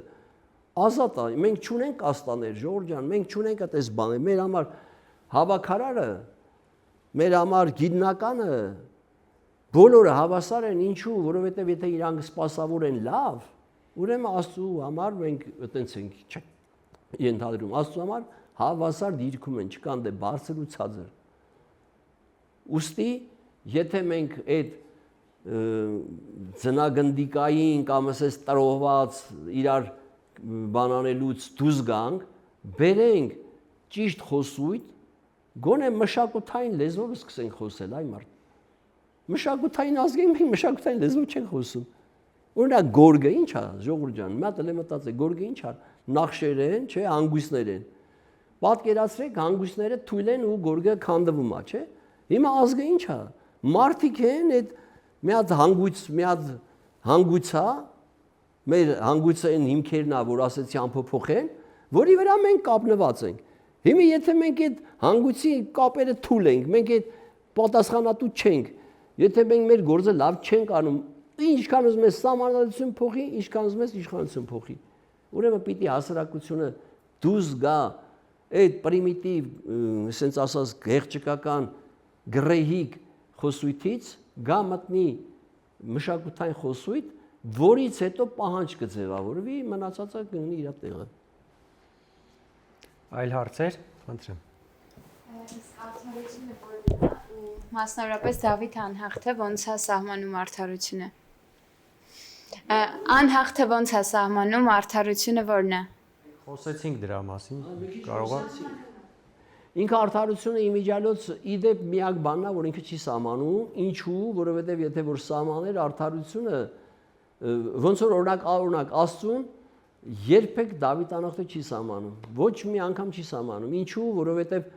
ազատ է, մենք չունենք աստաներ, Ժողովուրդ ջան, մենք չունենք այդպես բաներ, մեր համար հավաքարարը, մեր համար գիտնականը, բոլորը հավասար են, ինչու, որովհետև եթե իրանք սպասավոր են լավ, ուրեմն Աստծու համար մենք այտենց ենք ենթադրում, Աստծու համար հավասար դիրքում են, չկան դե բարձր ու ցածր։ Ուստի, եթե մենք այդ ձնագնդիկային կամ ասես տրոհված իրար բանանելուց դուրս գանք, բերենք ճիշտ խոսույթ, գոնե մշակութային լեզվով սկսենք խոսել, այ մարդ։ Մշակութային ազգ ենք, մենք մշակութային լեզվով չենք խոսում։ Օրինակ գորգը ի՞նչ է, ժողովուրդ ջան, մի հատ էլ մտածեք, գորգը ի՞նչ է, նախշեր են, չէ, հանգույցներ են։ Պատկերացրեք, հանգույցները թույլ են ու գորգը քանդվում է, չէ։ Հիմա ազգը ի՞նչ է։ Մարդիկ են, այդ մի հատ հանգույցա, մեր հանգույցը այն հիմքերն է, որ ասեցի անփոփոխ են, որի վրա մենք կապնված ենք։ Հիմա եթե մենք այդ հանգույցի կապերը թույլ ենք, մենք այդ պատասխանատու չենք, եթե մենք մեր գործը լավ չենք անում, ինչքան ուզում ես սահմանադրություն փոխի, ինչքան ուզում ես իշխանություն փոխի։ Ուրեմն պիտի հասարակությունը դուրս գա այդ պրիմիտիվ, ասենց ասած, գեղջկական գրեհիկ խոսույթից, գա մտնի մշակութային խոսույթ, որից հետո պահանջ կձևավորվի, մնացածը կգնի իր տեղը։ Այլ հարցեր, խնդրեմ։ Իսկ արդարությունը որն է ու մասնավորապես Դավիթ անհաղթը ոնց է սահմանում արդարությունը։ Անհաղթը ոնց է սահմանում արդարությունը որն է։ Խոսեցինք դրա մասին, կարող է։ Ինքը արդարությունը իմիջիալոց իդեպ միակ բանն է, որ ինքը չի սահմանում, ինչու, որովհետև եթե որ սահմաներ արդարությունը, ոնց որ օրինակ Աստծուն երբեք Դավիթ անհաղթը չի սահմանում, ոչ մի անգամ չի սահմանում, ինչու, որովհետև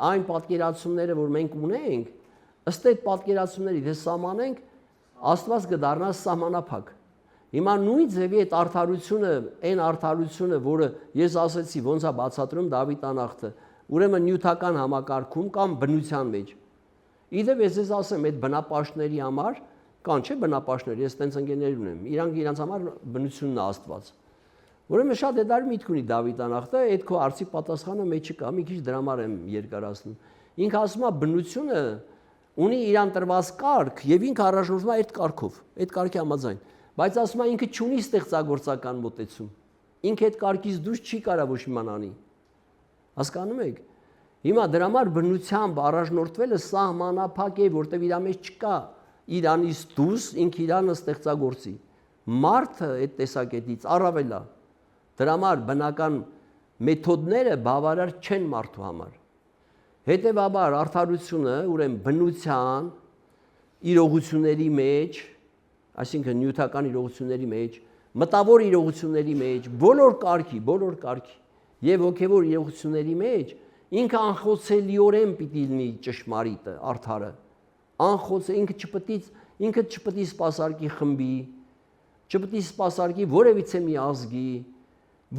այն պատկերացումները, որ մենք ունենք, ըստ այդ պատկերացումների դե սահմանենք, Աստված կդառնա սահմանափակ։ Հիմա նույն ձևի այդ արդարությունը, այն արդարությունը, որը ես ասեցի, ոնց է բացատրում Դավիթ անհաղթը, ուրեմն նյութական համակարգում կամ բնության մեջ։ Իդեպ ես ասեմ, այդ բնապաշտների համար կան չէ բնապաշտներ, ես տենց ընկերներ ունեմ, իրանք իրանց համար բնությունն է Աստված։ Ուրեմն շատ հետարի միտք ունի Դավիթ անհաղթը, այդ քո արծի պատասխանը մեջը կա, մի քիչ դրա համար եմ երկարացնում։ Ինքը ասում է բնությունը ունի իրան տրված կարգ եւ ինքը առաջնորդվում է այդ կարգով, այդ կարգի համաձայն, բայց ասում է ինքը չունի ստեղծագործական մոտեցում։ Ինքը այդ կարգից դուրս չի կարող ոչ մի բան անի։ Հասկանում եք։ Հիմա դրա համար բնությամբ առաջնորդվելը սահմանափակ է, որտեղ իր մեջ չկա իրանից դուրս ինքը իրանը ստեղծագործի։ Մարդը այդ տեսակետից առավել է։ Դրա համար բնական մեթոդները բավարար չեն մարդու համար։ Հետևաբար արդարությունը ուրեմն բնության իրողությունների մեջ, այսինքն նյութական իրողությունների մեջ, մտավոր իրողությունների մեջ, բոլոր կարգի եւ հոգեվոր իրողությունների մեջ ինքը անխոցելիորեն պիտի լինի ճշմարիտը, արդարը։ Անխոցը ինքը չպետք է սպասարկի խմբի, չպետք է սպասարկի որևիցե մի ազգի,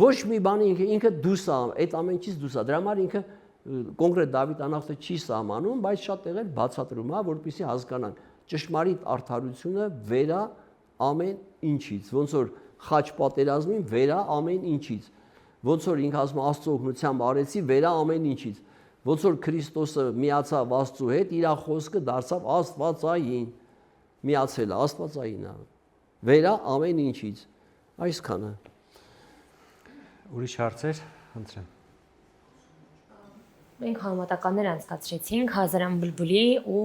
ոչ մի բանի ինքը դուրս է, այդ ամեն ինչից դուրս է։ Դրա համար ինքը կոնկրետ Դավիթ անհաղթը չի սահմանում, բայց շատ տեղեր բացատրում է, որպեսզի հասկանան ճշմարիտ արդարությունը վերա ամեն ինչից, ոնց որ խաչ պատերազմին վերա ամեն ինչից, ոնց որ ինքը ասում է Աստծո օգնությամբ արեցի վերա ամեն ինչից, ոնց որ Քրիստոսը միացավ Աստծո հետ, իր խոսքը դարձավ աստվածային, միացել է աստվածային է, վերա ամեն ինչից, այսքանը։ Ուրիշ հարցեր, խնդրեմ։ Մենք համատականներ անցկացրեցինք Հազարան Բուլբուլի ու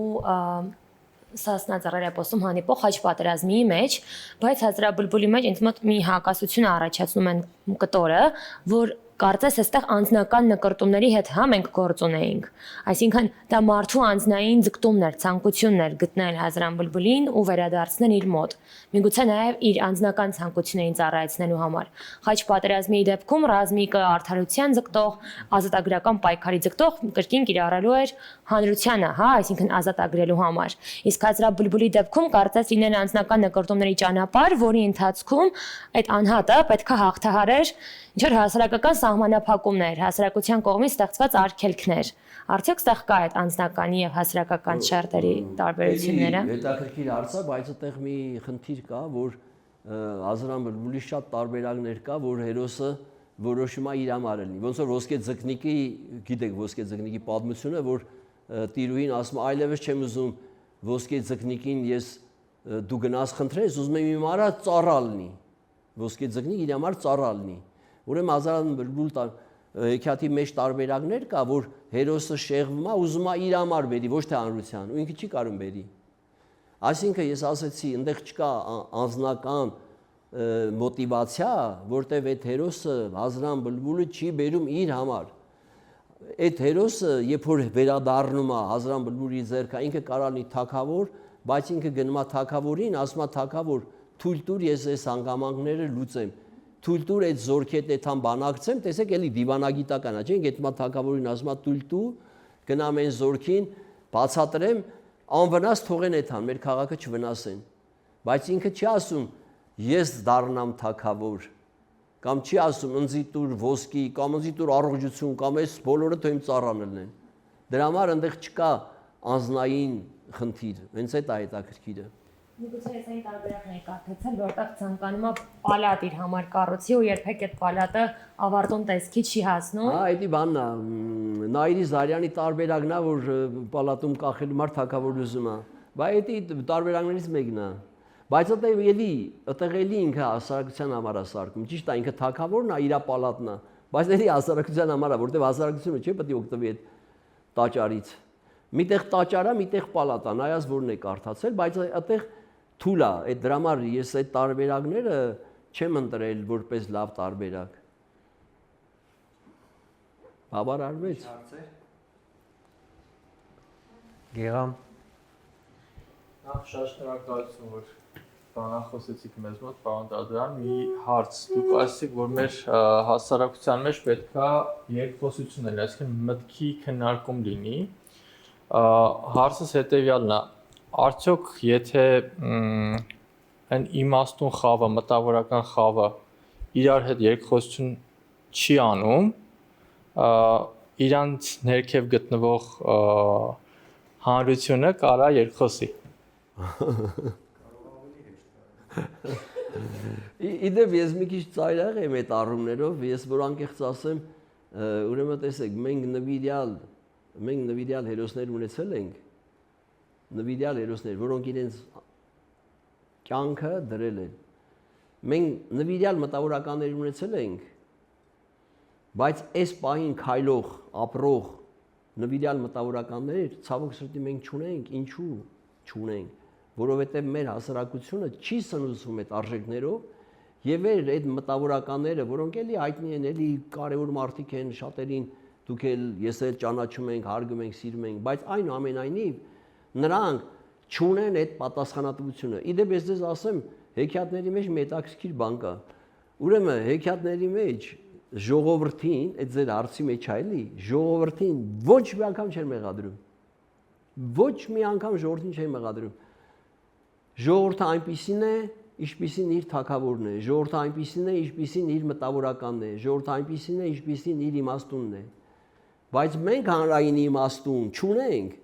Սասնա Ծառայապոստում հանդիպող խաչ պատերազմի մեջ, բայց Հազարան Բուլբուլի մեջ ինձ մոտ մի հակասություն առաջացնում են կտորը, որ կարծես այստեղ անձնական նկարտումների հետ մենք գործ ունեինք։ Այսինքն դա մարդու անձնային ձգտումներ, ցանկություններ գտնել Հազարան Բուլբուլին ու վերադարձնել իր մոտ։ Միգուցե նաև իր անձնական ցանկություններին ծառայեցնելու համար։ Խաչ պատերազմի դեպքում ռազմիկը արդարության ձգտող, ազատագրական պայքարի ձգտող կրկին կիրառելու էր հանրությանը, այսինքն ազատագրելու համար։ Իսկ Հազարան Բուլբուլի դեպքում կարծես լինեն անձնական նկարտումների ճանապարհ, որի ընթացքում այդ անհատը պետք է հաղթահարեր ինչ-որ հասարակական սահմանափակումներ, հասարակության կողմից ստեղծված արգելքներ։ Արդյոք ստեղ կա այդ անձնականի եւ հասարակական շերտերի տարբերությունները։ Հետաքրքիր հարց է, բայց այդտեղ մի խնդիր կա, որ Հազարան Բուլբուլի շատ տարբերակներ կա, որ հերոսը որոշում է իր համար լինի։ Ոնց որ ոսկե ձկնիկի, գիտեք ոսկե ձկնիկի պատմությունը, որ տիրուհին ասում է այլևս չեմ ուզում ոսկե ձկնիկին ես դու գնաս խնդրես, ուզում եմ իմ արա ծառա լինի։ Ոսկե ձկնիկ իր համար ծառա լինի։ Ուրեմն Հազարան Բուլբուլ հեքիաթի մեջ տարբերակներ կա, որ հերոսը շեղվում է, ուզում է իր համար բերի, ոչ թե հանրության, ու ինքը չի կարող բերի։ Այսինքն ես ասեցի, այնտեղ չկա անձնական մոտիվացիա, որտեղ այդ հերոսը Հազարան Բուլբուլը չի բերում իր համար։ Այդ հերոսը, երբ որ վերադառնում է Հազարան Բուլբուլի ձեռքը, ինքը կարող լինի թագավոր, բայց ինքը գնում է թագավորին, ասում է թագավոր, թույլ տուր ես այս հանգամանքները լուծեմ։ Թույլ տուր այդ զորքետ այդան բանակցեմ, տեսեք էլի դիվանագիտական է, չէ՞, այդ մա թակավորին ասма թույլ տու, գնամ այն զորքին, բացատրեմ, անվնաս թողեն այդան, մեր քաղաքը չվնասեն։ Բայց ինքը չի ասում ես դառնամ թակավոր, կամ չի ասում ընձի տուր ոսկի, կամ ընձի տուր առողջություն, կամ այս բոլորը թող իմ ծառան լինեն։ Դրա համար այնտեղ չկա անznային խնդիր, հենց այդ է հետաքրքիրը։ Միգուցե ես այն տարբերակն էի կարդացել, որտեղ ցանկանում է պալատ իր համար կառուցի ու երբեք այդ պալատը ավարտուն տեսքի չի հասնում։ Հա, դա բանն է, Նայիրի Զարյանի տարբերակն է, որ պալատում կախելու մարդ թակավոր ուզում է։ Բայց դա տարբերակներից մեկն է։ Բայց այդտեղ էլի ինքը հասարակության համար է սարքում։ Ճիշտ է, ինքը թակավորն է, իր պալատն է, բայց էլի հասարակության համար է, որտեղ հասարակությունը չի պետք է օգտվի այդ տաճարից։ Միտեղ տաճար է, միտեղ պալատ է, նայած որն է կարդացել, բայց այդտեղ թույլ է, այդ դրա համար ես այդ տարբերակները չեմ ընտրել որպես լավ տարբերակ։ Բավարարվեց։ Գեղամ Նախ շատ շնորհակալություն, որ բանախոսեցիք մեզ մոտ, պարոն Դադրան, մի հարց դուք ասացիք, որ մեր հասարակության մեջ պետքա երկխոսություն լինի, այսինքն մտքի քննարկում լինի։ Հարցս հետևյալն է. արդյոք եթե այն իմաստուն խավը, մտավորական խավը իրար հետ երկխոսություն չի անում, իրանց ներքև գտնվող հանրությունը կարա երկխոսի։ Իդեպ ես մի քիչ ծայրահեղ եմ այդ առումներով, ես որ անկեղծ ասեմ, ուրեմն տեսեք, մենք նվիրյալ հերոսներ ունեցել ենք, նվիրյալ հերոսներ, որոնք իրենց կյանքը դրել են։ Մենք նվիրյալ մտավորականներ ունեցել ենք, բայց այս պահին քայլող, ապրող նվիրյալ մտավորականներ ցավոք սրտի մենք չունենք, ինչու չունենք, որովհետև մեր հասարակությունը չի սնուցվում այդ արժեքներով եւ այդ մտավորականները, որոնք էլի հայտնի են, էլի կարևոր մարդիկ են, շատերին դուք էլ ես էլ ճանաչում ենք, հարգում ենք, սիրում ենք, բայց այնուամենայնիվ նրանք չունեն այդ պատասխանատվությունը։ Իդեպ ես ձեզ ասեմ, հեքիաթների մեջ մետաքրքիր բան կա։ Ուրեմն հեքիաթների մեջ ժողովրդին, այդ ձեր հարցի մեջ է էլի, ժողովրդին ոչ մի անգամ չէր մեղադրում։ Ոչ մի անգամ ժողովրդին չէր մեղադրում։ Ժողովուրդը այնպիսին է, ինչպիսին իր թագավորն է, ժողովուրդը այնպիսին է, ինչպիսին իր մտավորականն է, ժողովուրդը այնպիսին է, ինչպիսին իր իմաստունն է։ Բայց մենք հանրային իմաստուն չունենք։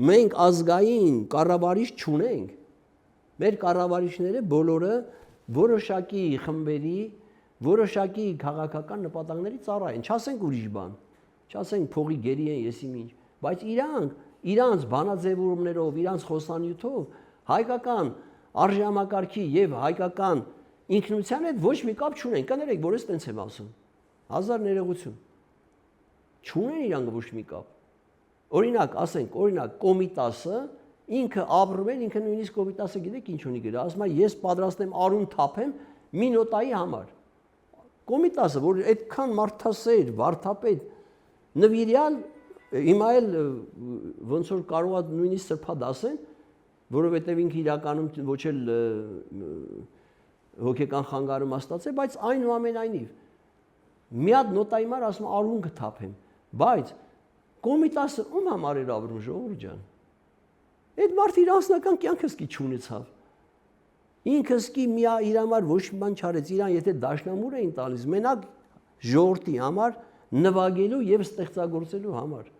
Մենք ազգային կառավարիչ չունենք։ Մեր կառավարիչները բոլորը որոշակի խմբերի, որոշակի քաղաքական նպատակների ծառա են, չասենք ուրիշ բան, չասենք փողի գերի են, եսիմ ինչ, բայց իրանց բանաձևումներով, իրանց խոսանյութով հայկական արժեհամակարգի եւ հայկական ինքնության հետ ոչ մի կապ չունեն։ Կներեք, որ ես տենց եմ ասում։ Հազար ներողություն։ Չունեն իրանք ոչ մի կապ։ Օրինակ, ասենք, Կոմիտասը ինքը ապրում է, ինքը նույնիսկ Կոմիտասը գիտեք ինչ ունի գրել, ասում է ես պատրաստ եմ արուն թափեմ մի նոտայի համար։ Կոմիտասը, որ այդքան մարդասեր, վարդապետ, նվիրյալ, հիմա էլ ոնց որ կարող է նույնիսկ սրբա դասեն, որովհետև ինքը իրականում ոչ էլ հոգեկան խանգարում աստացել, բայց այնուամենայնիվ մի հատ նոտայի համար ասում արուն կթափեմ, բայց Կոմիտասը ում համար էր ապրում, ժողովուրդ ջան։ Այդ մարդը իր անձնական կյանքը սկի չունեցավ։ Ինքը սկի իր համար ոչ մի բան չարեց, իրան եթե դաշնամուր էին տալիս, մենակ ժողովրդի համար նվագելու եւ ստեղծագործելու համար։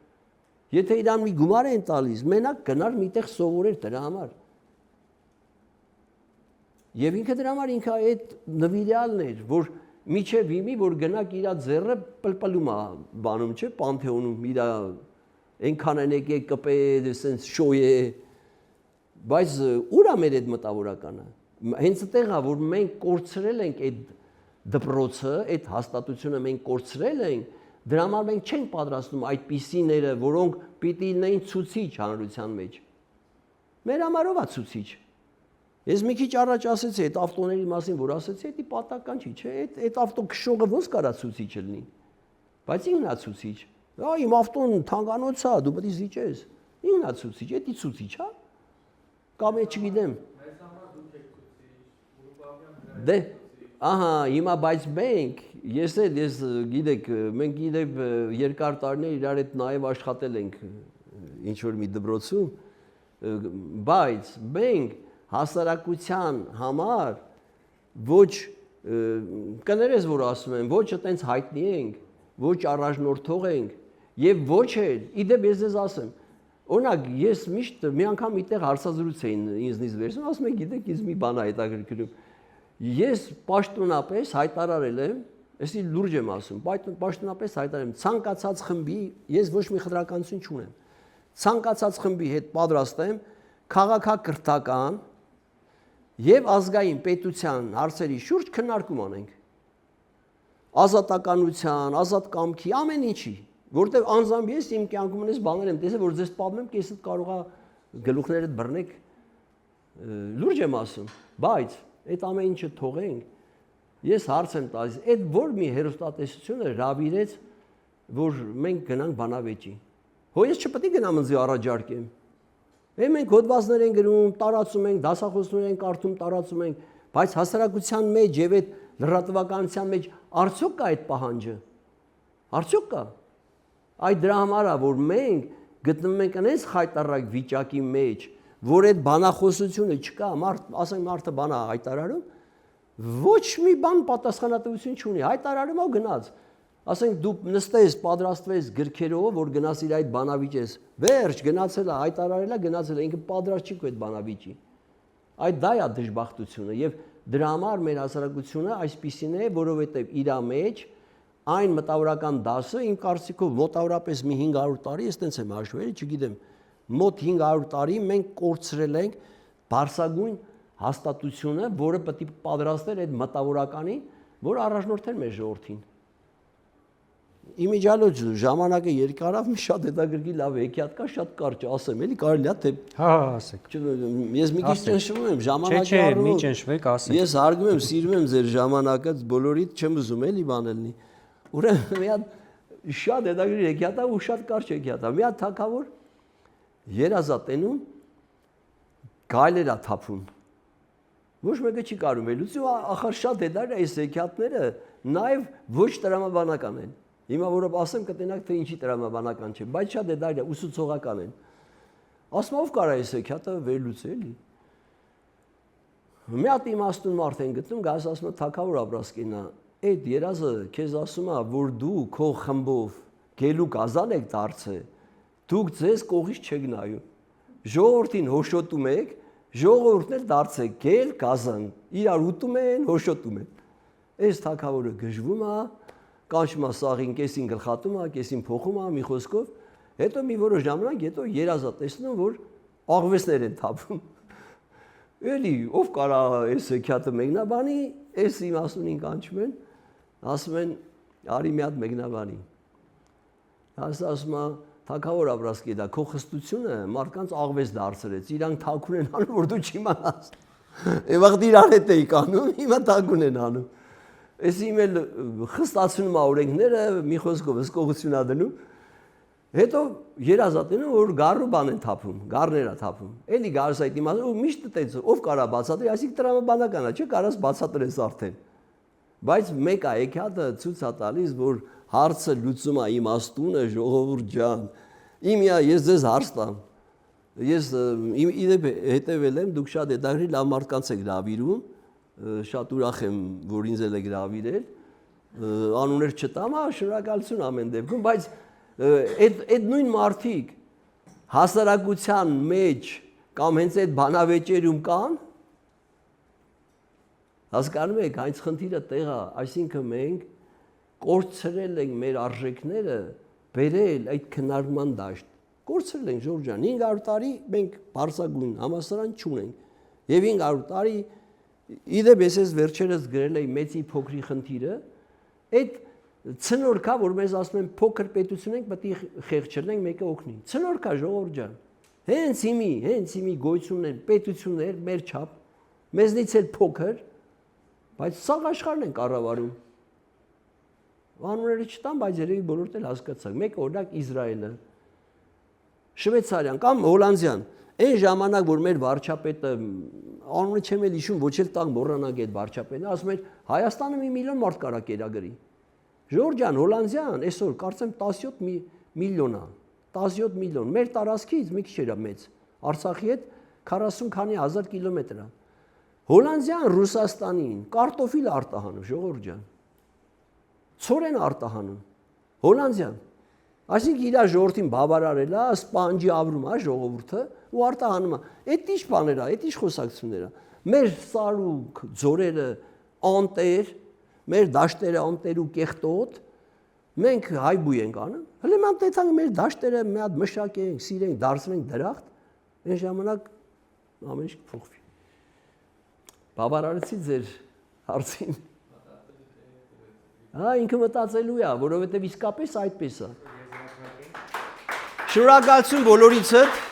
Եթե իրան մի գումար են տալիս, մենակ գնար միտեղ սովորեր դրա համար։ Եվ ինքը դրա համար ինքը այդ նվիրյալն էր, որ միջև հիմի, որ գնակ իր ձեռը պլպլում է բանում, չէ, Պանթեոնում իր այնքան են եկե կպե, սենց շոյե, բայց ուր է մեր այդ մտավորականը։ Հենց այդտեղ է, որ մենք կորցրել ենք այդ դպրոցը, այդ հաստատությունը մենք կորցրել ենք, դրա համար մենք չենք պատրաստում այդպիսիները, որոնք պիտի լինեին ցուցիչ հանրության մեջ։ Մեր համարով է ցուցիչ։ Ես մի քիչ առաջ ասեցի այդ ավտոների մասին, որ ասեցի, դա պատական չի, չէ, այդ ավտո քշողը ոնց կարա ցուցիչ լինի։ Բայց ինքն է ցուցիչ։ Հա, իմ ավտոն թանկանոց է, դու պետք է զիջես։ Ինքն է ցուցիչ, դա ցուցիչ է։ Կամ է չգիտեմ։ Մեզ համար դուք եք ցուցիչ, Դե, ահա, հիմա բայց մենք, ես գիտեք, մենք գիտեք երկար տարիներ իրար հետ նաև աշխատել ենք ինչ որ մի դպրոցում, բայց մենք հասարակության համար ոչ կներես որ ասում են, ոչ այտենց հայտնի ենք, ոչ առաջնորդող ենք եւ ոչ էլ, իդեպ ես ձեզ ասեմ, օրինակ ես միշտ մի անգամ այդտեղ հարցազրույց էին ինձնից վերցնում, ասում են գիտեք, ինձ մի բան է հետաքրքրում։ Ես պաշտոնապես հայտարարել եմ, այսի լուրջ եմ ասում, պաշտոնապես հայտարարել եմ, ցանկացած խմբի, ես ոչ մի խտրականություն չունեմ։ Ցանկացած խմբի հետ պատրաստ եմ քաղաքակրթական եւ ազգային պետության հարցերի շուրջ քննարկում անենք։ Ազատականության, ազատ կամքի, ամեն ինչի, որտեղ անձամբ ես իմ կյանքում ունես բաներ եմ տեսել, որ ձեզ պատմեմ, կեսդ կարող է գլուխներդ բռնեք, լուրջ եմ ասում, բայց այդ ամեն ինչը թողենք, ես հարց եմ տալիս, այդ որ մի հերոստատեսությունը հրավիրեց, որ մենք գնանք բանավեճի։ Հո ես չպետք է գնամ ինձ առաջարկեմ։ Մենք հոդվածներ ենք գրում, տարածում ենք, դասախոսներ ենք կարդում, տարածում ենք, բայց հասարակության մեջ եւ այդ լրատվականության մեջ արդյոք կա այդ պահանջը։ Արդյոք կա։ Այդ դրա համար է, որ մենք գտնվում ենք այնպես խայտարակ վիճակի մեջ, որ այդ բանախոսությունը չկա, ասենք մարդը բան է հայտարարում, ոչ մի բան պատասխանատվություն չունի, հայտարարում ո գնաց։ Ասենք դու նստես, պատրաստվես գրքերով, որ գնաս իր այդ բանավիճես, վերջ գնացել է, հայտարարել է, գնացել է, ինքը պատրաստ չի քո այդ բանավիճի։ Այդ դա է դժբախտությունը եւ դրա համար մեր հասարակությունը այսպիսին է, որովհետեւ իր մեջ այն մտավորական դասը իմ կարծիքով մոտավորապես մի 500 տարի, ես տենց եմ հաշվել, չգիտեմ, մոտ 500 տարի մենք կորցրել ենք բարձրագույն հաստատությունը, որը պետք է պատրաստեր այդ մտավորականին, որ առաջնորդեր մեր ժողովրդին։ Իմիջիալոց ժամանակը երկարավ մի շատ հետաքրքիր լավ հեքիաթ կա, շատ կարճ ասեմ, էլի կարելի է թե Հա, ասեք։ Ես մի քիչ ճնշվում եմ ժամանակի Չէ, առումով։ մի ճնշվեք, ասեք։ Ես հարգում եմ, սիրում եմ ձեր ժամանակը, բոլորիդ չեմ ուզում էլի բան լինի։ Ուրեմն մի հատ շատ հետաքրքիր հեքիաթ է ու շատ կարճ հեքիաթ է։ Մի հատ թագավոր երազատենում գայլեր է թափում։ Ոչ մեկը չի կարում ելույթ, ախր շատ հետաքրքիր է այս հեքիաթները, նաև ոչ տրամաբանական են։ Հիմա որով ասեմ կտենակ թե ինչի տրամաբանական չէ, բայց շատ հետաքրքիր է, ուսուցողական են։ Ասում ով կարա այս հեքիաթը վերլուծել էլի։ Մի հատ իմաստուն մարդ են գտնում, գաս ասում է թագավոր Աբրասկինա, այդ երազը քեզ ասում է, որ դու քո խմբով գելու կազան եք դարձել, դուք ձեզ կողից չեք նայում։ Ժողովրդին հոշոտում եք, ժողովուրդն էլ դարձեք գել կազան, իրար ուտում են, հոշոտում են։ Այս թագավորը գժվում է, կանչում է սաղին, կեսին գլխատում է, կեսին փոխում է, մի խոսքով, հետո մի որոշ ժամանակ հետո երազա տեսնում, որ աղվեսներ են թափում։ Էլի ով կարա այս հեքիաթը մեկնաբանի, այս իմաստունին կանչում են, ասում են արի մի հատ մեկնաբանի։ Ասում է թագավոր Աբրասկիդա, քո խստությունը մարդկանց աղվես դարձրեց, իրանք թաքուն են անում, որ դու չիմանաս։ Եվաղդ իրար հետ էի կանում, հիմա թաքուն են անում։ Այս իմ էլ խստացնում է օրենքները, մի խոսքով հսկողություն է դնում։ Հետո երազատենում, որ գառու բան են թափում, գառներ է թափում։ Էլի գարս այդ իմաստուն, ու միշտ տենց, ով կարա բացատրի, այսինքն տրամաբանական է, չէ՞ կարաս բացատրես արդեն։ Բայց մեկ է հեքիաթը ցույց է տալիս, որ հարցը լուծում է իմաստունը, ժողովուրդ ջան։ Ես ձեզ հարց տամ։ Ես իդեպ հետևել եմ, դուք շատ հետաքրքիր լավ մարդկանց եք հրավիրում, շատ ուրախ եմ, որ ինձ էլ եք հրավիրել։ Անուններ չտամ, շնորհակալություն ամեն դեպքում, բայց այդ նույն մարդիկ հասարակության մեջ կամ հենց այդ բանավեճերում կան, հասկանում եք, այս խնդիրը տեղա, այսինքն մենք կորցրել ենք մեր արժեքները, բերել այդ քննարկման դաշտ։ Կորցրել ենք Ժորժ ջան, 500 տարի մենք բարձրագույն համալսարան չունենք։ Եվ 500 տարի իդեպ ես վերջերս գրել էի մեծի փոքրի խնդիրը, այդ ցնորքա, որ մեզ ասում են փոքր պետություն ենք, պետք է խեղճերնենք, մեկը օգնի։ Ցնորքա ժողովուրդ ջան։ Հենց հիմի գոյություններ, պետություններ մեր չափ, մեզնից էլ փոքր, բայց սաղ աշխարհն են կառավարում։ Անունները չտամ, բայց երևի բոլորդ էլ հասկացաք։ Մեկը օրինակ Իսրայելը, Շվեյցարիան կամ Հոլանդիան։ Այն ժամանակ որ մեր վարչապետը անունը չեմ էլ հիշում, ոչ էլ տակ մոռանանք այդ վարչապետը, ասում էր Հայաստանը 1 միլիոն մարդ կարա կերագրի։ Ժորժ ջան, Հոլանդիան այսօր կարծեմ 17 միլիոն է, 17 միլիոն։ Մեր տարածքից մի քիչ էր մեծ։ Արցախի հետ 40 քանի հազար կիլոմետր է։ Հոլանդիան Ռուսաստանին կարտոֆիլ արտահանում, ժողովուրդ ջան։ Ցորեն արտահանում։ Հոլանդիան։ Այսինքն իր ժողովրդին բավարարել է, սպանջի ավրում է ժողովուրդը ու արտահանում է։ Այդ ի՞նչ բաներ է, այդ ի՞նչ խոսակցություններ է։ Մեր սարուկ ձորերը անտեր, մեր դաշտերը անտեր ու կեղտոտ, մենք հայբույ ենք անում։ Հələ մանք տեսանք մեր դաշտերը մի հատ մշակենք, սիրենք, դարձնենք դրախտ, այն ժամանակ ամեն ինչ կփոխվի։ Բավարարեցի ձեր հարցին։ Հա, ինքը մտածելու է, որովհետև իսկապես այդպես է։ Շնորհակալություն բոլորիցդ։